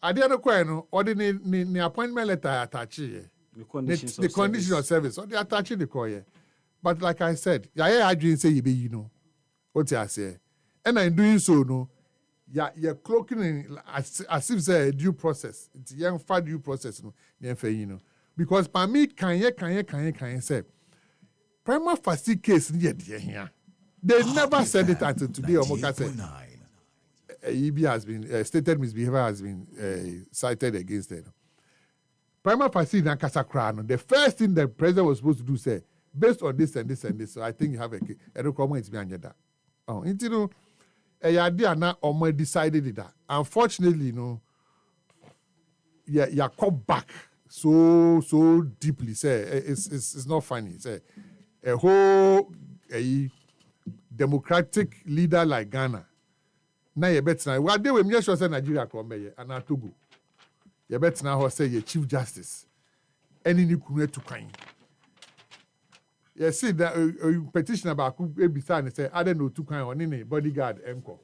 I didn't know or the appointment letter attached. The conditions of service, or the attaching the call. But like I said, I didn't say you know what I say, and I'm doing so no. You're cloaking in as if say a due process. It's a young far due process, no. Because by me, can you say prima facie case here? They never said it until today. Omoka said EB has been stated misbehavior has been cited against them. Prima facie in Kasakra. The first thing the president was supposed to do say based on this and this and this. So I think you have a requirement to be under that. Oh, you know. A idea now or decided that. Unfortunately, you come back so deeply. Say it's not funny. Say a whole democratic leader like Ghana. Now you better now. What they will make sure say Nigeria come here and Togo. You better now say your chief justice. Any new to kind. You see that petition about Bismark say I don't know two kind on any bodyguard enco.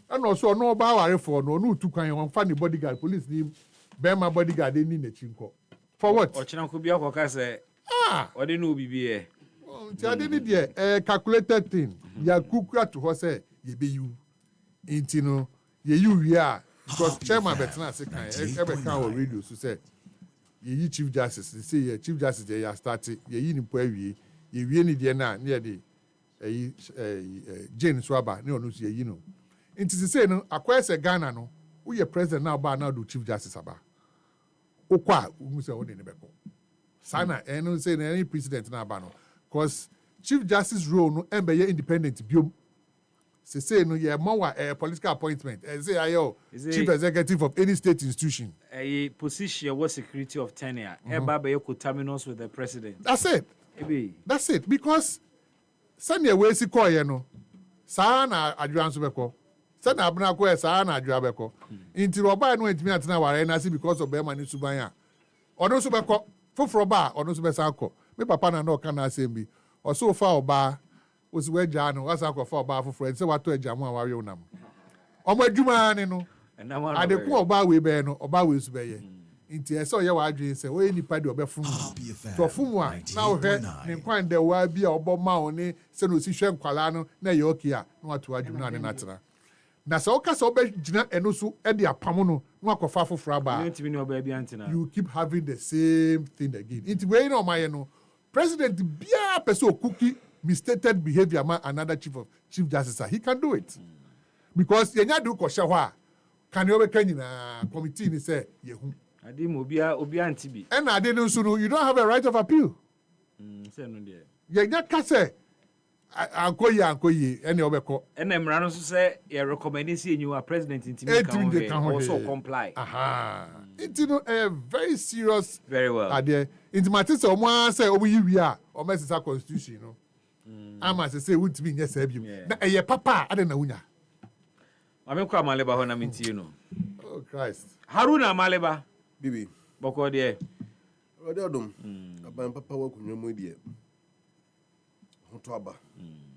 And also no about for no two kind on funny bodyguard police name Bema bodyguard any in the chinko. For what? Or China could be a say or they know BBA. I didn't hear a calculated thing. Ya cook to her say ye be you. Intino ye you are because chairman Betna say ever can radio so say ye chief justice they say ye chief justice they are started ye in poe you really dear now near the Jane Swaba, no, you know. It is the same, acquires a Ghana, no, we are president now, but now do Chief Justice Aba. Okwa, who say, what in the Beko. Sana, and no say any president now, because Chief Justice role no, and be independent, biom. Say, no, yeah, more a political appointment, and say, ayo, chief executive of any state institution. A position was security of tenure, and Baba terminus with the president. That's it. That's it. Because Sunday way si call you know. Sana adwan so beko. Sana abna ko sana adwa beko. Inti roba no entimi atena ware na si because of be mani suban a. Ono so beko foforo ba ono so be san ko. Me papa na no ka na asem bi. O so fa oba o si we gya no wasa ko fa oba foforo se wato agya mo a ware unam. Omo adwuma ne no. Ade ko oba we be no oba we su be ye. Inti ese oye wa adwen se we nipa de obefun to fumu a na ohwe ne kwan de wa bi a obo ma oni se no si hwe nkwala no na ye okay a na wato adwum na ne natena na se o ka se obe gina eno so e de apam no na akofa foforo ba you keep having the same thing again. Inti we no ma ye no president bia person okuki misstated behavior man another chief justice he can do it because yenya do ko hye ho a Can you be committee ni say yehu. Ade mo obia antibi. And ade no so you don't have a right of appeal. Say no there. Ye ka say ankoyi ene obeko. And emra no so say you recommend say you are president intimi also comply. Aha. It's a very serious. Very well. Ade intimate say omo say omo yi wi a omo sesa constitution no. Ama say wuntimi nye say bi. Na eye papa ade na wunya. Amekwa Amaleba ho na mintie no. Oh Christ. Haruna Amaleba. Bibi. Boko de. Ode odum. Aban papa wa kunyo mo de. Hoto aba.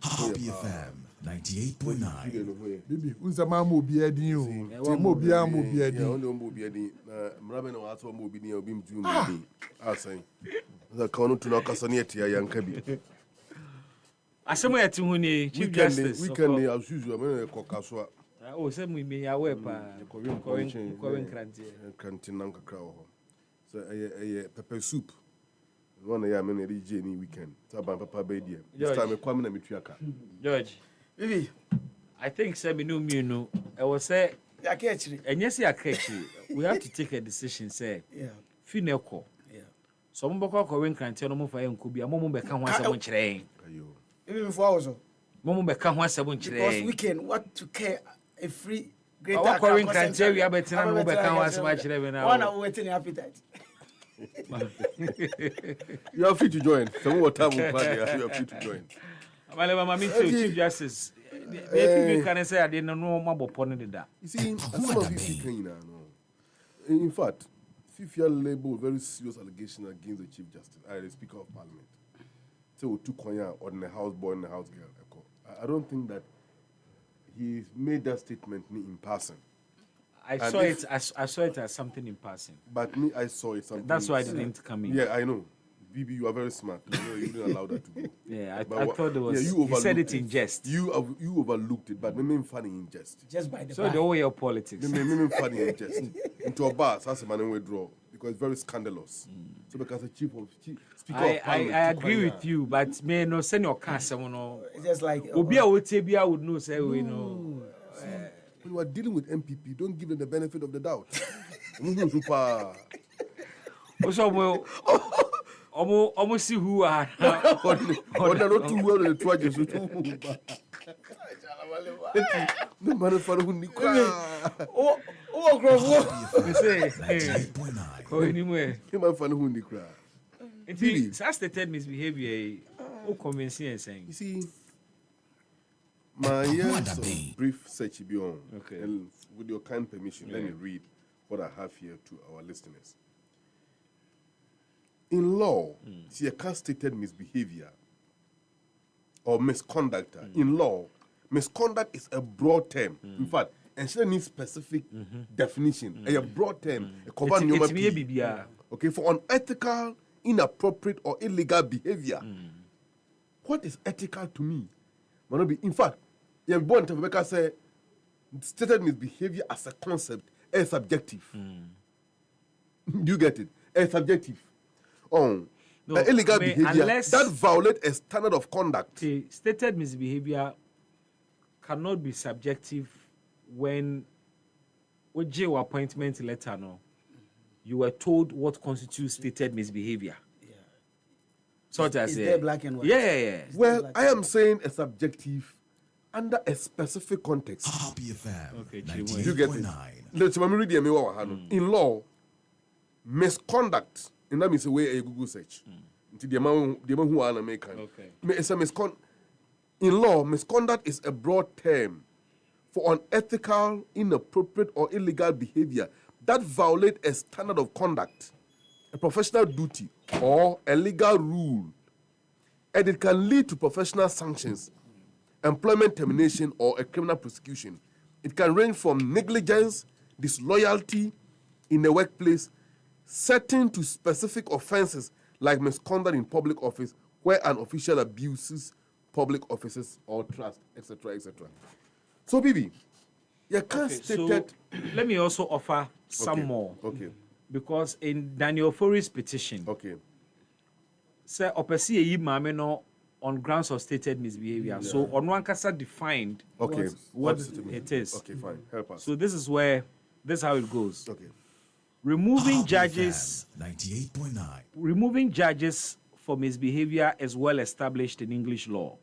Happy FM 98.9. Bibi, unsa ma mo bi adin o. Ti mo bi a mo bi adin. Only mo bi adin. Na mrabe na wa so mo bi ni obi mtu mo bi. Asan. Za ka onu tuna kasa ne etia yanka bi. Asemo yeti hu ni Chief Justice. Weekend ni as usual me ko kaso. Oh, say me ya we pa. Ko Kranti nan kakra ho. So pepper soup. One ya me na DJ ni weekend. So ban papa be there. This time me kwame na metuaka. George. Bibi, I think say me no me no. I was say akechiri. Enye say akechiri. We have to take a decision say. Yeah. Fineko. Yeah. So mo boko ko wen kranti no mo fa enko bia mo be ka ho asem nkyerɛ. Ayo. Even before also. Mo be ka ho asem nkyerɛ. Because weekend what to care a free greater account kranti we abetina no mo be ka ho asem nkyerɛ me na. One are waiting appetite. You are free to join. Some more time will plan. You are free to join. Amaleba mami Chief Justice. Maybe can say I didn't know more upon that. You see, some of you can no. In fact, Fifia labeled very serious allegation against the Chief Justice, the Speaker of Parliament. So two konya on the house boy and the house girl. I don't think that he made that statement in person. I saw it as something in passing. But me, I saw it something. That's why I didn't come in. Yeah, I know. Bibi, you are very smart. You didn't allow that to go. Yeah, I thought it was. Yeah, you said it in jest. You overlooked it, but me funny in jest. Just by the. So the way of politics. Me funny in jest. Into a bar, that's a man withdraw because it's very scandalous. So because the Speaker of Parliament. I agree with you, but me no send your car someone. Just like. Obia would know say we know. When you are dealing with MPP, don't give them the benefit of the doubt. Almost see who are. Or not too well in the tragedy. No matter for who anyway. That's the third misbehavior. Who convincing and saying. You see. My years of brief search beyond. Okay. And with your kind permission, let me read what I have here to our listeners. In law, see a constated misbehavior or misconduct. In law, misconduct is a broad term. In fact, and she needs specific definition. A broad term. Okay, for unethical, inappropriate, or illegal behavior. What is ethical to me? In fact, you have born to Rebecca say stated misbehavior as a concept is subjective. Do you get it? It's subjective. Illegal behavior that violates a standard of conduct. Stated misbehavior cannot be subjective when your appointment letter you were told what constitutes stated misbehavior. Such as black and white. Yeah. Well, I am saying a subjective under a specific context. Happy FM. Okay, you get it. Let's read the in law, misconduct, and that means a way a Google search. The man who are American. Okay. It's a in law, misconduct is a broad term for unethical, inappropriate, or illegal behavior that violate a standard of conduct, a professional duty, or a legal rule, and it can lead to professional sanctions, employment termination, or a criminal prosecution. It can range from negligence, disloyalty in the workplace, certain to specific offenses like misconduct in public office, where an official abuses public offices or trust, etc., etc. So, Bibi, you can't state that. Let me also offer some more. Okay. Because in Daniel Fori's petition, say opesi eyi maame no on grounds of stated misbehavior. So on one kasa defined what it is. Okay, fine. Help us. So this is where This is how it goes. Okay. Removing judges. 98.9. Removing judges for misbehavior is well established in English law.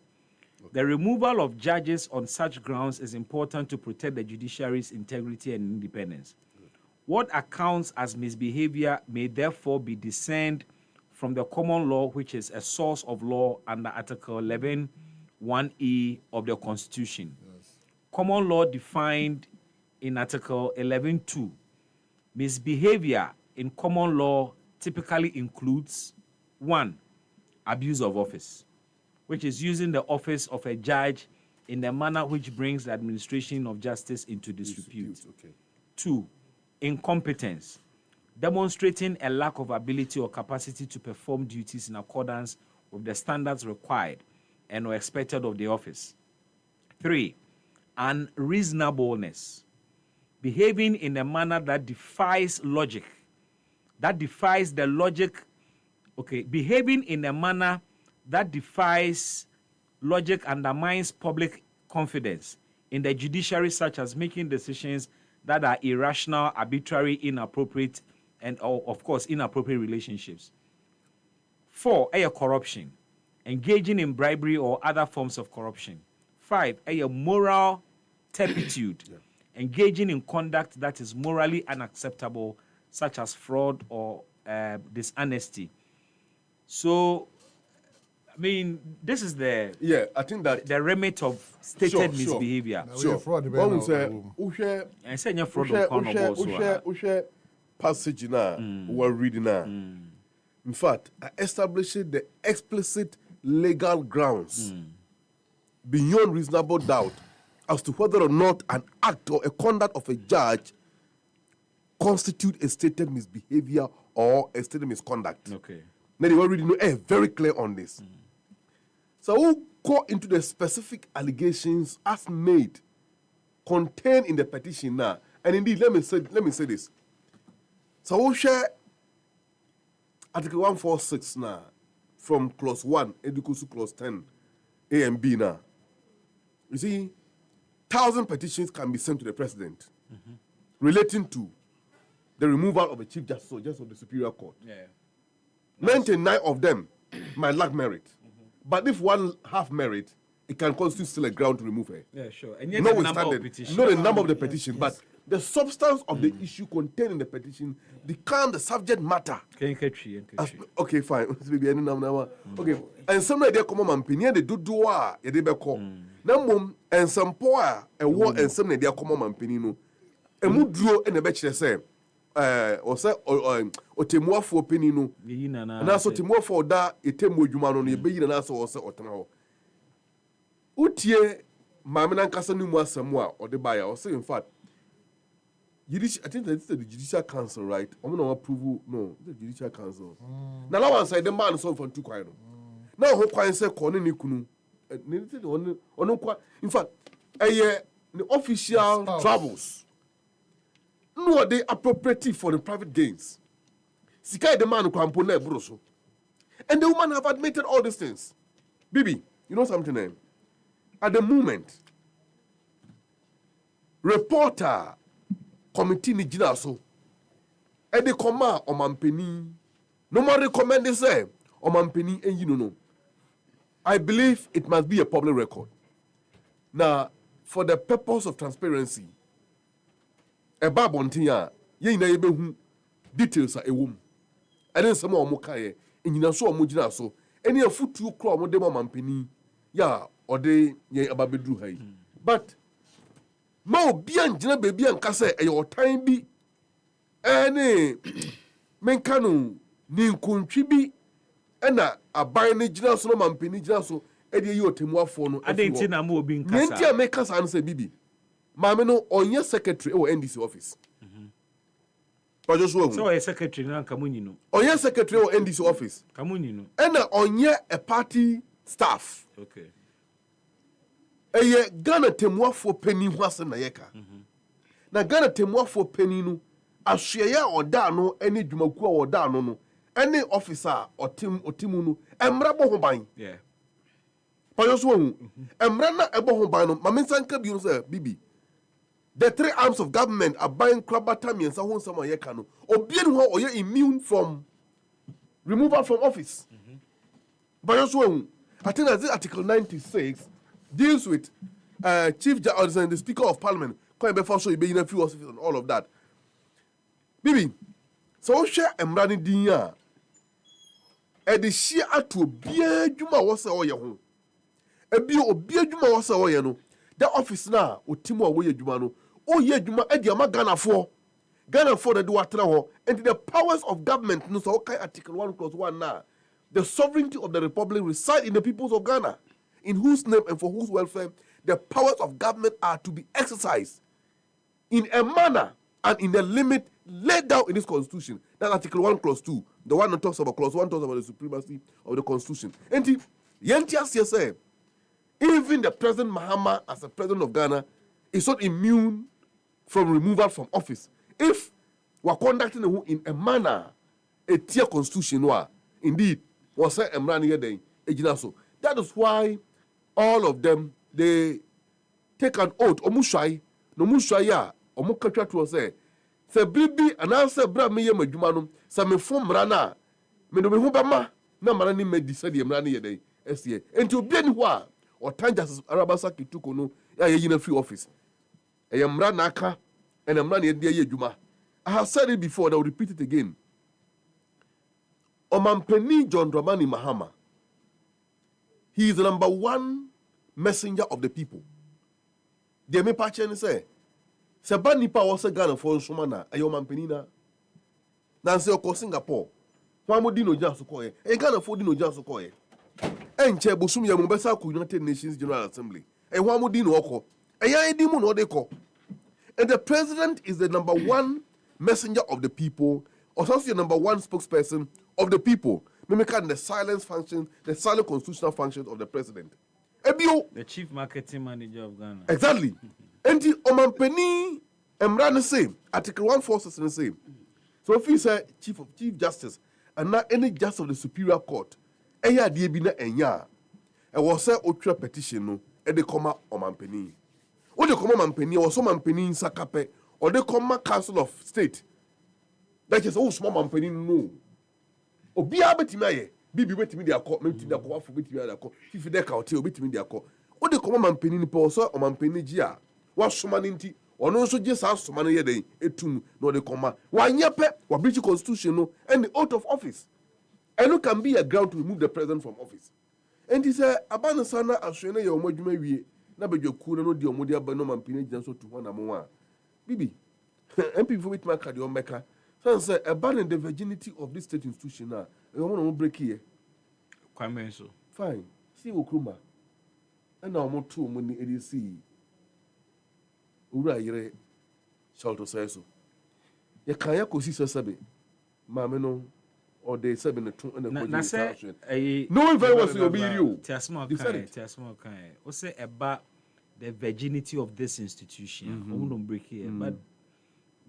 The removal of judges on such grounds is important to protect the judiciary's integrity and independence. What accounts as misbehavior may therefore be discerned from the common law, which is a source of law under Article 11(1)(e) of the Constitution. Common law defined in Article 11(2). Misbehavior in common law typically includes 1. Abuse of office, which is using the office of a judge in a manner which brings the administration of justice into disrepute. 2. Incompetence, demonstrating a lack of ability or capacity to perform duties in accordance with the standards required and or expected of the office. 3. Unreasonableness, behaving in a manner that defies logic, behaving in a manner that defies logic, undermines public confidence in the judiciary, such as making decisions that are irrational, arbitrary, inappropriate, and of course, inappropriate relationships. 4, corruption, engaging in bribery or other forms of corruption. 5, moral turpitude, engaging in conduct that is morally unacceptable, such as fraud or dishonesty. So, I mean, this is the I think that the remit of stated misbehavior. Sure. One will say, I say your fraud on passage now, we're reading now. In fact, I established the explicit legal grounds beyond reasonable doubt as to whether or not an act or a conduct of a judge constitute a stated misbehavior or a stated misconduct. Okay. Now they were reading very clear on this. So we'll go into the specific allegations as made, contained in the petition now. And indeed, let me say this. So we'll share Article 146 now, from clause 1, equals to clause 10, A and B now. You see, 1,000 petitions can be sent to the president relating to the removal of a chief justice or just of the Superior Court. 99 of them might lack merit. But if one have merit, it can constitute still a ground to remove her. Yeah, sure. And yet the number of petitions. Not the number of the petition, but the substance of the issue contained in the petition become the subject matter. Okay, fine. Okay. And some of them come on opinion they do they be call. Now and some poor and war and some they come on opinion. And mu duro and the betch say or say or temua for opinion. And also temua for that etemu adwuma no be yi na so or say otena ho. Utie mamina nkasa nu mu asamu or the buyer or say in fact I think that's the Judicial Council, right? I'm going to approve. No, the Judicial Council. Now, that one side, the man is on for 2 coins. Now, who coins say, Corner Nikunu? In fact, the official travels. No, they appropriate for the private gains. Sika the man who can put broso. And the woman have admitted all these things. Bibi, you know something? At the moment, reporter committee ni jina so e de koma omampeni no more recommend this omampeni enyi no. I believe it must be a public record. Now, for the purpose of transparency, e ba bontin a ye nyina ye behu details a ewom and then some omo kae enyina so omo jina so eni afutu kro omo de omampeni ya ode ye ababedru hai. But ma obi angyina beebi anka sɛ ɛyɛ ɔtan bi ɛne menka no ne nkontwi bi ɛna aban ne gyina so no mampani gyina so ɛde yi ɔtemuafoɔ no adɛnti na ma obi nkasa nti a meka saa no sɛ bibi maame no ɔnyɛ secretary ɛwɔ NDC office ɔjɔ so so ɔyɛ secretary na nka munyi no ɔnyɛ secretary ɛwɔ NDC office ka munyi no ɛna ɔnyɛ a party staff. Okay. Eye Ghana temuafo pani ho asem na yeka. Na Ghana temuafo pani no ahweye oda no ene dwumaku a oda no no ene officer otimu no emra bo ho ban. Yeah. Payo so hu. Emra na ebo ho ban no ma mensanka bi no say bibi. The three arms of government are buying Krabata and someone Yekano. Or you're immune from removal from office. But also, I think that this Article 96 deals with Chief Justice and the Speaker of Parliament. Coming before so you be in a few offices and all of that. Bibi, so share Emrani Dinya. The sheer to be a Juma was a home. A be Juma was a no. The office now, or Timo away Jumano. Oh, yeah, Juma, Ediama Ghana for the Duatraho, and the powers of government. No, so okay, Article 1 Clause 1 now. The sovereignty of the Republic reside in the peoples of Ghana, in whose name and for whose welfare the powers of government are to be exercised in a manner and in a limit laid down in this Constitution. That's Article 1 Clause 2. The one that talks about Clause 1 talks about the supremacy of the Constitution. And Yentias say, even the President Mahama, as the President of Ghana, is not immune from removal from office. If we are conducting in a manner, a tier Constitution, indeed, was say Emrani Yeden, that is why all of them, they take an oath. Omushai, no Mushaya, Omukatra to say, se bibi anase bra me ye madwuma no se me fom rana me no me hu bema na mara ni medisa de mra na ye dey esie enti obi ani ho a otanja arabasa kituko no ya ye na free office e ye mra na aka and mra na ye dey adwuma. I have said it before and I will repeat it again. Omampeni John Dramani Mahama, he is the number one messenger of the people. The me pachen say Seba nipa wase Ghana for Nsumana, ayo mampenina. Nanse oko Singapore. Wamo dino janso koye. Ghana for dino janso koye. Enche busum ya mbesa ku United Nations General Assembly. Wamo dino oko. Ya edimu no deko. And the president is the number one messenger of the people, or also the number one spokesperson of the people. Mimika the silence function, the silent constitutional functions of the president. The chief marketing manager of Ghana. Exactly. And the Omampeni Emran the same. Article 146 the same. So if you say Chief Justice and not any justice of the Superior Court, eya die bi na enya. E was say otra petition no e de koma Omampeni. O de koma Omampeni o so Omampeni Nsakape or de koma Council of State. That is oh small Omampeni no. Obi abetimi aye. Bibi wetimi de akọ, meti de akọ afọ betimi de akọ. Fifi de ka hotel betimi de akọ. O de koma Omampeni ni pe so Omampeni ji a wa soma ninti ono nso je sa soma no ye den etum no de koma wa nyepe wa British constitution no and the oath of office and it can be a ground to remove the president from office. And he said abana sana ahwene ye omadwuma wie na bedwaku no de omode aba no Omampeni gina so to ho na mo a bibi MP for witma ka de omeka say abaning the virginity of this state institution na e omo no break here kwame so fine see okruma and na omo to omo ni edc ura yere shalto sayeso ya kaya kosi sebe maame no or they sebe ne to na no very well so be you tiasmo kan o say eba the virginity of this institution omo don't break here but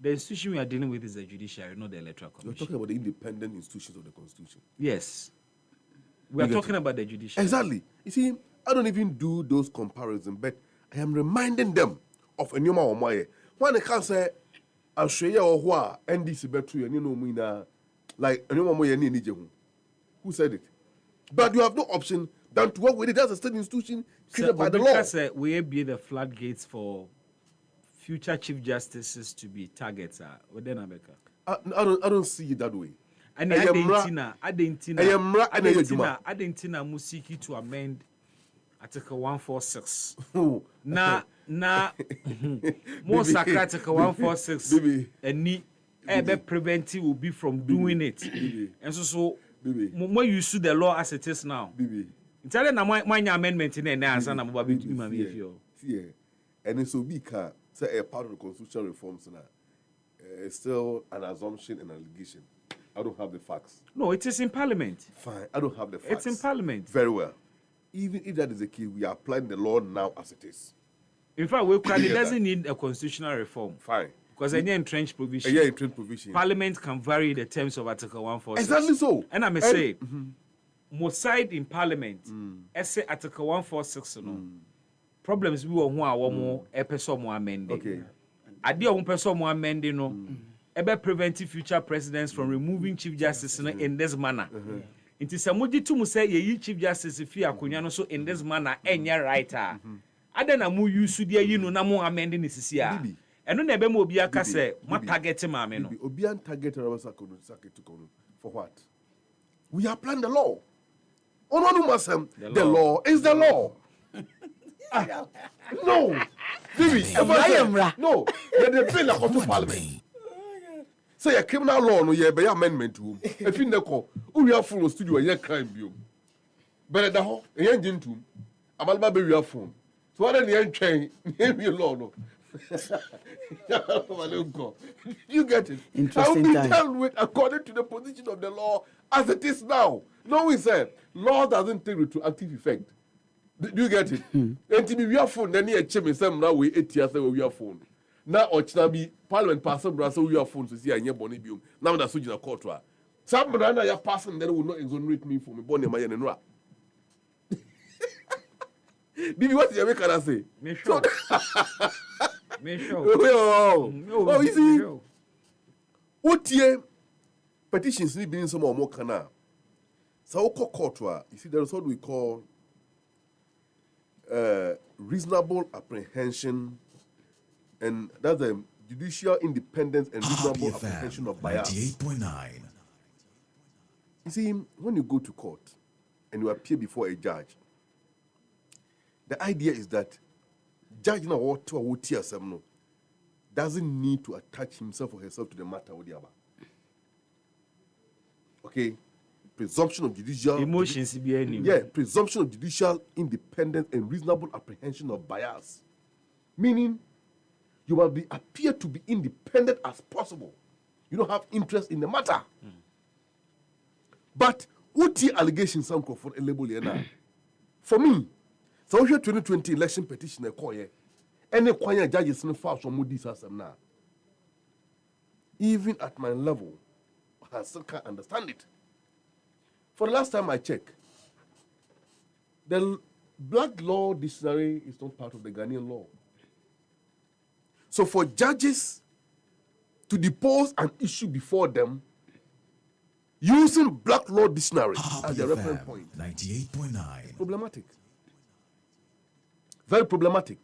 the institution we are dealing with is the judiciary, not the electoral commission. You're talking about the independent institutions of the constitution. Yes, we are talking about the judiciary. Exactly. You see, I don't even do those comparisons, but I am reminding them of Enyoma Omoye. When they can say, I'll show you what NDC betu and you know me na like Enyoma Omoye ni nijehu. Who said it? But you have no option than to work with it as a state institution created by the law. Because we be the floodgates for future chief justices to be targets. I don't see it that way. And Adentina Musiki to amend Article 146. Na most Article 146 and need preventive will be from doing it. And so when you sue the law as it is now. Tell them my amendment in the answer and it's so big say a part of the constitutional reforms now. It's still an assumption and allegation. I don't have the facts. No, it is in Parliament. Fine, I don't have the facts. It's in Parliament. Very well. Even if that is the case, we are applying the law now as it is. In fact, it doesn't need a constitutional reform. Fine. Because any entrenched provision. Yeah, entrenched provision. Parliament can vary the terms of Article 146. Exactly so. And I may say, most side in Parliament, say Article 146, problems we were more episode more amended. Okay. ade a person mo amend no ebe prevent future presidents from removing chief justice in this manner. It is a moji to say ye chief justice if you are so in this manner enya right ada na mu use dia yi no na mo amend ni sisi a eno na ebe mo obi aka say mo target maame no obi an target Rabasako for what? We apply the law. The law is the law. No. Vivi, no. The bill a to parliament. Say a criminal law no ye be amendment to. If you neko, we are full studio ye crime bio. But the ho, e engine to. Amalba be we are phone. So what the end train, law no. You get it? Interesting time. Dealt with according to the position of the law as it is now. No, we said law doesn't take retroactive effect. Do you get it? And to be your phone, then you check me some now we 8 years ago we are phone. Now or be parliament pass so we are phone to see a new bonny bill. Now that's what you are caught. Some banana your person then will not exonerate me for me bonny my and ra. Bibi, what you can I say? Me sure. Me sure. Oh, you see, what year petitions need being some more canal. So, court, you see, there is what we call reasonable apprehension, and that's the judicial independence and reasonable apprehension of bias. 98.9. You see, when you go to court and you appear before a judge, the idea is that judge now what doesn't need to attach himself or herself to the matter or the other. Okay? Presumption of judicial emotions presumption of judicial independence and reasonable apprehension of bias. Meaning you will appear to be independent as possible. You don't have interest in the matter. But what the allegations sound for a label here? For me, so here 2020 election petition a call any quiet judges in file from Moody's as now. Even at my level, I still can't understand it. For the last time I checked, the Black Law Dictionary is not part of the Ghanaian law. So for judges to depose an issue before them using Black Law Dictionary as a reference point. 98.9. Problematic. Very problematic.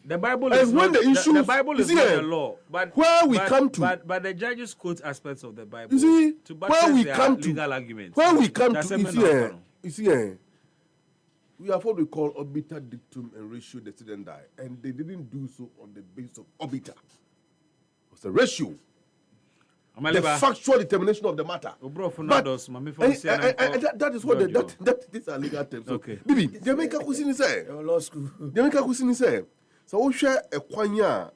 The Bible is not the Bible is not the law, but but the judges quote aspects of the Bible. You see, to where we come to legal arguments. Where we come to, you see, we have what we call obiter dictum and ratio decidendi, and they didn't do so on the basis of obiter. It was a ratio. The factual determination of the matter. That is what these are legal terms. Okay. Bibi, Jamaica Kusini say. Law school. Jamaica Kusini say. So we share a kwanya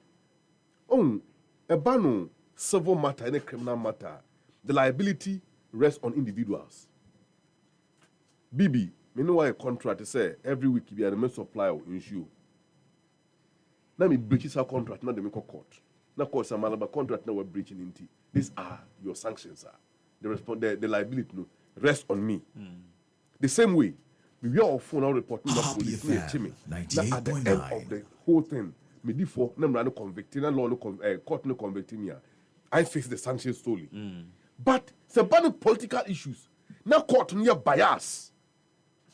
a bano civil matter and a criminal matter. The liability rests on individuals. Bibi, me know why a contract say every week you be a supplier will issue. Let me breach this contract, not the make a court. Now, court some contract now we're breaching into. These are your sanctions, sir. The liability no, rest on me. The same way, we are all phone out reporting the police near Chimmy. At the end of the whole thing, me before no convicting and law court no convicting me. I face the sanctions solely. But it's about political issues. Now court near bias.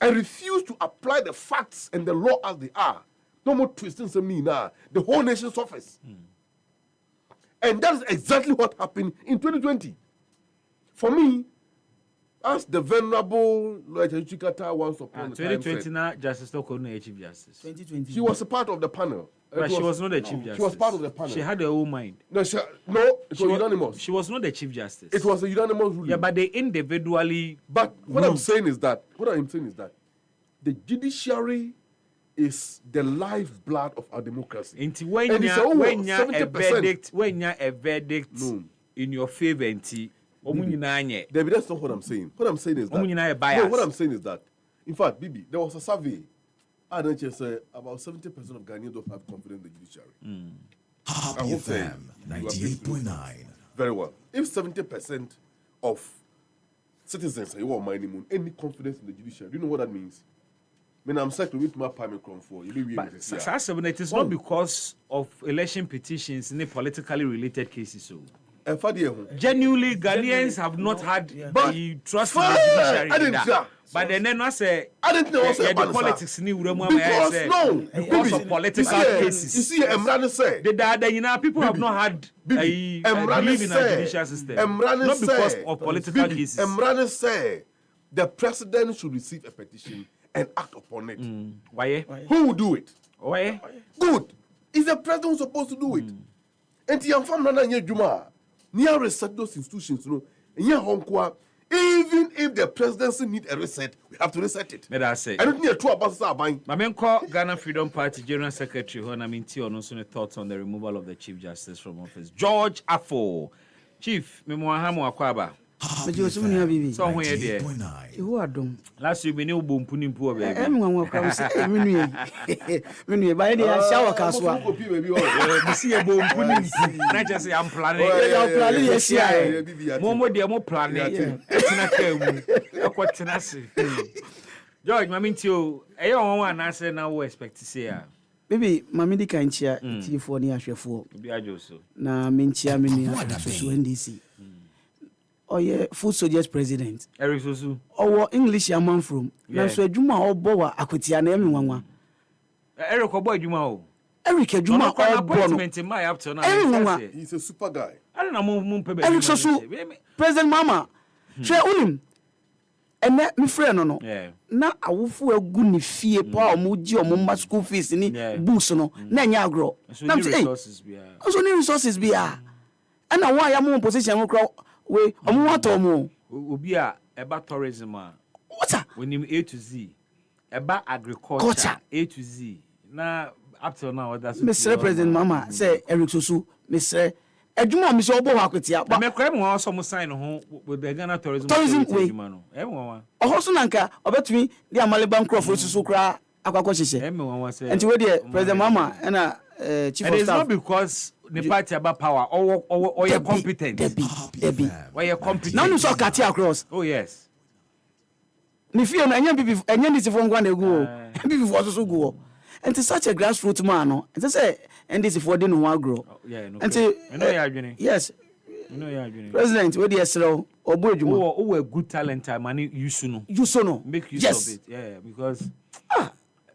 I refuse to apply the facts and the law as they are. No more twisting some me now. The whole nation suffers. And that's exactly what happened in 2020. For me, as the venerable Lawyer Chikata once upon a time 2020 now, Justice Toko no Chief Justice. 2020. She was a part of the panel. But she was not the Chief Justice. She was part of the panel. She had her own mind. No, it was unanimous. She was not the Chief Justice. It was a unanimous ruling. Yeah, but they individually. But what I'm saying is that the judiciary is the lifeblood of our democracy. And when you a verdict in your favor, David, that's not what I'm saying. What I'm saying is that what I'm saying is that, in fact, Bibi, there was a survey. I don't just say about 70% of Ghanaians don't have confidence in the judiciary. Happy FM 98.9. Very well. If 70% of citizens say, "Oh, my any confidence in the judiciary," do you know what that means? mean, I'm secretary with my prime for you. It is not because of election petitions in the politically related cases. So. Genuinely, Ghanaians have not had the trust in the judiciary. But then I say, I didn't know the politics because of political cases. You see, Emrani say people have not had a belief in our judicial system. Not because of political cases. Emrani say the president should receive a petition and act upon it. Why? Who will do it? Why? Good. Is the president supposed to do it? And the family Juma near reset those institutions, even if the presidency need a reset, we have to reset it. I say. I don't need a two about buying. My man called Ghana Freedom Party General Secretary also thoughts on the removal of the Chief Justice from office. George Afo. Chief, Memoahamu Akwaba. So when you there? Who are them? Last week we knew Bumpuni poor baby. By the shower castle. You see a Bumpuni. Not just say I'm planning. I'm planning. Yes, yeah. Momo dear, more planning. It's not what tenacity. George, my mean you. I don't want to answer now. We expect to see her. Baby, mamidi kanchia TV4 ni ahwefo. Bi ajoso. Na menchia me ni so NDC. Oh yeah, food soldiers president. Eric Sosu. Oh, English man from. Na so adwuma obo wa akwatia na emi nwanwa. Eric obo adwuma o. Eric adwuma obo no. He's a super guy. I don't know Eric Sosu. President Mama. Share unim. Ene mi friend no. Na awofo agu ni fie pa omuji omumba school fees ni books no. Na nya agro. Na resources bia. Also ni resources bia. Ana wa ya mo position mo kro we omo wato mo. Obi a eba tourism a. What? When him A to Z. Eba agriculture A to Z. Na up till now that's Mr. President Mama say Eric Sosu, Mr. Edwuma mi so obo wa kwetia. Ba me kra me won so mo sign ho with the Ghana tourism we no. E won wa. So nanka obetumi di amaliba nkrofo susu kra akwakọ hyehyẹ. E me won wa say. Enti we dey President Mama na chief of staff. It is not because the party about power or you're competent. Debbie. Or you're competent. Now you saw Kati across. Oh yes. Ni fear na enya this from Gwana go. Bibi for so go. And to such a grassroots man no. And say and this for dey no wan grow. Yeah, no. And say you know you adwene. Yes. You know you adwene. President we dey esro obo adwuma. Oh a good talent man you no. You so no. Make use of it. Yeah, because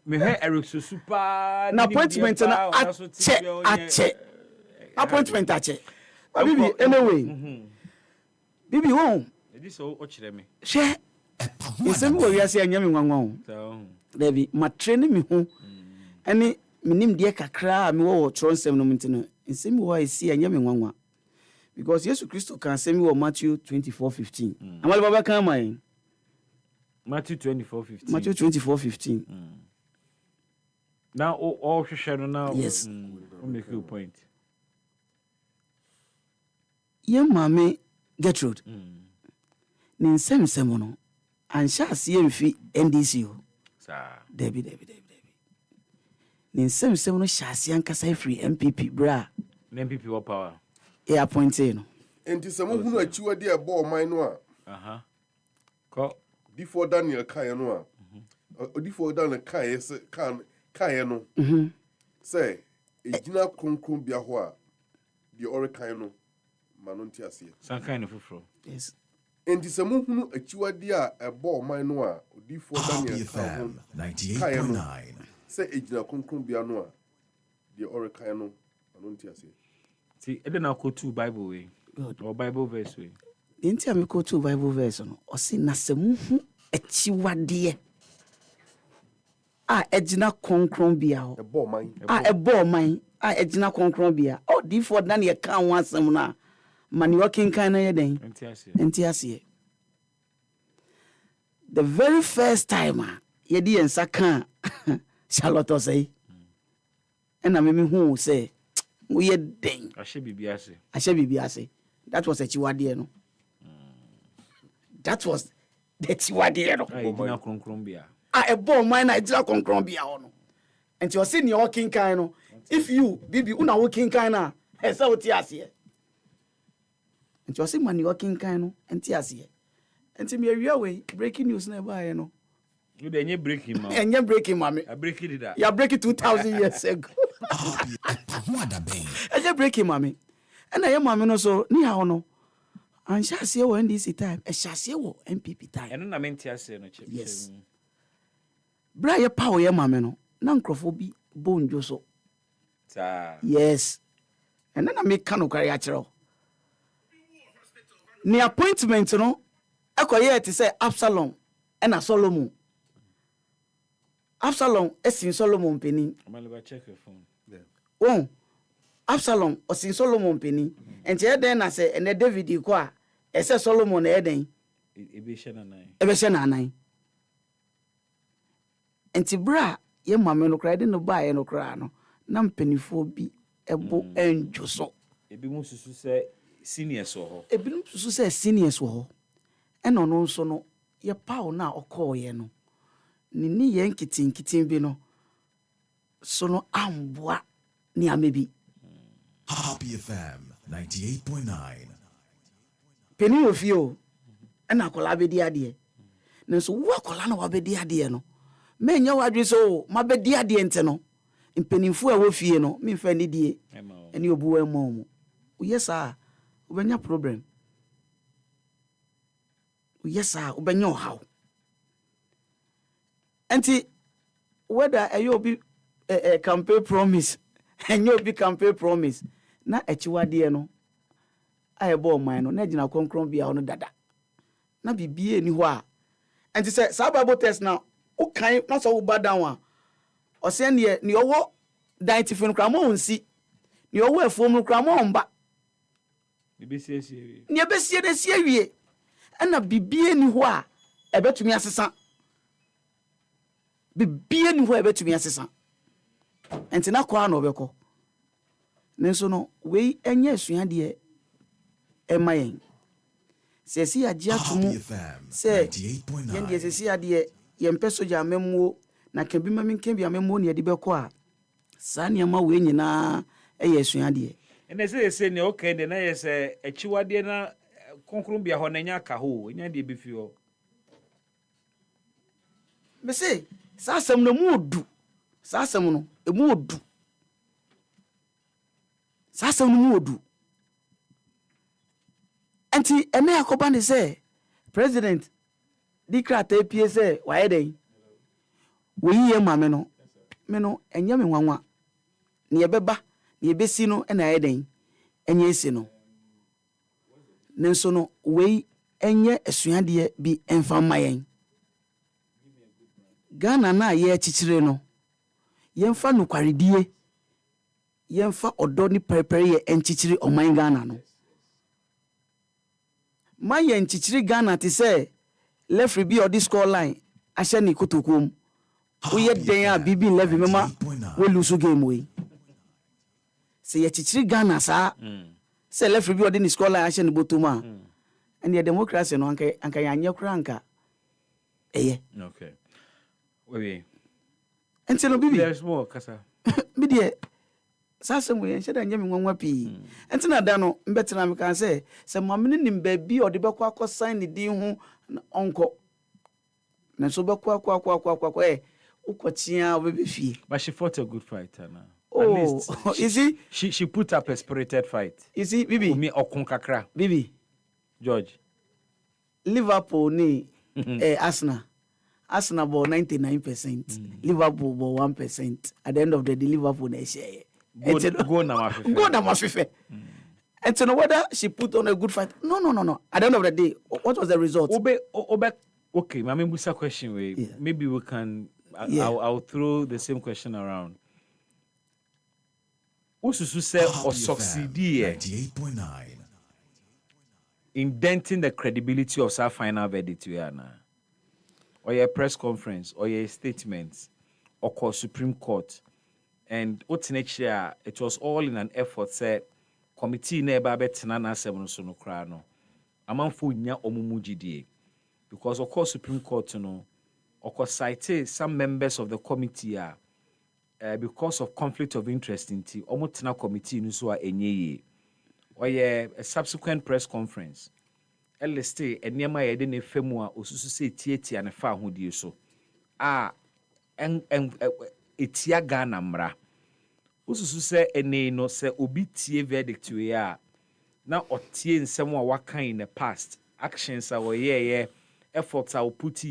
me hear Eric so super na appointment na ache appointment ache bibi anyway bibi won this o chire me she nsem wo wiase anya me nwanwa o Debbie ma train me ho ani minim de kakra me wo tro nsem no mtino nsem wo esi anya me nwanwa because Jesus Christ can say me wo Matthew 24:15 amale baba kan mai Matthew 24:15 Matthew 24:15 Now all share now. Yes. Make you point. Ye mame Gertrude. Nin sem no. Ansha sie mfi NDC o. Sir. Debbie. Nin sem no shasi ankasa free MPP bra. MPP what power? E appointed no. Enti samo hunu achiwa de abo man no a. Ko before Daniel kan no a. Before Daniel kan no say ejina kronkron bia ho a de ore kan no manonti ase san kan no foforo yes enti samu hunu achiwade a ebo man no a odifo Daniel kan 98.9 say ejina kronkron bia no a de ore kan no manonti ase ti e de na ko two Bible way or Bible verse way enti am ko two Bible verse no o si na samu hu achiwade ejina konkron bia ho ebo man ejina konkron bia o di for na ye kan ho asem na mani working kan na ye den enti ase the very first time ye di ensa kan Charlotte say and me hu say we ye den ahye bibia ase that was a chiwade no that was the chiwade no ejina konkron bia a bomb mine na ejira konkron bia ho no enti o se ne working kan no if you bibi una working kan na e se o ti ase enti o se man working kan no enti ase enti me awia we breaking news na ba ye no You dey breaking ma. Enye breaking mami. I break it that. You break it 2000 years ago. EpaHoaDaben. Enye breaking mami. And I mami no so ni ha no. And shall wo NDC time. E shall wo MPP time. Eno na menti ase no chep. Yes. Bra ye power ye mami no. Na nkrofo bi bonjo so. Sa. Yes. And then I make kano kare achiro. Ni appointment no. Ekoye ti say Absalom and Solomon. Absalom esin Solomon penny. I'm check your phone. Yeah. Oh. Absalom osin Solomon penny. And then I say and David ikwa ese Solomon eden. Ebe she na nine. Ebe she na nine. Enti bra ye mame no kra de no ba ye no kra no. Na mpenifo bi ebo enjo so. Ebi mu susu se seniors wo ho. Ebi mu susu se seniors wo ho. Eno no nso no ye paw na okọ ye no. Ni ye nkitin bi no. So no amboa ni amebi. Happy FM 98.9. Penny of you. Ena akola be di ade. Nanso wo akola na wa be di ade no. Menya wadwe so ma be di ade ente no. Mpenimfu a wo fie no, me fa ni die. Eni obu wa mo. Yes sir. Ubenya problem. Yes sir, ubenya how. Enti whether ayo bi campaign promise, enyo bi campaign promise na echiwade no ayebo man no na gina konkron bia no dada. Na bibie ni ho a. Enti say sa Bible test na o kan na so wo badan a ose ne ni owo dan tifin kra mo onsi ni owo afuom no kra mo omba bibiesie wie ni ebesie na sie wie na bibie ni ho a ebetumi asesa bibie ni ho ebetumi asesa enti na kwa na obekọ nenso no we enye asuade emayen se si agye atomu se yende se si ade yempe soja amemmuo na kebi mami kebi amemmuo ne yede bekọ a saa ne ma we nyina eye asuade ene se ne okay de na ye se achiwade na konkron bia ho na nya ka ho nya de be fio me se saa asem no mu odu saa asem no emu odu saa asem no mu odu enti ene akoba ne se president dikrata apie se waye den we yiye mame no me no enye me nwanwa ne yebeba ne yebesi no na aye den enye esi no nenso no we enye asuade bi emfa mayen Ghana na ye chichire no yemfa nokwaredie yemfa odo ni prepare ye enchichire oman Ghana no ma ye enchichire Ghana ti say referee bi odi score line ahye ni kotokom wo ye den a bibi 11 mema we lose game we se ye chichire Ghana sa se referee bi odi ni score line ahye ni botoma and the democracy no anka yanye kura anka eye okay we enti no bibi there's more kasa bidie sasa mo yenhye da nyame nwanwa pi enti na da no mbetena me kan se mamene nim ba bi ode bekọ akọ ne din ho onko na so bekọ akọ ukotia obebefie but she fought a good fight now at least you see she put up a spirited fight you see bibi me okun kakra bibi George Liverpool ni Arsenal bought 99%. Liverpool bought 1%. At the end of the day, Liverpool na share. Go na mafife. And so whether she put on a good fight. No. At the end of the day, what was the result? Okay, my Musa question way. Yeah. Maybe we can I'll throw the same question around. Ususu say or succeed 98.9 in denting the credibility of our final verdict we are now. Or your press conference, or your statements, or call Supreme Court. And what's next year, it was all in an effort, say, committee never bet nana seven sono crano. Among food nya omumujidi. Because of course Supreme Court, of course cite some members of the committee are because of conflict of interest in tea, almost na committee nusua enye. Or a subsequent press conference. LST and Yama Eden Femua, Ususi Tieti and a far who do so. etia Ghana mra. Ususu se ene no se obi tie verdict we a na otie nsem a waka in the past actions a we efforts a put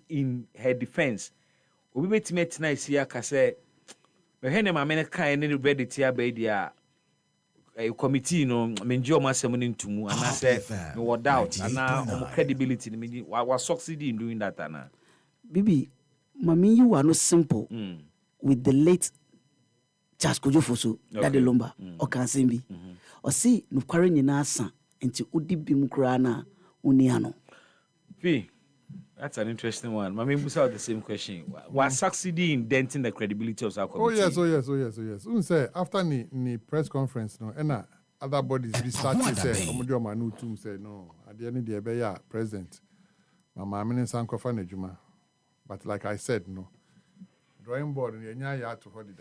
in her defense. Obi betime tena isi aka se me ma me kan ne verdict ya ba dia committee no menje o masem ne ntumu ana se me word out ana credibility ne wa succeed in doing that ana. Bibi, mami you are no simple. With the late Charles Kojofoso, that the lumber, or Kansimbi, or see no quarry in Asa, and to Udi Bimukrana, Uniano. That's an interesting one. Mami Musa the same question. Was succeeding in denting the credibility of our committee? Oh yes. Say after the press conference, no, and other bodies be started say, Omodio Manu too say no. At the end of the day, president, Mama Amine Sankofa Nejuma. But like I said, no. Drawing board and you had to hold it.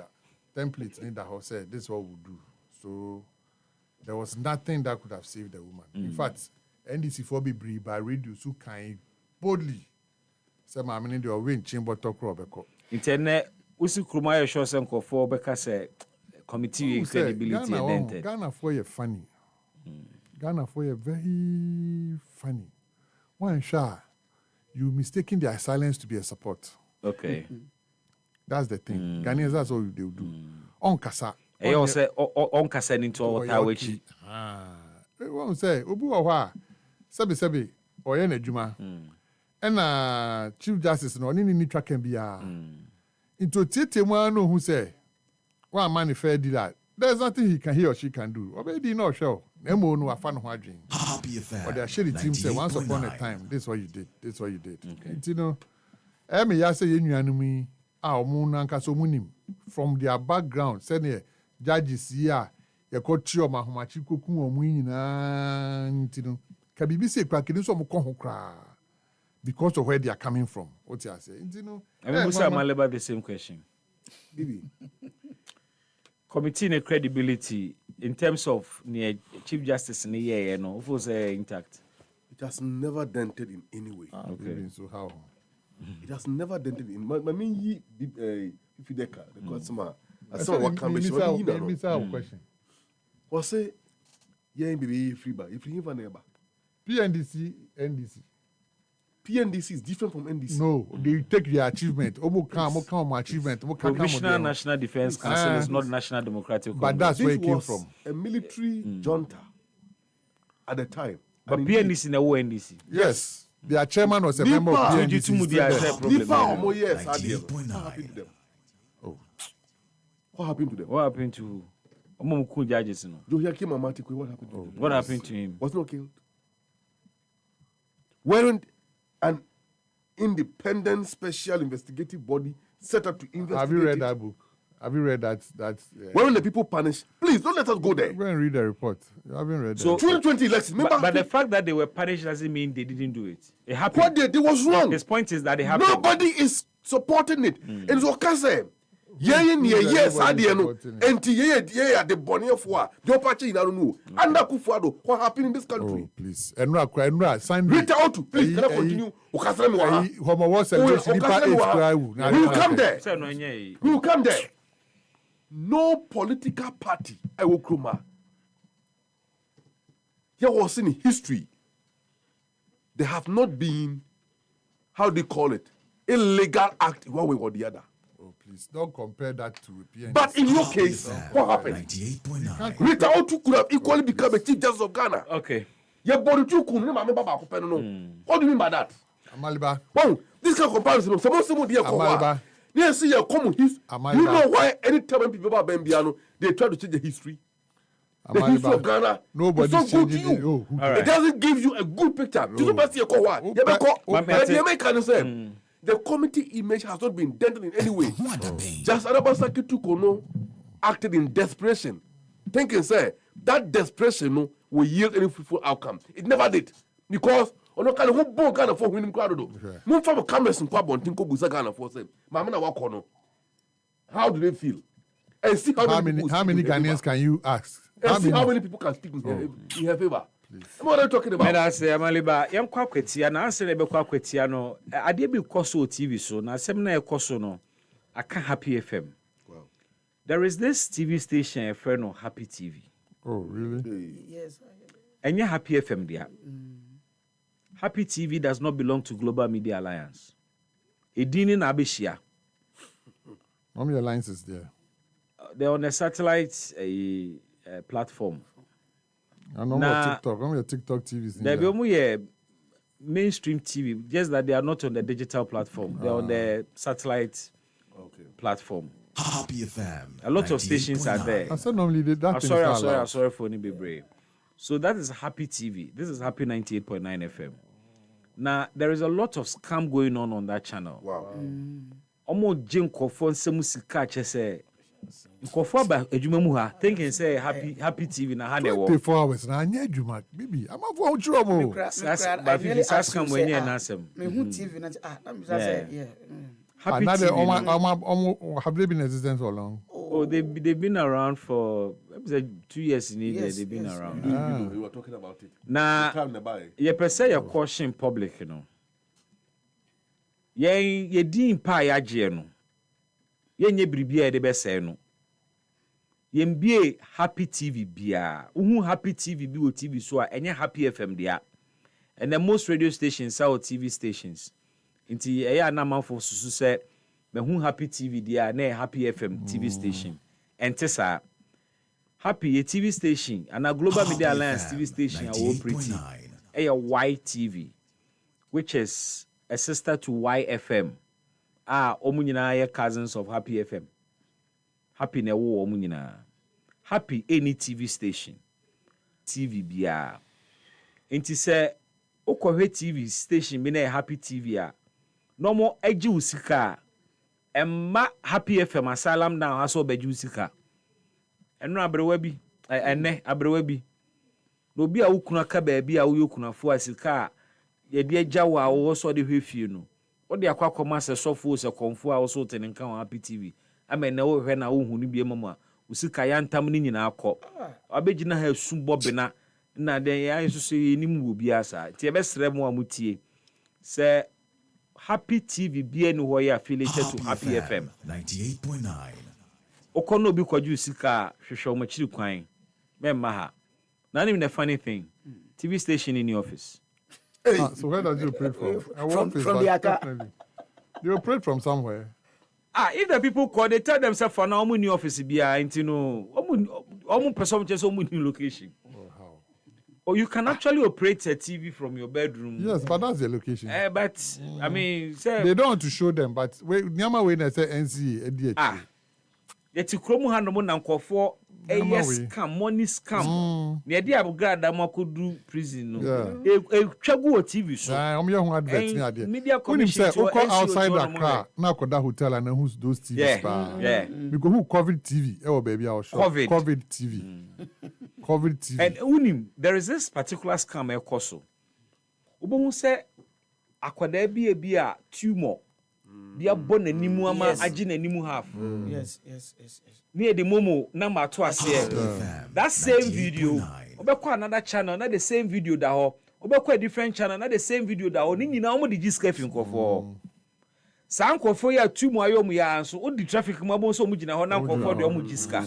Templates in the house said this is what we'll do. So there was nothing that could have saved the woman. In fact, NDC for be brief by radio so kind boldly. Say my meaning the win chamber talk robeko. Internet usi krumaya show some for because committee credibility and Ghana for you funny. Ghana for you very funny. One shot you mistaking their silence to be a support. Okay. That's the thing. Ghanaians, that's all they do. On Kasa. I also on Kasa into our Tawichi. They won't say, Ubu Owa, Sabi, or Yen Juma. And Chief Justice, no, any track can be into Tite Mano who say, one man if did that. There's nothing he or she can do. Or maybe not show. Nemo no a fan of dream. But the shady team say once upon a time, this is what you did. This is what you did. Okay. You know, Emi Yase Yenuanumi. From their background, send judges here, you could show my homachiku or winning, Kabibi say cracking some because of where they are coming from. What you are saying, you know? I mean, Musa Maleba the same question. Committee credibility in terms of near Chief Justice in the year, you know, was intact. It has never dented in any way. Okay, so how? It has never dented in. I mean, he did Fideka, the customer. I saw what can be question. What say? Yeah, baby, free bar. If you have a neighbor. NDC. PNDC is different from NDC. No, they take their achievement. Achievement. Provisional National Defense Council is not National Democratic. But that's where it came from. A military junta at the time. But PNDC in the NDC. Yes. Their chairman was a member of PNDC. Oh. What happened to them? What happened to Omomuku judges? What happened to them? What happened to him? Was not killed. Weren't an independent special investigative body set up to investigate? Have you read that book? Have you read that? When the people punished, please don't let us go there. Go and read the report. You haven't read so 2020 election. But the fact that they were punished doesn't mean they didn't do it. It happened. What they did was wrong. His point is that it happened. Nobody is supporting it. It's Okase. Yes, I didn't know. And the bonny of war. The opportunity, I don't know. And Kufuado, what happened in this country? Oh, please. Enra, sign me. Reach out to, please, can I continue? We will come there. We will come there. No political party, I will come. Here was in history. There have not been, how do you call it, illegal act one way or the other. Oh, please, don't compare that to PNDC. But in your case, what happened? Rita Otu could have equally become a chief justice of Ghana. Okay. What do you mean by that? Amaliba. Oh, this kind of comparison, someone dear Amaliba. They see a common history. You know why anytime when people about Bembiano, they try to change the history? The history of Ghana. Nobody it's not good to you. It doesn't give you a good picture. The committee image has not been dented in any way. Just Arabasaki Tukono acted in desperation, thinking, say, that desperation will yield any fruitful outcome. It never did. Because ono kind of who Ghana for winning crowd do. Move from cameras and Kwabon Tinko Busa Ghana for them. Mamma Wakono. How do they feel? And see how many Ghanaians can you ask? And see how many people can speak in her favor. What are you talking about? I say, Amaliba, young Quaketia, na answer be Quaquetiano. I did be Coso TV so, now Semina Coso no. I can't Happy FM. Wow. There is this TV station, a friend of Happy TV. Oh, really? Yes. And you're Happy FM, dear. Happy TV does not belong to Global Media Alliance. Edini Abishia. How many alliances there? They're on a satellite platform. I know more TikTok. How many TikTok TVs? They're be mainstream TV, just that they are not on the digital platform. They're on the satellite platform. Happy FM. A lot of stations are there. I said normally that. I'm sorry for any brave. So that is Happy TV. This is Happy 98.9 FM. Now there is a lot of scam going on that channel. Wow. Omo jin kofo nsemu sika chese. Kofo aba adwuma mu ha thinking say happy TV na ha na wo. 24 hours na anya adwuma. Bibi, am afọ ochro mo. Ba fi scam when you na asem. Me hu TV na I'm say yeah. Happy TV. Have they been in existence for long? Oh, they've been around for 2 years in India. They've been around. You were talking about it. Now, you per se your caution public, you know. Ye din pa ya je no. Ye nye bribia de be say no. Ye mbie Happy TV bia. Uhu Happy TV bi o TV so a enye Happy FM dia. And the most radio stations are TV stations. Inti eya na manfo susu se me hu Happy TV dia na Happy FM TV station. Ente sa Happy a TV station and a Global Media Alliance TV station are pretty. A YTV, which is a sister to YFM. Omu nyina ye cousins of Happy FM. Happy na wo omu nyina. Happy any TV station. TV bia. Inti se okwohwe TV station bi na Happy TV a no mo eji usika emma Happy FM asylum down aso beji usika eno abrewa bi enne abrewa bi no bi a wukuna ka ba bi a wo yokunafo asika ye de agya wa wo so de hwefie no wo de akwakwoma se sofo se konfo a wo so tene nka Happy TV ama na wo hwe na wo hu ni bi mama usika ya ntam ni nyina akọ abegina ha sumbo bena na de ya so yenim wo bi asa ti e be sere mo amutie se Happy TV bia ni ho ya affiliated to Happy FM 98.9. Okono bi kwaju sika hwehwe o machiri kwan memma ha na nim the funny thing TV station in the office. So where did you operate from? From the Aka. You operate from somewhere. If the people call, they tell themselves for now, new office bia into no almost person just new location. Or you can actually operate a TV from your bedroom. Yes, but that's the location. But I mean, say, they don't want to show them. But Nyama when I say NCA, DH. Yet you chromo hand mo nan kofo scam, money scam. The idea of God that could do prison. A chagu TV show. I'm your advert. Media commission outside Accra. Now that hotel and who's those TVs. Yeah. Because who COVID TV? Oh baby, I'll show. COVID TV. COVID TV. And unim, there is this particular scam ekoso. Obo say akwada bi a tumor. Dia born animu ama agi na animu half. Yes. Near the momo number 2 ase. That same video. Obekwa another channel, not the same video da ho. Obekwa a different channel, not the same video da ho. Ni nyina omo di giskef nkofo. Sa nkofo ya tumor ayom ya so odi traffic mabo so omo gina ho na nkofo de omo giska.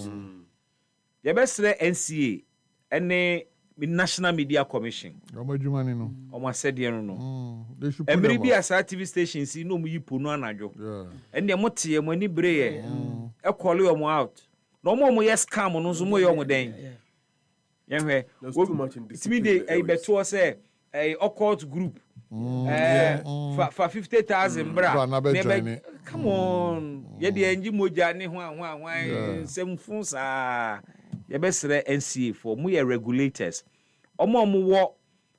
Ye besre NCA ene National Media Commission. Omo said ye no. Every be as TV station see no mu yipo no anadwo. And the motie mo ani breye. E call you mo out. No mo yes scam no so mo ye mo den. Yenhwe. It mean dey e beto say occult group. For 50,000 bra. Come on. Ye dey enji moja ni hwan sem fun sa. Ye besre NCA for mo ye regulators. Omo wo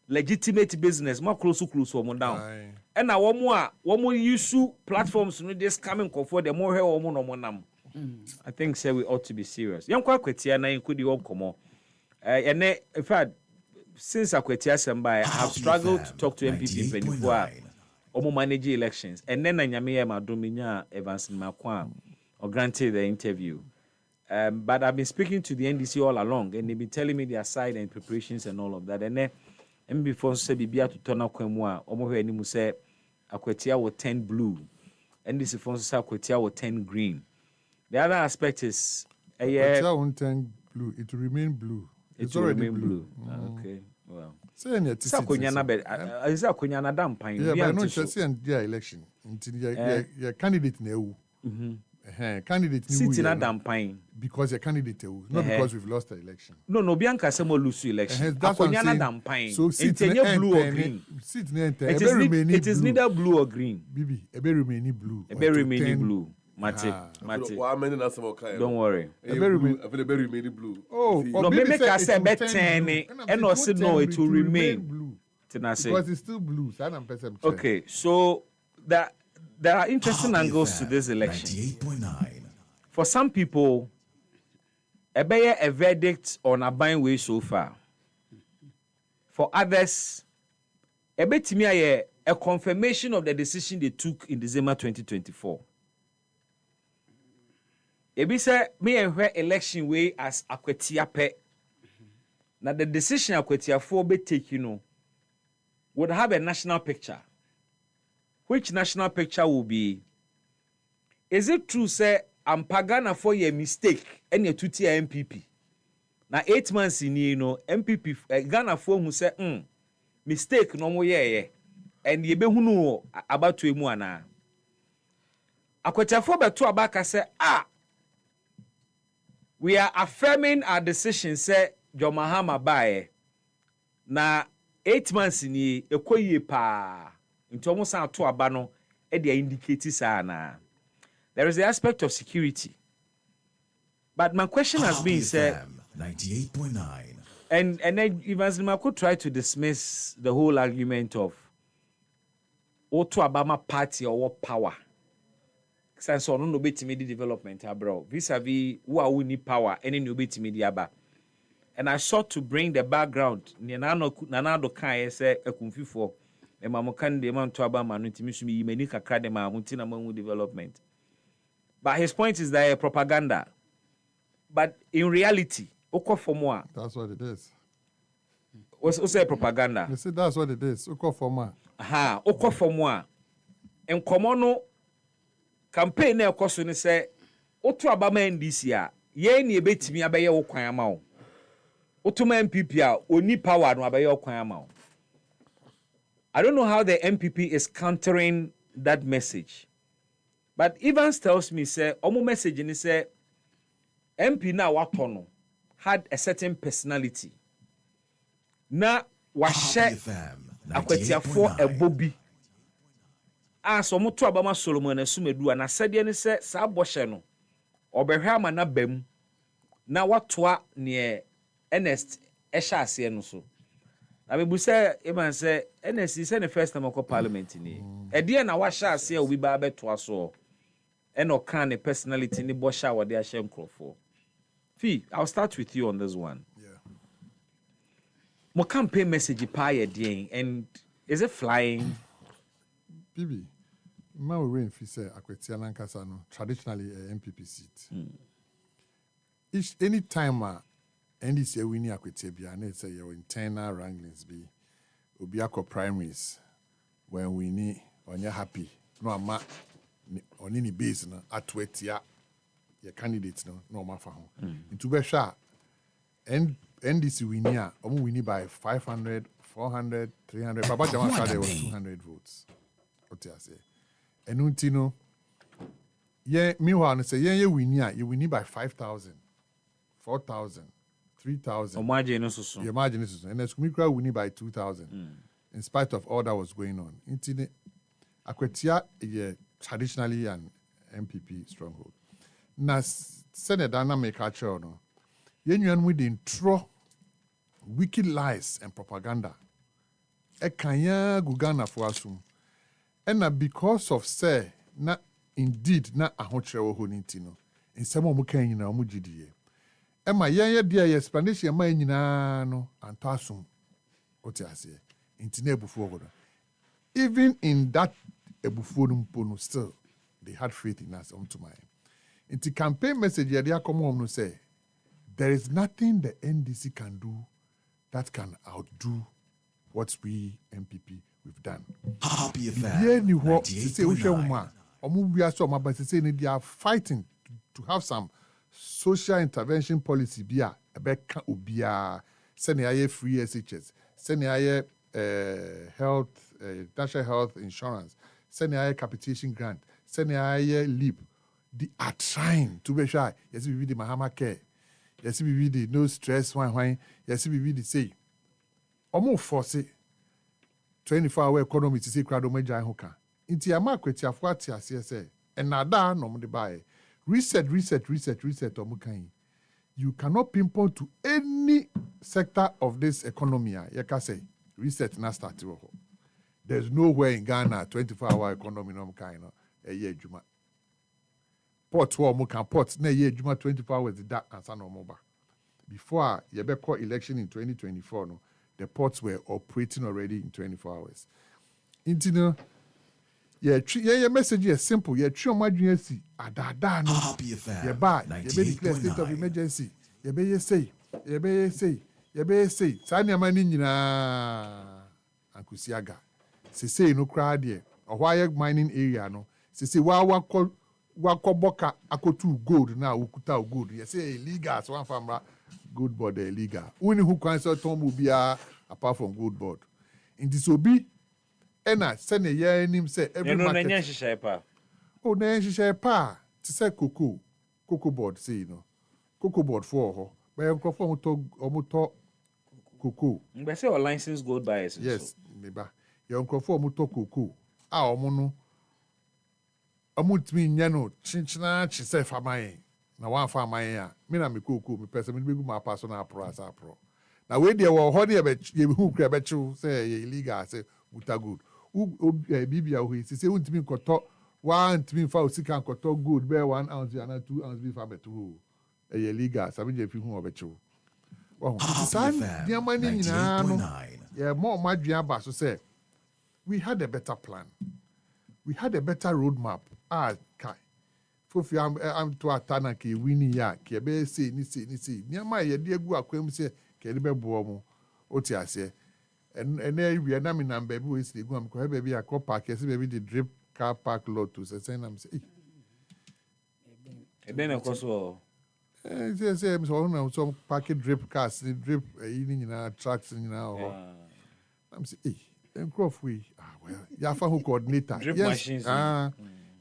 legitimate business ma close omo down. And na wo use platforms no dey scamming for the more omo no mo nam. I think say we ought to be serious. Yankwa kwetia na inkudi onkomo. In fact, since Akwetia Semba, I have struggled to talk to MPP before omo manage elections. And then Nyame Maduminya Evans Makwa or granted the interview. But I've been speaking to the NDC all along, and they've been telling me their side and preparations and all of that. And then, before say Bibia to turn up Kwemwa, Omo Nimu say Akwetia was 10 blue, NDC for say Akwetia was 10 green. The other aspect is Akwetia won't 10 blue, it will remain blue. It will remain blue. Okay, well. Say Sakunyana dampine. Yeah, but no chance in their election. Until your candidate new. Candidate sitting at dampine because your candidate not because we've lost the election. No, Bianca Samo lose election. That's what I'm saying. So it's blue or green. It is neither blue or green. Bibi, ebe remain blue. Ebe remain blue. Mate. Don't worry. Ebe remain blue. Oh, no, make us say bet 10 and also no, it will remain blue. Because it's still blue. Okay, so there are interesting angles to this election. 98.9. For some people, a verdict on a buying way so far. For others, a confirmation of the decision they took in December 2024. Ebi say me and election way as Akwetia pe. Now the decision Akwetia for be taken would have a national picture. Which national picture will be? Is it true, say, I'm Pagana for your mistake and your 2-tier MPP? Now, 8 months in MPP, Ghana for who say, mistake no more, and ye be who know about to Muana. Akweta for beto abaka say, we are affirming our decision, say, Jomahama bae. Na 8 months in ye, ekoye pa. Into almost our to abano, they indicate sana. There is the aspect of security. But my question has been said 98.9. And then Evans could try to dismiss the whole argument of to Obama party or what power. Since on no bit media development, bro. Vis-a-vis who are winning power, any new bit media. And I sought to bring the background. Nanado Kai say a kumfifo. And Mamokan the man to Obama Nutimisumi Menika Kadema Muntina Mamu development. But his point is that propaganda. But in reality, Oko for more. That's what it is. What's also propaganda? You see, that's what it is. Oko for more. Aha, Oko for more. And Komono campaign na ekoso ne say otu abama NDC a ye na ebetimi abaye wo kwan ama wo otu ma MPP a oni power no abaye wo kwan ama wo. I don't know how the MPP is countering that message, but Evans tells me say omo message ni say MP na wato no had a certain personality na wahye akwatiafo ebobi. So mutu abama Solomon esumedu na sede ne se sa bɔhye no obehwe ama na bam na watoa ne Ernest ehya ase no so na bebu se Eman se Ernest se ne first time ko parliament ni de na wahya ase obi ba betoa so eno kan ne personality ni bɔhye a wode ahye nkrofo. Fee, I'll start with you on this one. Mo campaign message pa ye den, and is it flying? Bibi, ma we in fi say Akwetia Lankasa no traditionally a MPP seat. Any time NDC winning Akwetia bia na say your internal wranglings be obiako primaries when we need on you happy no ama on any base no atwetia your candidates no ma fa ho. Into be sure NDC winning omo winning by 500, 400, 300. Baba Jama said there was 200 votes. What I say? And untino, yeah, meanwhile, say, yeah, you win by 5,000, 4,000, 3,000. Imagine this. And the Skumikra winning by 2,000, in spite of all that was going on. Intine, Akwetia, yeah, traditionally an MPP stronghold. Now, Senate dynamic actual, no, you within throw wicked lies and propaganda. Ekanya Gugana for asum. And because of say na indeed na ahotre wo ho nintino nsem omo kan nyina omo gidie ema ye dia ye explanation ma nyina no anto asum oti ase intine ebufu ogodo. Even in that ebufu no still they had faith in us to my Into campaign message, yeah, come on, no say, there is nothing the NDC can do that can outdo what we MPP we've done. Happy Yeah, you what say they are fighting to have some social intervention policy bia ebeka obia send aye free SHS, send aye health national health insurance, send aye capitation grant, send aye leap. They are trying to be shy. Yes, we the Mahama care. Yes, we the no stress wine. Yes, we the say. Almost force 24-hour economy to say crowd major hoka. Inti ama kweti afuati asese. And nada no mo de buy. Reset omukan. You cannot pinpoint to any sector of this economy. You can say reset na start. There's nowhere in Ghana 24-hour economy no kind no a year juma. Port wo mo kan port na year juma 24 hours that answer no more. Before you be call election in 2024 no, the ports were operating already in 24 hours. Intino yeah, message is simple. Yeah, true emergency. Adada no. Yeah, bad. Yeah, be declare state of emergency. Yeah, be say. Sani amani nyina Ankusiaga. Say no crowd here. Or why mining area no. Say wako boka akotu gold na ukuta gold. Yeah, say illegal so one famra good board illegal. Only who can sell tombu bia apart from good board. In this obi ena send a year him say every market. Oh, na shisha pa. To say cocoa board say you know. Cocoa board for her. But you can omuto cocoa. But say our license gold buyers. Yes, maybe. You can omuto cocoa. Ah, omuno. Omutmi nyano chinchina chise famaye. Na one famaye ya. Me na me cocoa. Me person me be my personal pro. Now we there were hodi who crebechu say illegal say uta good. Bibia who say untimi koto one timi fa osika koto good be 1 ounce and 2 ounce be fa betu. Illegal sabi je fi hu obechu. Well, the money yeah, more madria ba so say we had a better plan. We had a better roadmap. Kai. Fofi am to atana ke wini ya ke be say ni niama ye de egu akwam say ke de be bo mu oti ase and we na me number bi we say egu am ko be bi akọ park say be the drip car park lot to say na me say e be na koso say me so na some park drip cars drip ni na tracks ni na ho am say crop we well ya fa who coordinator drip machines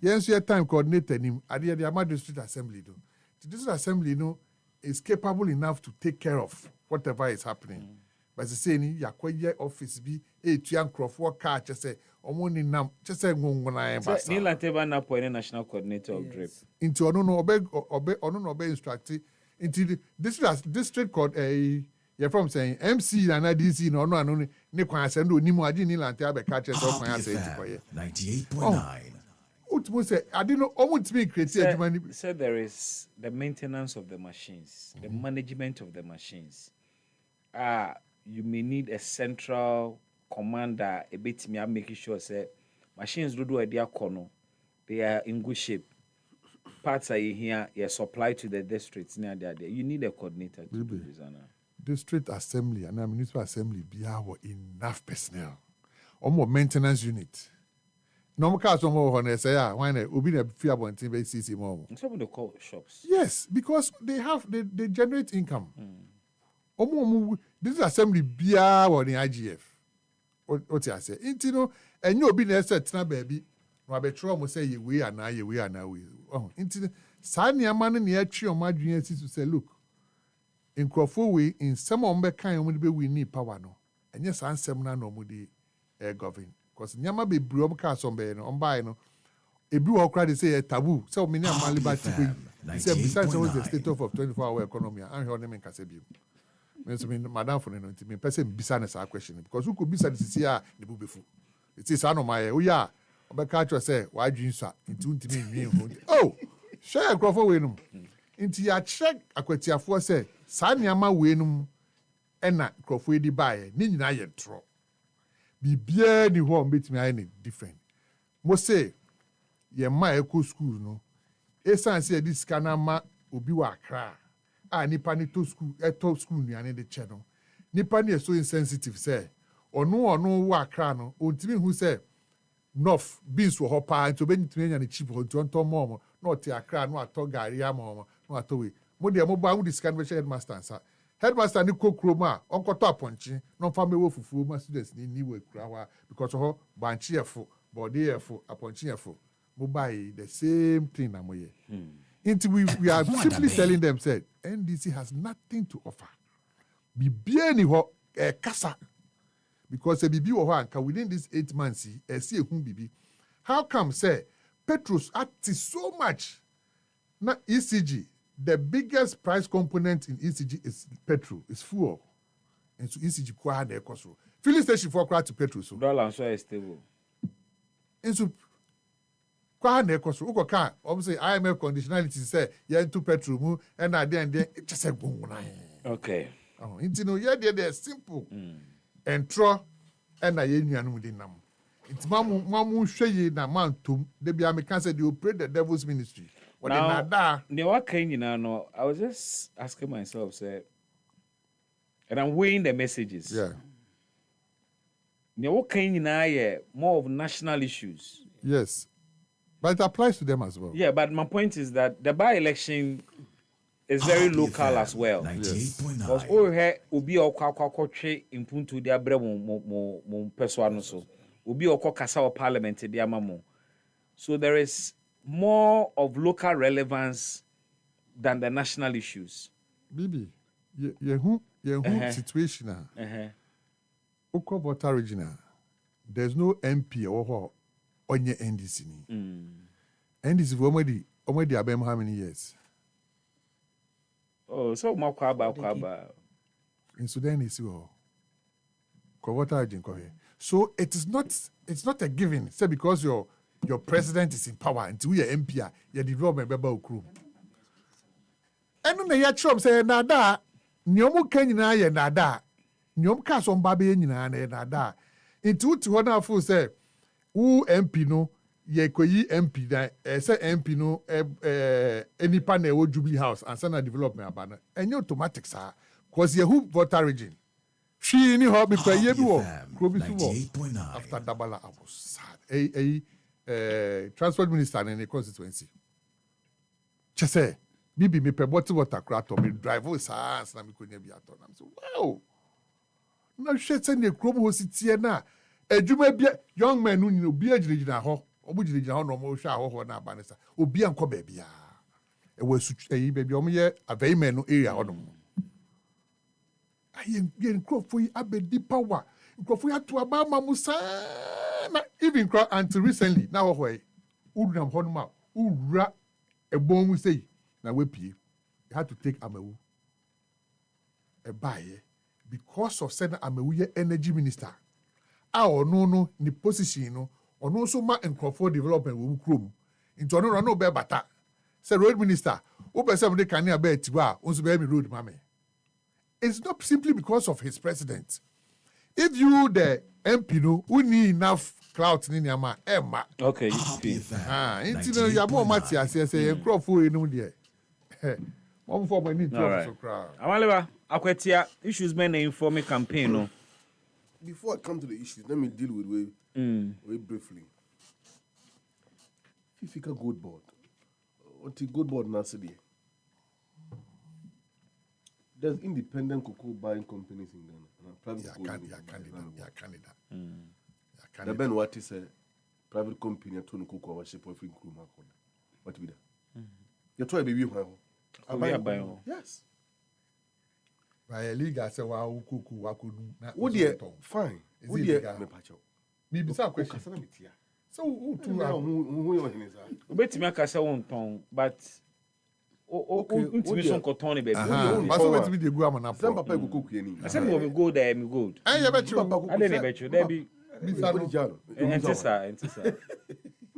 yes your time coordinator him at the Amado District Assembly do. The district assembly is capable enough to take care of whatever is happening. But the saying yakoye office be tuan crop car just say omoni nam just say ngongona embasa. Ni lanteba na point national coordinator of drip. Into no obe instruct into the district called you're from saying MC and DC no ne kwan asem do nimu agi ni lante abeka che so kwan asem tikoye 98.9. I didn't know almost me create said there is the maintenance of the machines, the management of the machines. You may need a central commander a bit me making sure say machines do a dia corner. They are in good shape. Parts are here, you're supplied to the districts near there. You need a coordinator to do this. District assembly and municipal assembly be our enough personnel. Or maintenance unit. No cars on more say why obi na fear bontin be CC more. Some of the call shops. Yes, because they generate income. This assembly bia or the IGF. What I say. Intino and you obi na set na baby. No abetro mo say we are now we. Oh, intino sani amane na etwi o madwen asi to say look. In Crawford in some of kind we need power no. And yes, ansem na no mudi govern. Because nyama be bro ka so be no on buy no e bi wo kra dey say taboo so many am liberty be say besides the state of 24-hour economy and hear them kase bi me madam for no me person bisa na sa question because who could bisa the see ah the bu befu it is no my o ya obeka cho say wa dwin so into ntimi nwi oh share crofo we no nti ya check akwatiafo say sa nyama we no e na crofo di buy ni nyina ye tro bibia ni ho mbetimi aye ne different mo say ye ma eco school no Essence this canama obi wa Accra. Ah, nipa ni to school ni ane de che no. Nipa ni so insensitive say. Ono wa Accra no. Ontimi hu say North beans wo hopa nto be ntimi nya ne cheap ho nto mom no te Accra no ato gari amom no ato we. Mo de mo ba hu this can be headmaster nsa. Headmaster ni kokro ma onkoto aponchi no fa mewo fufuo ma students ni we kura wa because ho banchi efo body efo aponchi efo mo buy the same thing na mo ye. Into we are simply telling them said NDC has nothing to offer. Bibia ni ho kasa because a bibi wo ho anka within these 8 months e see ehun bibi. How come say Petros at so much na ECG the biggest price component in ECG is petrol, is fuel. And so ECG kwa na ekoso. Filling station for kwa to petrol so. Dollar so is stable. And so kwa na ekoso. Uko ka obviously IMF conditionality say ya into petrol mu and at the end it just say go na. Okay. Oh, you know yeah they simple. And tro and na ye nuanu din nam. It's mamu hwe na mantum de bia me can say they operate the devil's ministry. Now, I was just asking myself, say, and I'm weighing the messages. Yeah. More of national issues. Yes. But it applies to them as well. Yeah, but my point is that the by-election is very local as well. Yes. Because obi okwa impuntu dia bre mo perso so. Obi okwa kasa o parliament dia mamo. So there is more of local relevance than the national issues. Bibi, you situation. Oko voter regional. There's no MP or on your NDC. NDC for already abem how many years? Oh, so kwaba. In Sudan is voter region. So it's not a given. Say because your president is in power until we are MP, you development beba okru. Enu na ya chom say nada, nyomu kenyina ye nada. Nyom ka so mba be nyina na nada. Into to one of say who MP no ye koyi MP da say MP no enipa na wo Jubilee House and sana development abana. Enye automatic sa cause ye who voter region. She ni ho be kwa ye bi wo. Krobi so after Dabala I was sad. Transport minister in the constituency. Chese, bibi me pe bottle water crato me drive us na me konya bi ato na so wow. Na shete ne krom ho sitie na adwuma bia young men no ni obi agirigina ho, obu girigina ho no mo hwa ho na abanisa. Obi anko ba bia. E wasu baby omo ye avei men no area ho no. Ayen krofo yi abedi power. Krofo ya to abama musa. Even until recently, now why Udram Honma, Ura a bomb say, now we pay. You had to take Amewu a buy because of sending Amewu energy minister. Our no, the position, or no so much and for development will chrome. Into no bear bata. Say road minister, over somebody can near bear Tiwa, also baby road, mammy. It's not simply because of his president. If you the MP no, we need enough clout in your ma Emma. Okay, you you are more Matthias, say a crop for you there. One for my need to crowd. Amaliba, Akwetia, issues men inform me campaign. No. Before I come to the issues, let me deal with very briefly. FIFA Gold Board. What the Gold Board now said? There's independent cocoa buying companies in Ghana. Canada. The Ben what is a private company to no cocoa or shape of free crew. What be that? You try baby. Yes. By a league, I say, wow, cuckoo, waku. Would you fine? Would you me pacho? Me be some question. So, who bet me I say one tongue, but intimation cotton baby. But so let me dey go am na. Some papa go cook any. I say me go there, me go. Eh, you bet you. I dey bet you. There be. Entisa.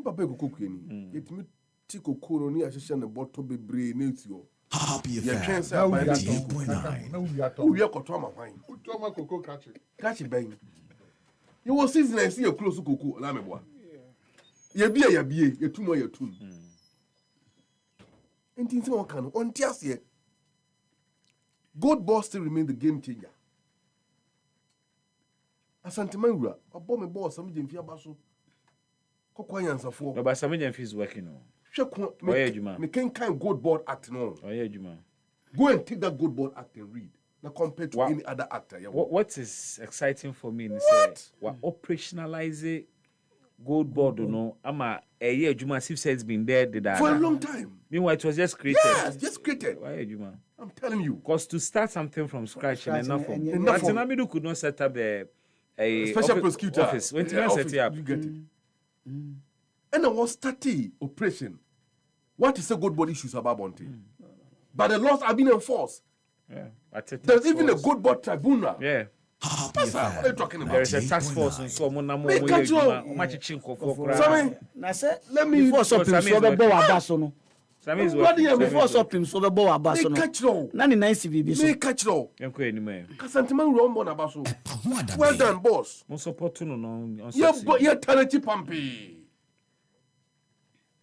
Papa go cook any. It me ti cocoa no ni ahyehyɛ ne bottle bebree na etuo. Happy FM. FM. Now we are 98.9. Now we are talking. We are koto ama hwan. Koto ama cocoa catch. Catch ben. You will season and see your close cocoa. La me boa. Ye bie, ye tum. And things one can on here. Gold ball still remain the game changer. Asante Mangura, a bomb a ball, some Jim Fiabaso. Coquayans for. No, but some Jim is working on. Me can't kind gold board act no. Oh, yeah, Juma. Go and take that gold board act and read. Now compared to any other actor. What is exciting for me is what operationalize gold board, you know. I'm a year Juma Sif it's been there for a long time. Meanwhile, it was just created. Yes, just created. Why Juma? I'm telling you. Because to start something from scratch and enough. Enough. But could not set up a special prosecutor office. When you set it up, you get it. And I was starting operation. What is a good body issues about Bonte? But the laws have been enforced. Yeah. There's even a good board tribunal. Yeah. What are you talking about? There is a task force and so on. Let me before something so be bo abaso no. Before something so be bo abaso no. Na ni 9 CVB so. Me catch no. Enko anime. Kasantima run bon abaso. Well done, boss. Mo support no. Yeah, talent pampi.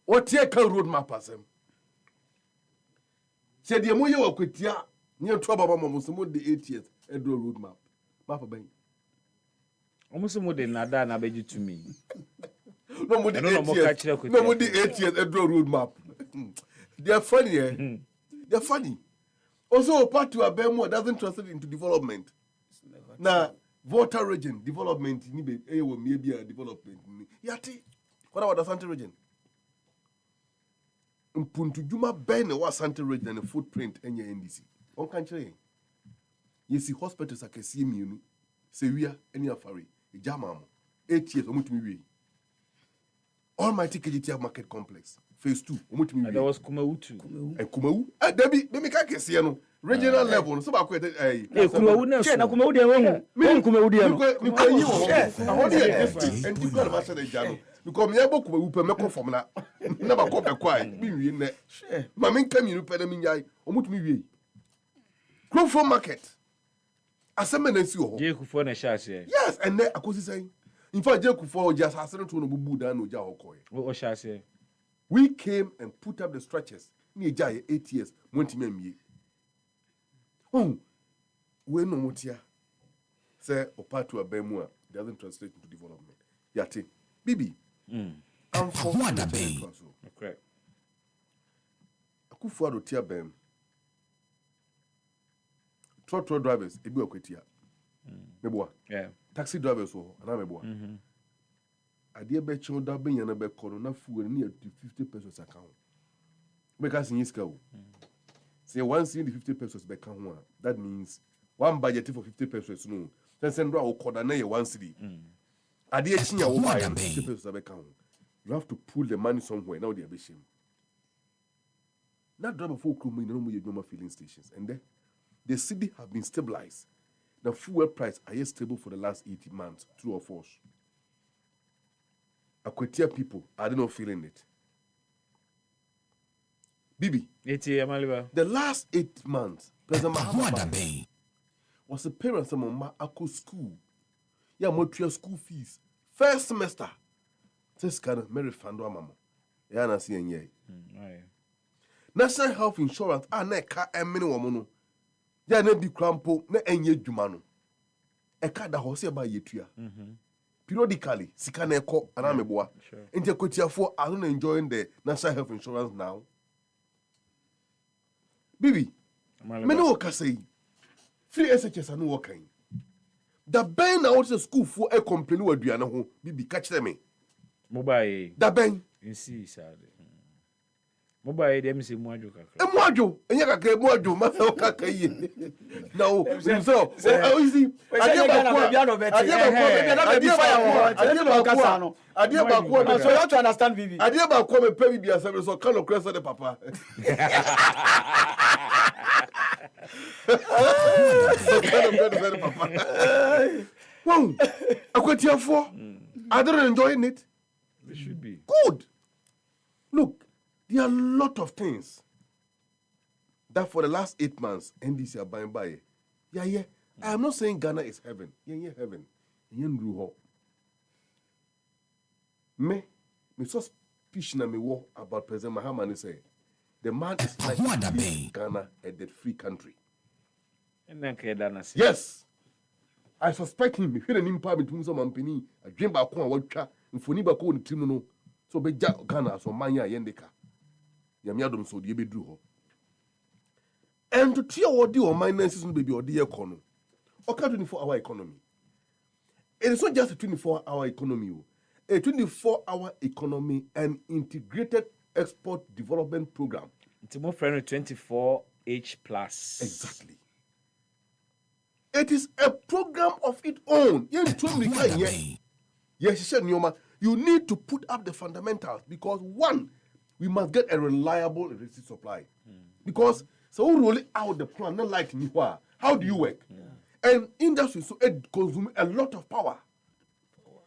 What here can roadmap asem? Said the moye wa kwetia near trouble mama mo the 8 years e do roadmap. Map ben. Almost more than nada na beji to me. No more the 8 years. No more the 8 years e do roadmap. They are funny, eh? They are funny. Also, part to Abemo doesn't translate into development. Now, Volta region development maybe a development. Yati, what about the Santa region? Mpuntu Juma Ben was Santa region and a footprint in your NDC. On country. You see hospitals like a CMU, Sevilla, any afari, a Jamam, 8 years, Omutumi. Almighty KGTF Market Complex, Phase 2, Omutumi. There was Kumau too. And Kumau? Debbie, let me catch a regional level, so I quit a Kumau, na Kumau, the one, Kumau, and you got a master of Jano. Because me able to open me from na never come back quiet. Me we ne. Mama come you pay them yai. Omutumi we. Crowford market. Aseme na si ho. Jekufo na sha ase. Yes, and then akosi say. In fact, Jekufo just asene to no bubu dan no ja hokoye. O sha ase. We came and put up the structures. Me jai 8 years. Montimi amie. Oh. We no motia. Say opatu abemu doesn't translate into development. Yate. Bibi. I'm for EpaHoaDaben. Okay. Akufuado tia bem. Trotro drivers, ebi okwetia. Meboa. Yeah. Taxi drivers so, ana meboa. Ade be che oda ben yana be kono na fuel ni 50 pesos account. Because in iska o. Say once in the 50 pesos be kan ho, that means one budget for 50 pesos no. Then send o koda na ye 1 cedi. You have to pull the money somewhere. Now they are shame. That driver for normal filling stations. And then the city have been stabilized. The fuel price are yet stable for the last 18 months, true or false. Akwetia people are they not feeling it? Bibi. The last 8 months, President Mahama was a parent of my Ako school. Yeah, more school fees. First semester. This kind of Mary Fando Mamo. Yeah, na see ye. National Health Insurance na ka emini womono. Ya na bi krampo na enye dwuma no. E ka da ho se ba yetua. Periodically, sika na ekọ ana meboa. Nti akotiafo are not enjoying the National Health Insurance now. Bibi. Me no ka say. Free SHS anu wokan. The ben na what school for a complain wa duane ho bibi catch them. Mobile. The ben. Insi sad. Mobile dem se muajo kakra. E muajo, enya kakra muajo ma se o kaka yi. No, so you see, ade ba ko so you have to understand Vivi. Ade ba ko me pe bibi asem so kan okra so de papa. Wow, Akwetiafo, are they enjoying it? They should be. Good. Look, there are a lot of things that for the last 8 months, NDC are buying by. Yeah. I am not saying Ghana is heaven. Yeah, heaven. Me so speech na me wo about President Mahama say. The man is like Ghana, a debt-free country. Yes. I suspect him. If he didn't impact between some company, a dream back on what chat, and for Niba Coon Timono, so be Jack Ghana, so Mania Yendeka. Yamiadum so the Bedru. And to tear what do or my nurses baby or dear economy. Or 24-hour economy. It is not just a 24-hour economy, a 24-hour economy and integrated export development program. It's more friendly 24H plus. Exactly. It is a program of its own. Yes, you need to put up the fundamentals because one, we must get a reliable electricity supply. Because so we roll out the plan, not like Niwa. How do you work? And industry so it consumes a lot of power.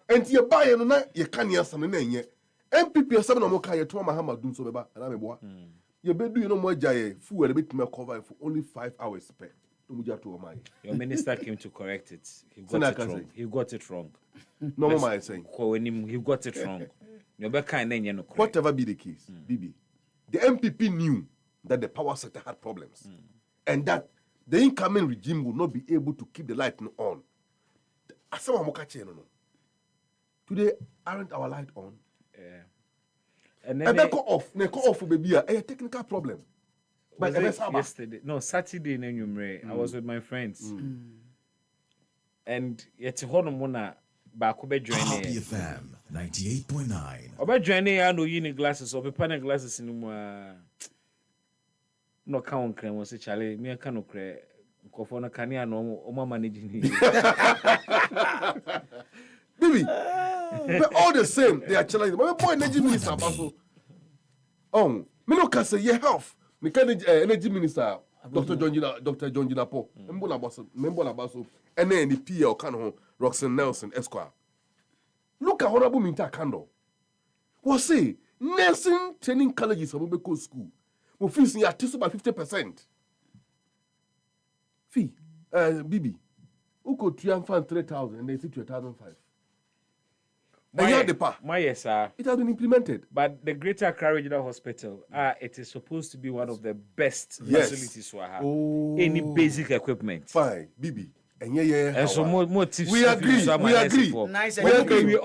And you buy and you can't hear something. MPP 7 or more can you to Mahama do so beba and I'm a boy. You better you know more jay full a bit more cover for only 5 hours per. Your minister came to correct it. He got it wrong. He got it wrong. No more I saying. He got it wrong. Whatever be the case, Bibi, the MPP knew that the power sector had problems and that the incoming regime would not be able to keep the light on. Today, aren't our light on? Yeah. And then they call off baby a technical problem. But yesterday, no, Saturday in Enyumre, I was with my friends. And yet Honomona Bakobe joining. Happy FM 98.9. Oba joining I know uni glasses or panel glasses in no count cream was a chale, me a cano cre Kofona Kania no Oma managing. Bibi, but all the same, they are challenging. My boy energy minister also. Oh, me no can say yeah health. Me can energy minister Dr. John Jinapo. Member Basso. And then the PL can Roxanne Nelson Esquire. Look at Honorable Minta Kando. What say? Nursing training colleges of Mobeko School. We fees in at least by 50%. Fee, Bibi, who could triumph 3,000 and they sit to 1,500. Yes, sir. It has been implemented. But the Greater Accra Regional Hospital, it is supposed to be one of the best facilities to have. Any basic equipment. Fine, Bibi. And And so more tips. We agree. Nice. Bibi.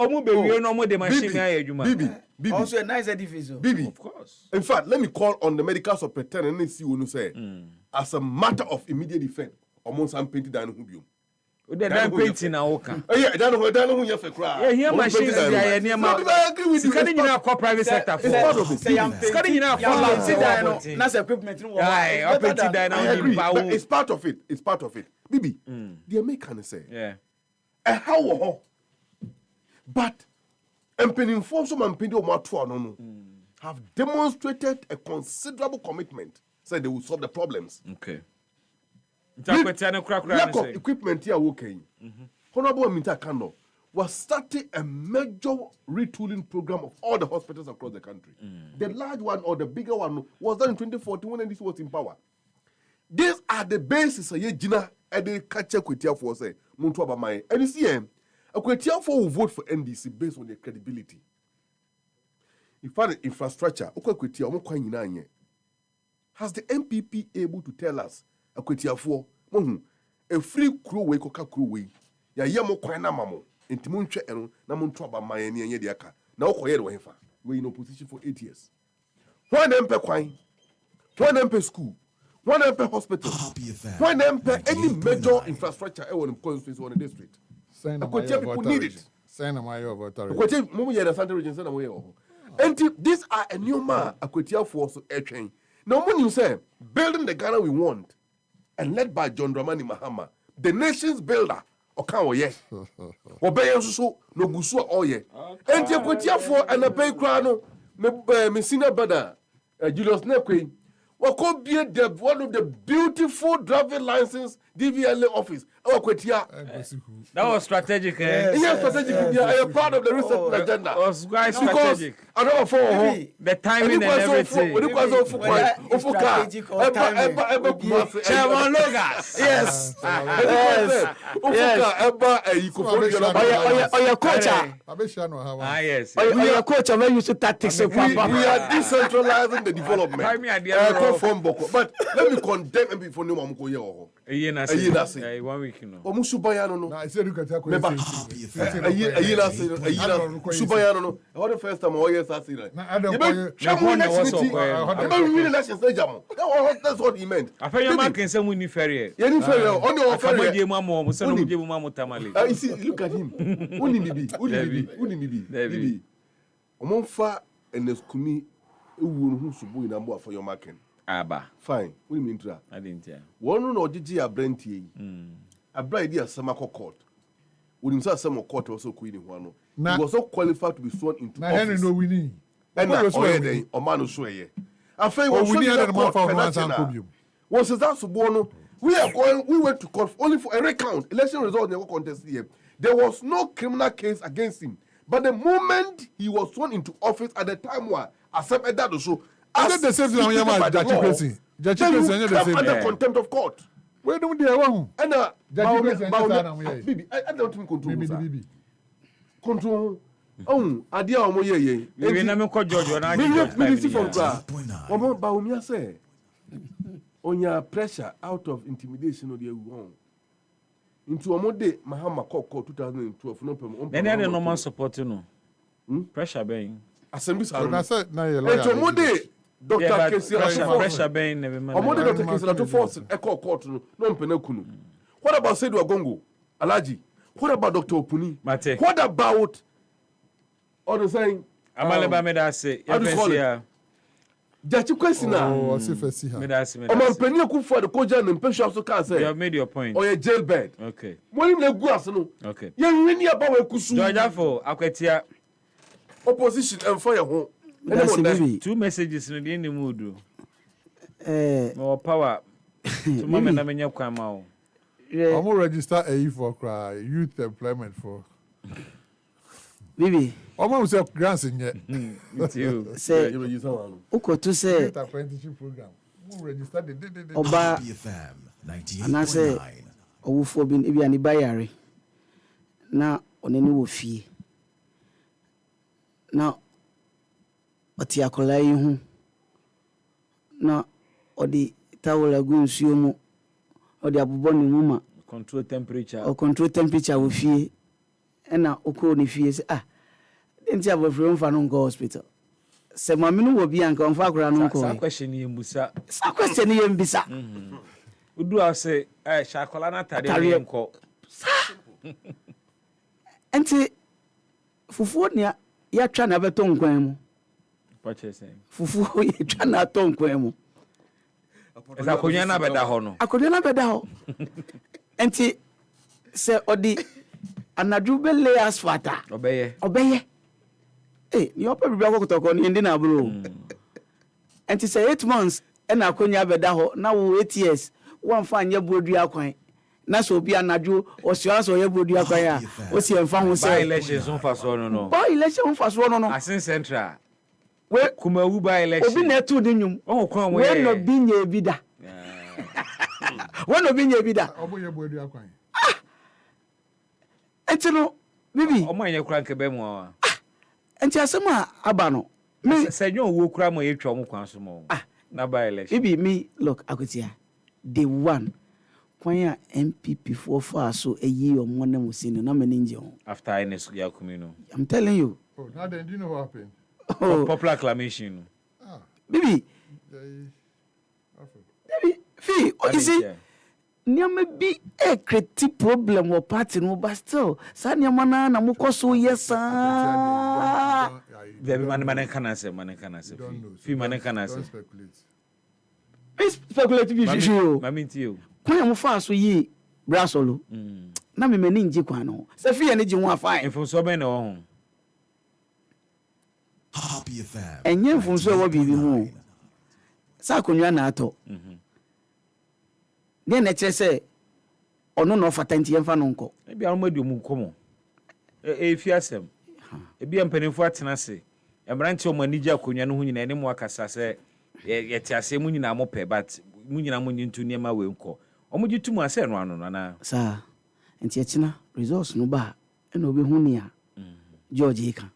Also a nice edifice. Bibi. Of course. In fact, let me call on the medical superintendent and see what you say. As a matter of immediate effect, almost I'm painted down Hubium. That painting now, okay. Yeah, that who you have to cry. Yeah, here machines there near my. I agree with you. Scanning in our private sector. It's part of it. Scanning in our that's equipment. I agree. It's part of it. It's part of it. Bibi, the American say. Yeah. How? But Empening Fonso and Pedio Matuano have demonstrated a considerable commitment. Said they will solve the problems. Okay. Lack of equipment here okay. Honorable Minta Kano was starting a major retooling program of all the hospitals across the country. The large one or the bigger one was done in 2014 when NDC was in power. These are the basis of Jina and the catch up with for say Muntu Abamai. And you see, a Kwetia for will vote for NDC based on their credibility. In fact, the infrastructure, has the MPP able to tell us Akwetiafo a free crew way coca crew way ya yamo kwana mamo intimunche eno na muntu aba mayeni enye diaka na okoye do hefa we in opposition for 8 years when MP kwan when MP school when MP hospital when MP any major infrastructure e won constituency on the district people need it send am I of authority Akweti mumu ye na Central Region send am we and these are a new man Akwetiafo so etwen now when you say building the Ghana we want and led by John Dramani Mahama, the nation's builder, Okawoye. Obey so no Gusua Oye. And Yakutia and a pay crown, Messina Bada, Julius Nekwe, what could be one of the beautiful driving licenses DVLA office. That was strategic. Yes, strategic. I am proud of the research agenda. It was quite strategic. I don't for the timing and everything. Chairman Logas. Yes. Your coach. Yes. Your coach. We used to tactics. We are decentralizing the development. But let me condemn him before no one go here. 1 week, no. Omusubayano no. I said you can take away. Subayano no. The first time all years I see that. That's what he meant. I feel your man can say we need ferry. You need ferry. On your ferry. You see, look at him. Uni Omonfa and the skumi who subu in Ambo for your market. Aba. Fine. What do you mean to that? I didn't hear. One no Gigi a Brenty. A bright idea Samako court. Would himself some court also queen in one. He was so qualified to be sworn into office. Henry no winning. And that or man swear. I think we need a man for was that Subono. We went to court only for a recount. Election result never contest here. There was no criminal case against him. But the moment he was sworn into office at the time where accepted that also. As the same thing on your mind, Judge Pressing. Judge Pressing, the same under contempt of court. Where do they want? And Judge Pressing, I don't think control. Oh, Adia Omoye. We never call George or I. Baumia say on your pressure out of intimidation or the wrong. Into a mode, Mahama Court 2012. No problem. Then I no man supporting no. Pressure being. Assembly. I said, now you're like. Dr. Casey, pressure being never man. Dr. Casey, to force a court, no penekunu. What about Sedu Agongo, Alaji? What about Dr. Opuni? Mate. What about all the saying? Amaleba made us say, Jachi Quesina. Oh, I see first here. Oman Penny could for the Kojan and Pesha also can say. You have made your point. Or a jail bed. Okay. When you go, okay. You really about Kusu. Georgia for Aquatia opposition and fire home. 2 messages in the mood. More power. To moment, I mean, you come out. I'm going to register a for cry youth employment for. Bibi. Almost have grants in yet. You say, Uko to say, apprenticeship program. Register the Oba and I say, oh, for being Ibi and Ibayari. Now, on any will fee. Now, what you are calling now, or the towel lagoon sumo, or the abuboni woman. Control temperature. Or control temperature with fee. And now, Okoni fee say, didn't you have a friend for no hospital? Say, Mamma will be uncle for grand. Some question you, Musa. Some question you, Bisa. Would do I say, Shakolana Tarian call? And say, Fufunia, you're trying to have a tongue quemo. What you saying? Fufu, you're trying to tongue quemo. As a Konyana Bedahono. I could not bedaho. And say, Odi, and a jubile as fata. Obey. Hey, you're probably going to talk on Indian Blue. And to say 8 months, and I couldn't have bedaho, now 8 years. One fine your body aquine. Naso be anaju or sias or your body aquire. What's your fun say? Elections on fast one no. By election fast one no. As in Central. Where Kumawu by election. Obi na tu dinum. Oh, come where no be nye bida. Where no be nye bida. Obo your body aquine. Etino, bibi. Omo ye kura nke be mu a. Enti asema aba no. Me say you wo kura mo ye twa mo kwan so mo. Na by election. Bibi me look akotia. The one kwanya MPP for far so a year or more than was in na meninje. After Ines Yakumino. I'm telling you. Oh, now then do you know what happened? Oh, popular acclamation. Bibi. Bibi, fee, you see, nyama be a creative problem or party no, but still, Sanya Mana, Namukoso, yes, sir. The man can answer, few man can answer. Speculative issue. Mammy to you. When fast we ye, Brassolo. Na me meninji kwano. Se fee energy one fine. If so many on. Happy FM. And yen from so what be more. Sakunya na ato. Then nature say, ono no fata nti yemfa no nko e bia no madu mu komo e fi asem e bia mpanimfo atena se emrante o manija akonwa no hu nyina ne mu akasa se yete ase mu nyina mo pe but mu nyina mo nyintu niema we nko omo gitumu ase no ano na sa nti ekina results no ba e no be hu ni a George Eka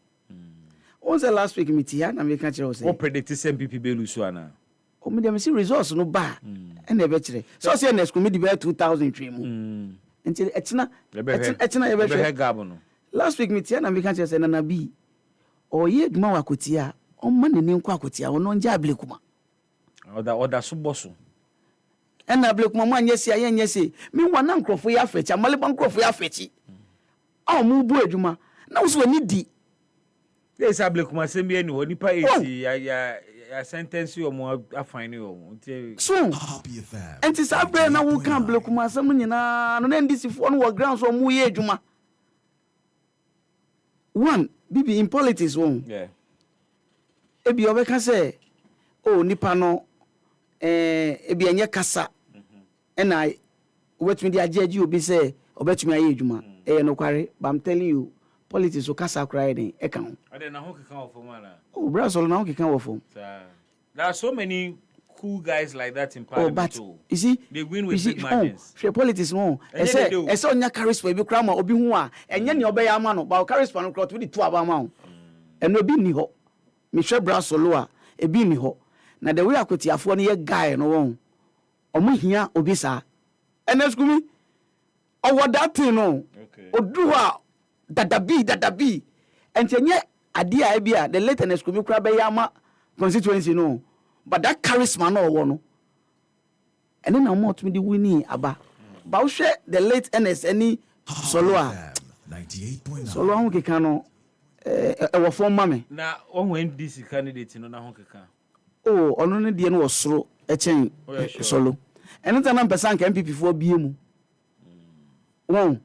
on the last week meeting ya na me ka kire o say o predict MPP be lusu ana o me dem see results no ba e na be kire so say next committee be 2000 three mu nti ekina ye be hwe last week meeting ya na me ka kire say na bi o ye duma wa kotia o ma ne nko akotia o no nja ablekuma oda so boso ena ablekuma mo anyesi aye anyesi mi wana nkrofo ya afechi amaliba nkrofo ya afechi a mu bu adwuma na wo so ani di yes ablekuma se mi ani ho nipa 80 ya sentence yo mo afine yo so enti sabre na wo kan ablekuma asem nyina no na ndisifo no wo ground so mu ye adwuma one bibi in politics one ebi obeka say o nipa no ebi enye kasa ena wetumi di ajeji obi say obetumi aye adwuma no kware but I'm telling you politics o kasa cry den e kan ade na ho kekan wo fom ala oh brother na ho kekan wo fom there are so many cool guys like that in parliament but you see they win with big margins for politics no ese onya charisma ebi kra ma obi hu a enye ne obe ya ama no ba charisma no kra to di 2 aba ma ho eno obi ni ho me hwe brasolo a ebi ni ho na the way akotiafo no ye guy no won omo hia obi sa eneskumi owo that thing no odu ha dadabi entenye ade a bia the late eneskumi kra be ya ama constituency no but that charisma no wo no ene na mo to me di wini aba ba wo hwe the late NSN solo a 98.9 solo ho keka no wo fo mame na ohun NDC candidate no na ho keka ono ne die no wo soro echen solo ene ta na mpesa nka MPP fo bie mu won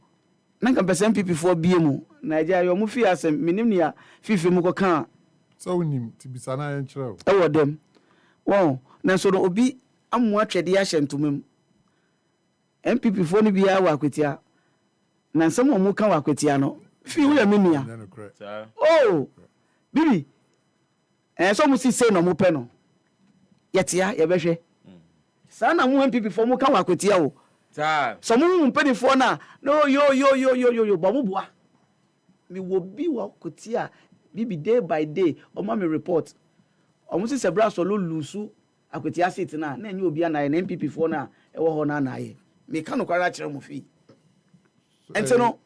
na nka mpesa MPP fo bie mu Nigeria yo mu fi asem minim ne ya fifi mu ko kan so unim tibisa na yen kire e wo dem won na so no obi amu atwede ya hyentomem MPP fo no bia wa kwetia na nsem mu kan wa kwetia no fi wo ya menua oh bibi so mu si say no mu pe no yetia ye behwe sa na mu MPP fo mu kan wa kwetia wo so mu mpeni fo na no yo ba mu bua mi wo bi wa kwetia bibi day by day o ma me report o mu si se bra so lo lusu akwetia sit na enye obi na MPP fo na e wo ho na ye me kan no kwara kire mu fi ente no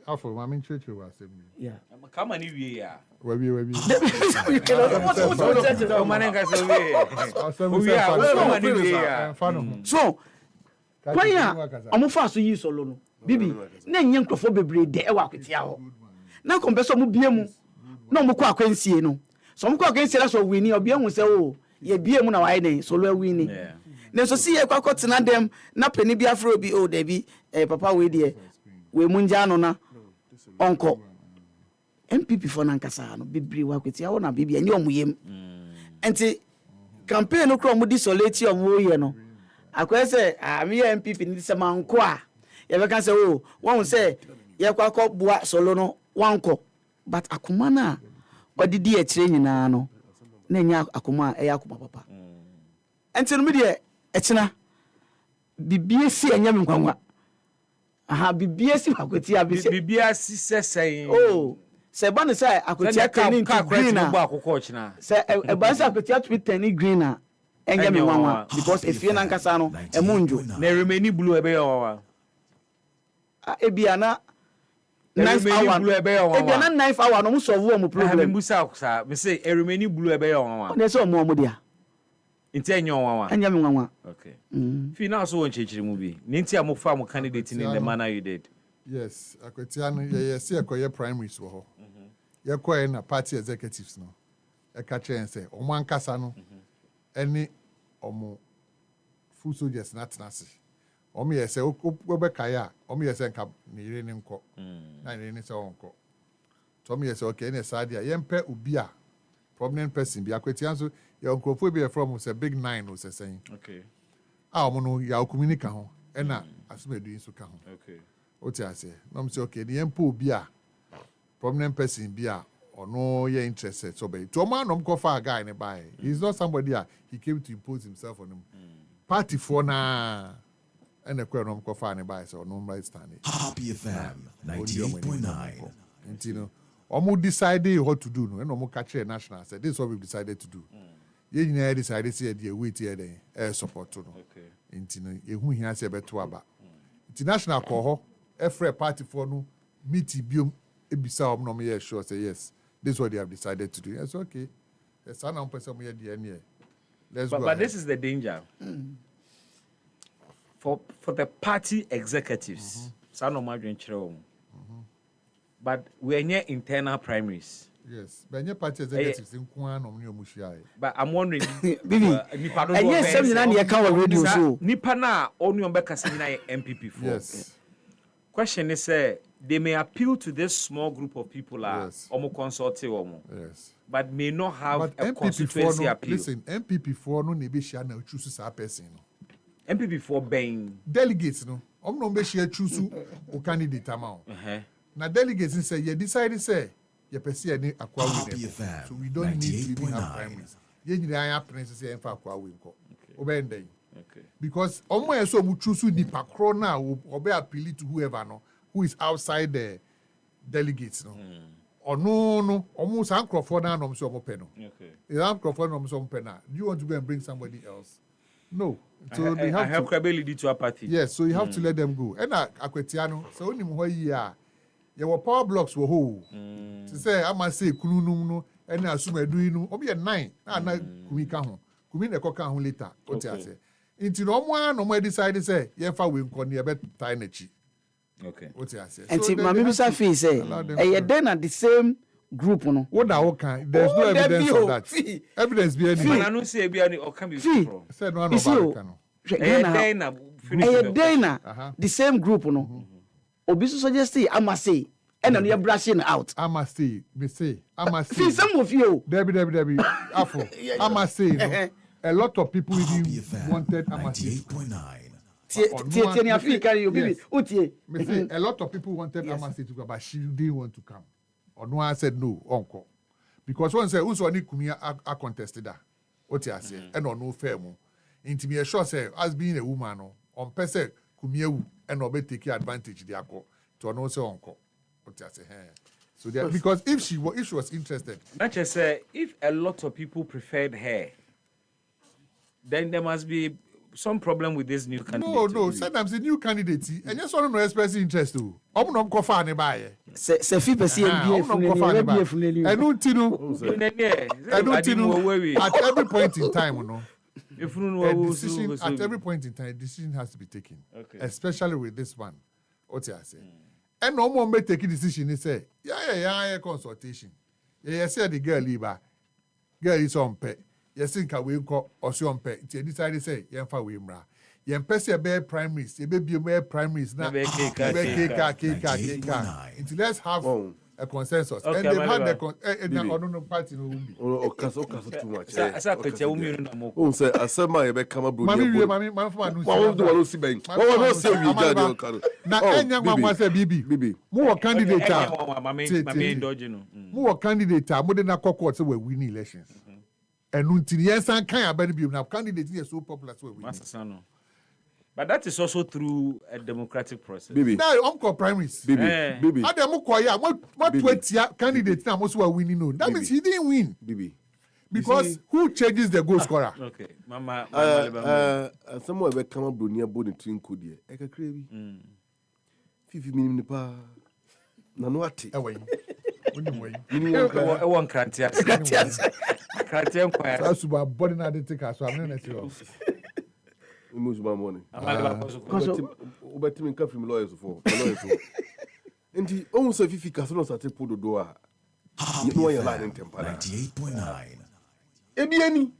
afọ ma me nchweche wa asem yeah kama ni wie ya wabi o manenga so wie o ni wie ya so kwanya omofa so yi solo no bibi na enye nkrofo bebre de e wa kwetia ho na kompeso mu bie mu na mo kwa akwansie no so mo kwa akwansie la so wini obi ehun se o ye bie mu na wa ene solo wini na so si ye kwa kotena dem na pani bi afro bi o da bi papa we de we mu nja no na onko MPP for nankasa no bibiri wa kwetia wo na bibi enye omuyem enti campaign no kro mo disolate omo ye no akwese me MPP ni se manko a ye be kan se o won se ye kwa ko bua solo no wanko but akoma na odidi a kire nyina no na nya akoma e akoma papa enti no me de ekina bibie si enya me nkwanwa aha bibie si akwetia bibie si sesen oh se ba ne sai akwetia tani green na se e ba sai akwetia to tani green na enya me nkwanwa because efie na nkasa no e munjo na remaining blue ebe yawa ebia na 9 hour ebia na 9 hour no mo solve wo mo problem mbusa kusa me say remaining blue ebe yawa na so mo dia nti enyo wawa enya me nwanwa okay fi na so won chechiri mu bi ni nti amofa mo candidate in the manner you did yes akwetia no ye se ekoye primaries wo ho ye koye na party executives no e ka chen say omo ankasa no eni omo full soldiers na tenase omo ye se obekaya omo ye se nka ni ire ni nko na ni se onko to omo ye se okay na sadia ye mpe obi a prominent person bi akwetia so your microphone be from say big 9 o say saying okay omo no ya okumini ka ho ɛna asomadu nso ka ho okay wote ase na m say okay the empo bi a prominent person bi a ɔno yɛ interested so be to ɔmo anom kɔ fa guy ne by he's not somebody he came to impose himself on him party for na ɛna kɔ ɔnom kɔ fa ne by so ɔno right stand Happy FM 98.9. nti no ɔmo decide what to do no ɛna ɔmo catch national said this is what we decided to do yɛn nyinaa decided say the wait here then support no okay nti no ehu hia sɛ bɛto aba international kɔ hɔ ɛfrɛ party for no meet biom ebisa ɔmo na ɔmo yɛ sure say yes this is what they have decided to do yes okay yes I now person mo yɛ deɛ ne let's go but this is the danger for the party executives saa na ɔmo adwen kyerɛ wɔn but we are near internal primaries. Yes, but your party executives in Kwan or Mushia. But I'm wondering, Bibi, and yes, some in the account radio show. Nipana only on Becasina MPP for. Yes. Question is, they may appeal to this small group of people, Omo consulting Omo. Yes. But may not have but a MPP constituency no, appeal. Listen, MPP4 no nebe share na choose a person. MPP4 being delegates no. No be share choose o candidate amount. Na delegates say you decide say you perceive any akwa win. So we don't need to even have primaries. You need to have primaries say enfa akwa win ko. Obey okay. Because omo so mu choose nipa kro na obe appeal to whoever no who is outside the delegates no. Or no, almost Crawford na no so omo pe no. Okay. If Crawford no so omo pe na, do you want to go and bring somebody else? No. So they have to lead to apathy. Yes, so you have to let them go. And akwetiano so onim ho yi a ye wo power blocks wo ho. To say I must say kununum no and asumadu no obi 9 na kumi ka ho. Kumi na ekoka ho later. What you say? Inti no mo no mo decide say ye fa we nko ne be tie na chi. Okay. What you say? And see, Mami Bisa fee say, then at the same group, no. What that can? There's no evidence of that. Evidence be any. I don't say be any or can be from. Said no no. The same group, no. Obisu suggest I must say, and then you're brushing out. I must say, me say, I must say. See some of you. Debbie, Afro. I must say, a lot of people even wanted. I must say. A lot of people wanted Amasi to go, but she didn't want to come. Or no, I said no, uncle. Because one said, who's only Kumia are contested that. What you say, and on no fair mo. Into me a sure say, as being a woman, on Pese Kumia and obey take advantage the uncle to no say uncle. What you say, so there, because if she was interested, not just say if a lot of people preferred her, then there must be some problem with this new candidate. No. Sometimes the new candidate, and just want to express interest too. I'm not going to buy it. Se fi pesi MBF I don't know. At every point in time, you know. At every point in time, a decision has to be taken. Okay. Especially with this one. What you say? And no more may take a decision. He say, yeah, consultation. Yeah, say the girl liba. Girl is on pay. You think I will call or so on pay. You decide to say, yeah, for Wimra. You pay a bear primaries. You be a primaries now. Until let's have a consensus. Okay, and they've had the party no be. Oh, too much. I say, I said, my back come up. Mami, na enya mama say bibi mo candidate mo candidate mo de na court say we win elections and until yes and kan abani bi na candidate is so popular so we win. But that is also through a democratic process. Bibi. Now uncle primaries. Bibi. Adam mo koya what 20 candidate na mo so winning no. That means he didn't win. Bibi. Because who changes the goal scorer? Okay. Mama someone will come up near body twin could ye. Eka crazy. 50 minutes pa. Nanuati. Away. One Krantia. Krantia choir. That's about body na dey take us so I'm not sure. Most my money. Obetimi nka from lawyers for. Enti almost if you can not start put the door. You know your line in temper. 98.9.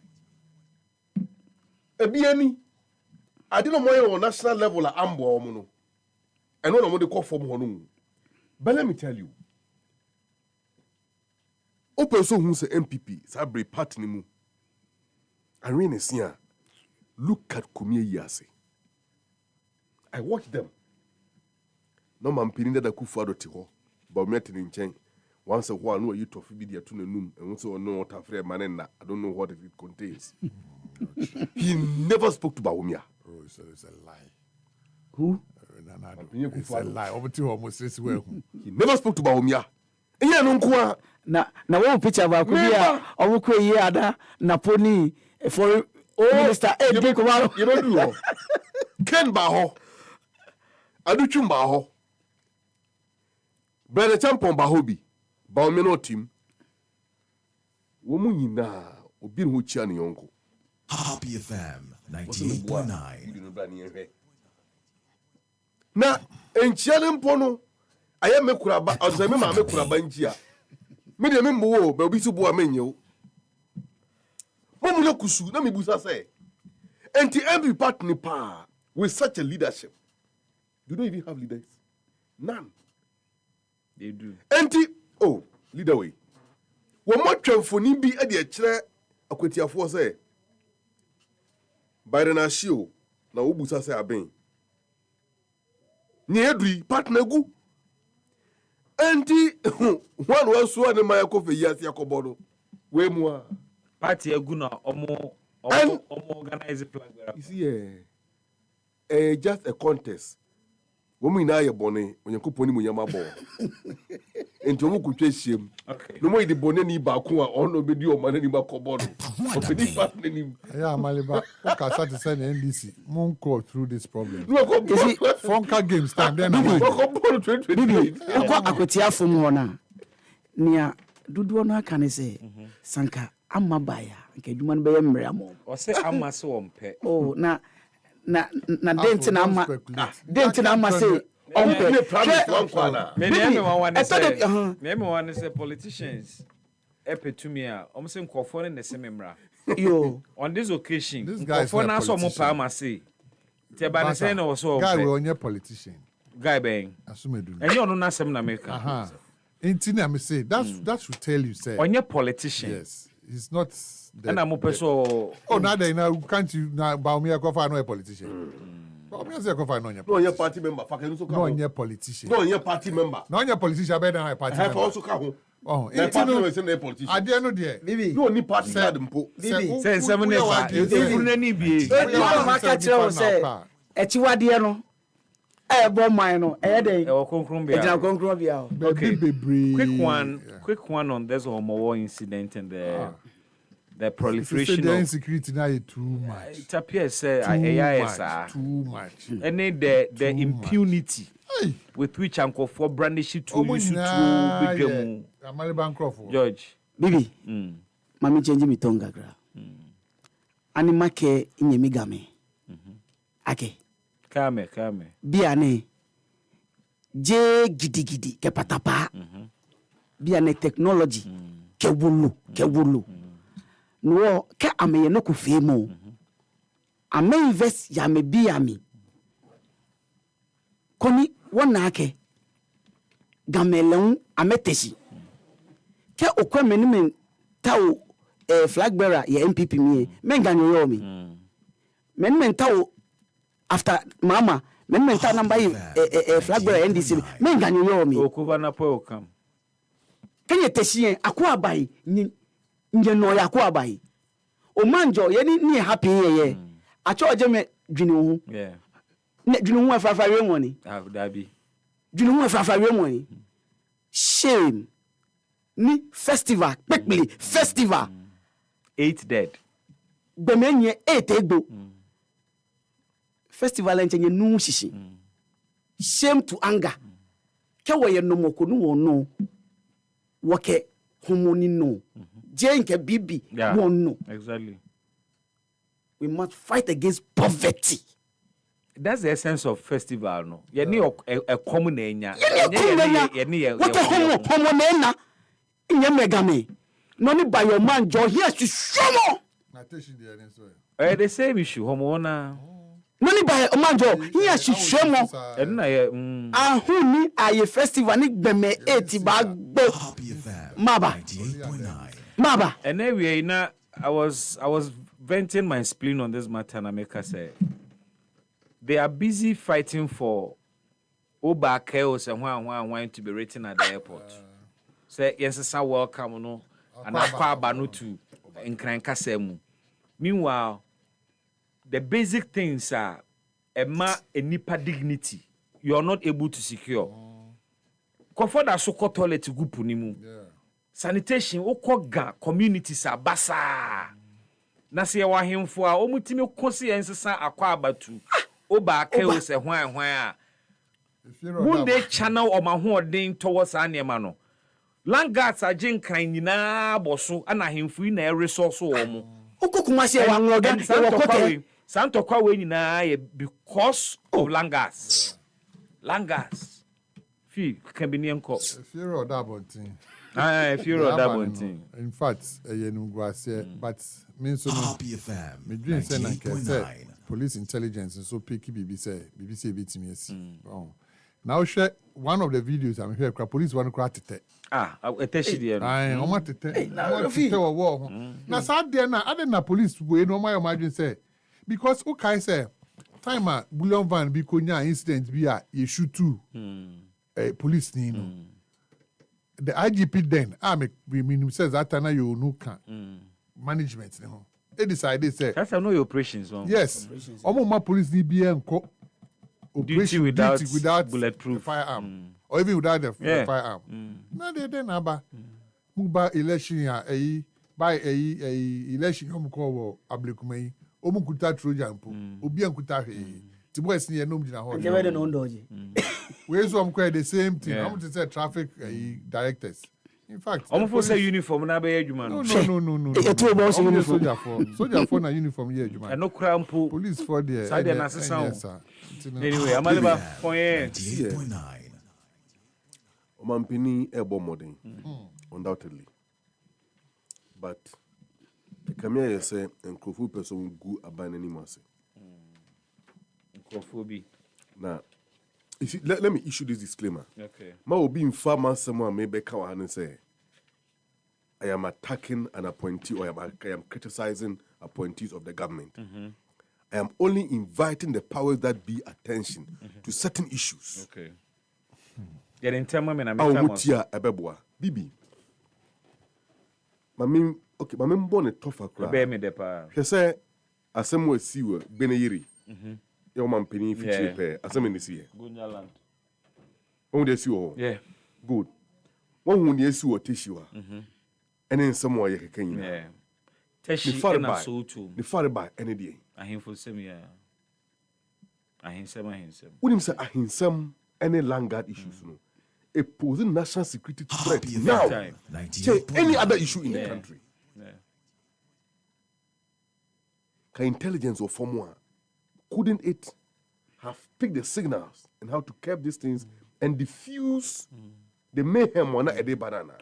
Ebiani. I didn't know on national level at Ambo Mono. I know what they call from Honu. But let me tell you. Open so who say MPP, Sabre Party Nimu. I really see. Look at Kumie Yase. I watch them. No man pinning that I could follow to but meeting in chain. Once a while, no, you to video to the room, and also no what afraid man. I don't know what it contains. He never spoke to Baumia. Oh, so it's a lie. Who? It's a lie. Over to almost this way. He never spoke to Baumia. Yeah, no, na one picture ba ko bia omo ko yi ada na poni for minister e dey ko ba you don't do Ken ba ho Aduchum ba ho Brother Champon ba ho bi ba o me no team wo mu nyina obi ho chia ne yonko Happy FM 98.9 na enchia ne mpo no aye me kura ba o se me ma me kura ba nchia me de me mbo ba obi su bo amenye o mo mu kusu na me busa say enti every partner pa with such a leadership you don't even have leaders none they do enti oh leader way wo mo twemfoni bi e de kire akwatiafo say by the nashio na wo busa say aben ni edri partner gu enti one was so na my ko fe yasi akobodo we mu a party egu na omo organize plan. You see just a contest. Women na ye bone onyankopon ni mu yama bo. Enti omo kutwe hiem. Okay. No mo de bone ni ba ko a ono bedi o mane ni ba kobodo. Opedi pa ni. Yeah, Maliba. Okay, start to send NDC. Mon go through this problem. No go Funka games time then. Kobodo 2020. Akwatia fom ho na. Nia dudu no aka ne se sanka amma baya nke adwuma no be yemre amo o se amma se wompe oh na dent na amma se ompe me wan say politicians epetumi a om se nkofo ne se memra yo on this occasion nkofo na so mo pa ama se te ba ne say na wo so guy we onye politician guy ben asumedu enye onu na sem na meka Intina me say that should tell you say on your politician. Yes, he's not. And I'm a person. Oh, now they now can't you now Baumia Kofa no a politician. Baumia say Kofa no your party member. No your politician. No your party member. No your politician better than a party member. Have also come. Oh, Intino is a politician. I dare no dear. No ni party card mpo. Say 7 years. You need be. Say echiwade no. Bon mine no dey konkron bia okay quick one on this Omowo incident and the proliferation of insecurity now too much. It appears say too much and the impunity with which Uncle for brandish to use to George bibi mami change mi tonga gra anima ke nyemigame ake Kame. Biane. Je gidi ke patapa. Biane technology ke wulu. No ke ameye no ku femo. Ame invest ya me biami. Koni wona ke gamelon ameteshi. Ke okwa menimen tawo flag bearer ya MPP mi menganyo yo mi. Menimen tawo after mama men ta number flag bearer NDC men ganyo yo mi okuba na po okam kenye tesien akwa bai nye no ya akwa bai o manjo ye ni happy ye acho oje me dwene hu ne dwene hu afrafa we woni dabi dwene hu afrafa we woni shame ni festival quickly festival 8 dead bemenye 8 egbo festival enche nu shishi shame to anger ke woye no moko nu wono woke homoni no je nke bibi wono exactly we must fight against poverty. That's the essence of festival no ye ni a common enya ye ni what homo na nye megame no ni by your man jo here to show more the same issue homo na money by omanjo here she show mo na ye ahuni aye festival ni gbeme 80 ba gbo maba and anyway na I was venting my spleen on this matter and I make her say they are busy fighting for Oba chaos and one to be written at the airport. Say yes, welcome no and Aqua to Nkranka. Meanwhile, the basic things are a nipa dignity. You are not able to secure. Comfort that so-called toilet to go punimu. Sanitation, okoga communities are basa. Nasi ya wahim for omutimi kosi ensesa akwa abatu. Oba keo se hwan. Munde channel or mahoden towards anyamano. Langards are jinkran nyina boso ana himfu na resource omo. Okokumasi ya wangroga Santo kwa we nyina because of Langards. Langards. Fi can be nko. EpaHoaDaben. EpaHoaDaben. In fact, but means so me dream say na say police intelligence so pick BBC beat me see. Now share one of the videos I'm here police one cry tete. Eteshi there. O ma tete. O tete wo. Na sad there na ade na police we no my imagine say because o kai say time a bullion van bi konya incident bi a ye shoot too. Police ni no. The IGP then me says that na you no can management ni ho. They decided say that's how know your operations one. Yes. Omo police ni bi enko operation without bulletproof firearm or even without the firearm. Now they then aba muba election ya by election hom call ablekume omu kuta trojan po obi ankuta hwe ti boys ni enom gina ho. They no ndoje. We so am quite the same thing. I'm to say traffic directors. In fact, I'm for say uniform na be adwuma no. No. Eto bo so uniform. Soldier for na uniform here adwuma. E no crampo. Police for there. Side na sesa. Anyway, Amaleba point 8.9. Omampini ebo modern. Undoubtedly. But the camera say enkofu person gu aban anymore say. Enkofu Now, let me issue this disclaimer. Okay. Ma will be in farmer someone maybe come and say, I am attacking an appointee or I am criticizing appointees of the government. I am only inviting the powers that be attention to certain issues. Okay. Get in time, Bibi. Mami born a tougher crowd. She say, asem we siwe beneyiri. Your man penny feature pair, asem in this year. Gunyaland. One day see Yeah. Good. One who near see what tissue. And then somewhere you can. Yeah. Teshi na so too. The father by any day. Ahimfo sem ya. Ahinsem. When him say ahinsem any Langard issues no. A posing national security threat now. Any other issue in the country. Can intelligence or form couldn't it have picked the signals and how to curb these things and diffuse the mayhem on a day banana?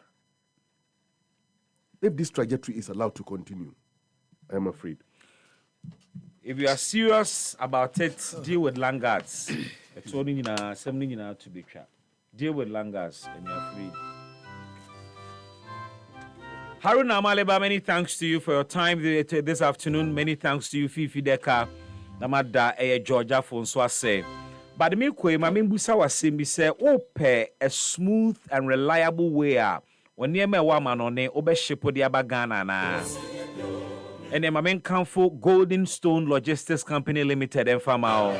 If this trajectory is allowed to continue, I am afraid. If you are serious about it, deal with Langards. It's only something to be trapped. Deal with Langards and you're free. Haruna Amaleba, many thanks to you for your time this afternoon. Many thanks to you, Fifi Deka. Namada Georgia Fonso say. But me kwe ma membusa wasembi say ope a smooth and reliable way when ye me wa manone obe shipo di abagana na. And ma men kanfo Golden Stone Logistics Company Limited and Famao.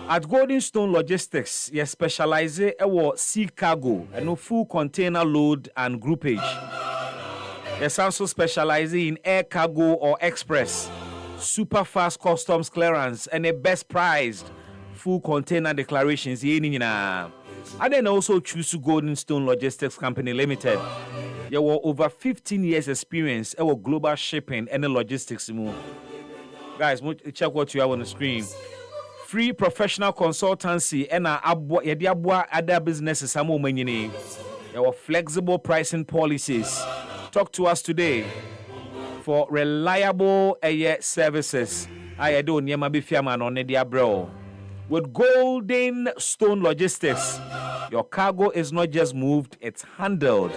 At Golden Stone Logistics, you specialize in sea cargo and full container load and groupage. You also specialize in air cargo or express, super fast customs clearance, and a best priced full container declarations. And then also choose Golden Stone Logistics Company Limited. You have over 15 years experience in global shipping and logistics. Guys, check what you have on the screen. Free professional consultancy and other businesses. Our flexible pricing policies. Talk to us today for reliable services. With Golden Stone Logistics, your cargo is not just moved, it's handled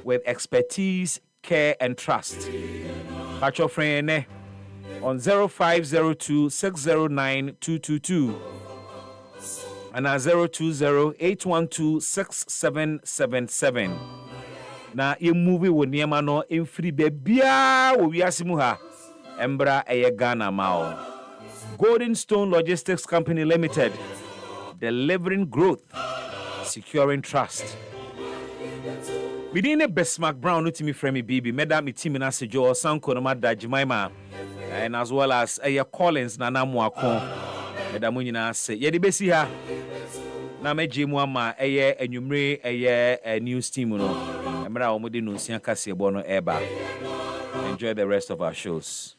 with expertise, care, and trust. Pacho friend, on 0502-609-222 and 020-812-6777. Na ye movie wo niema no emfiri bebia wo wiase mu ha embra eye Ghana mao. Golden Stone Logistics Company Limited, delivering growth, securing trust. Within a Bismark Brown no timi frame BB meda me team na sejo sanko no mada Jimaima and as well as Collins Nana Muako meda mu nyina se ye de besi ha na meje mu ama enwumre news team no emra omo de no nsia kase bo no eba. Enjoy the rest of our shows.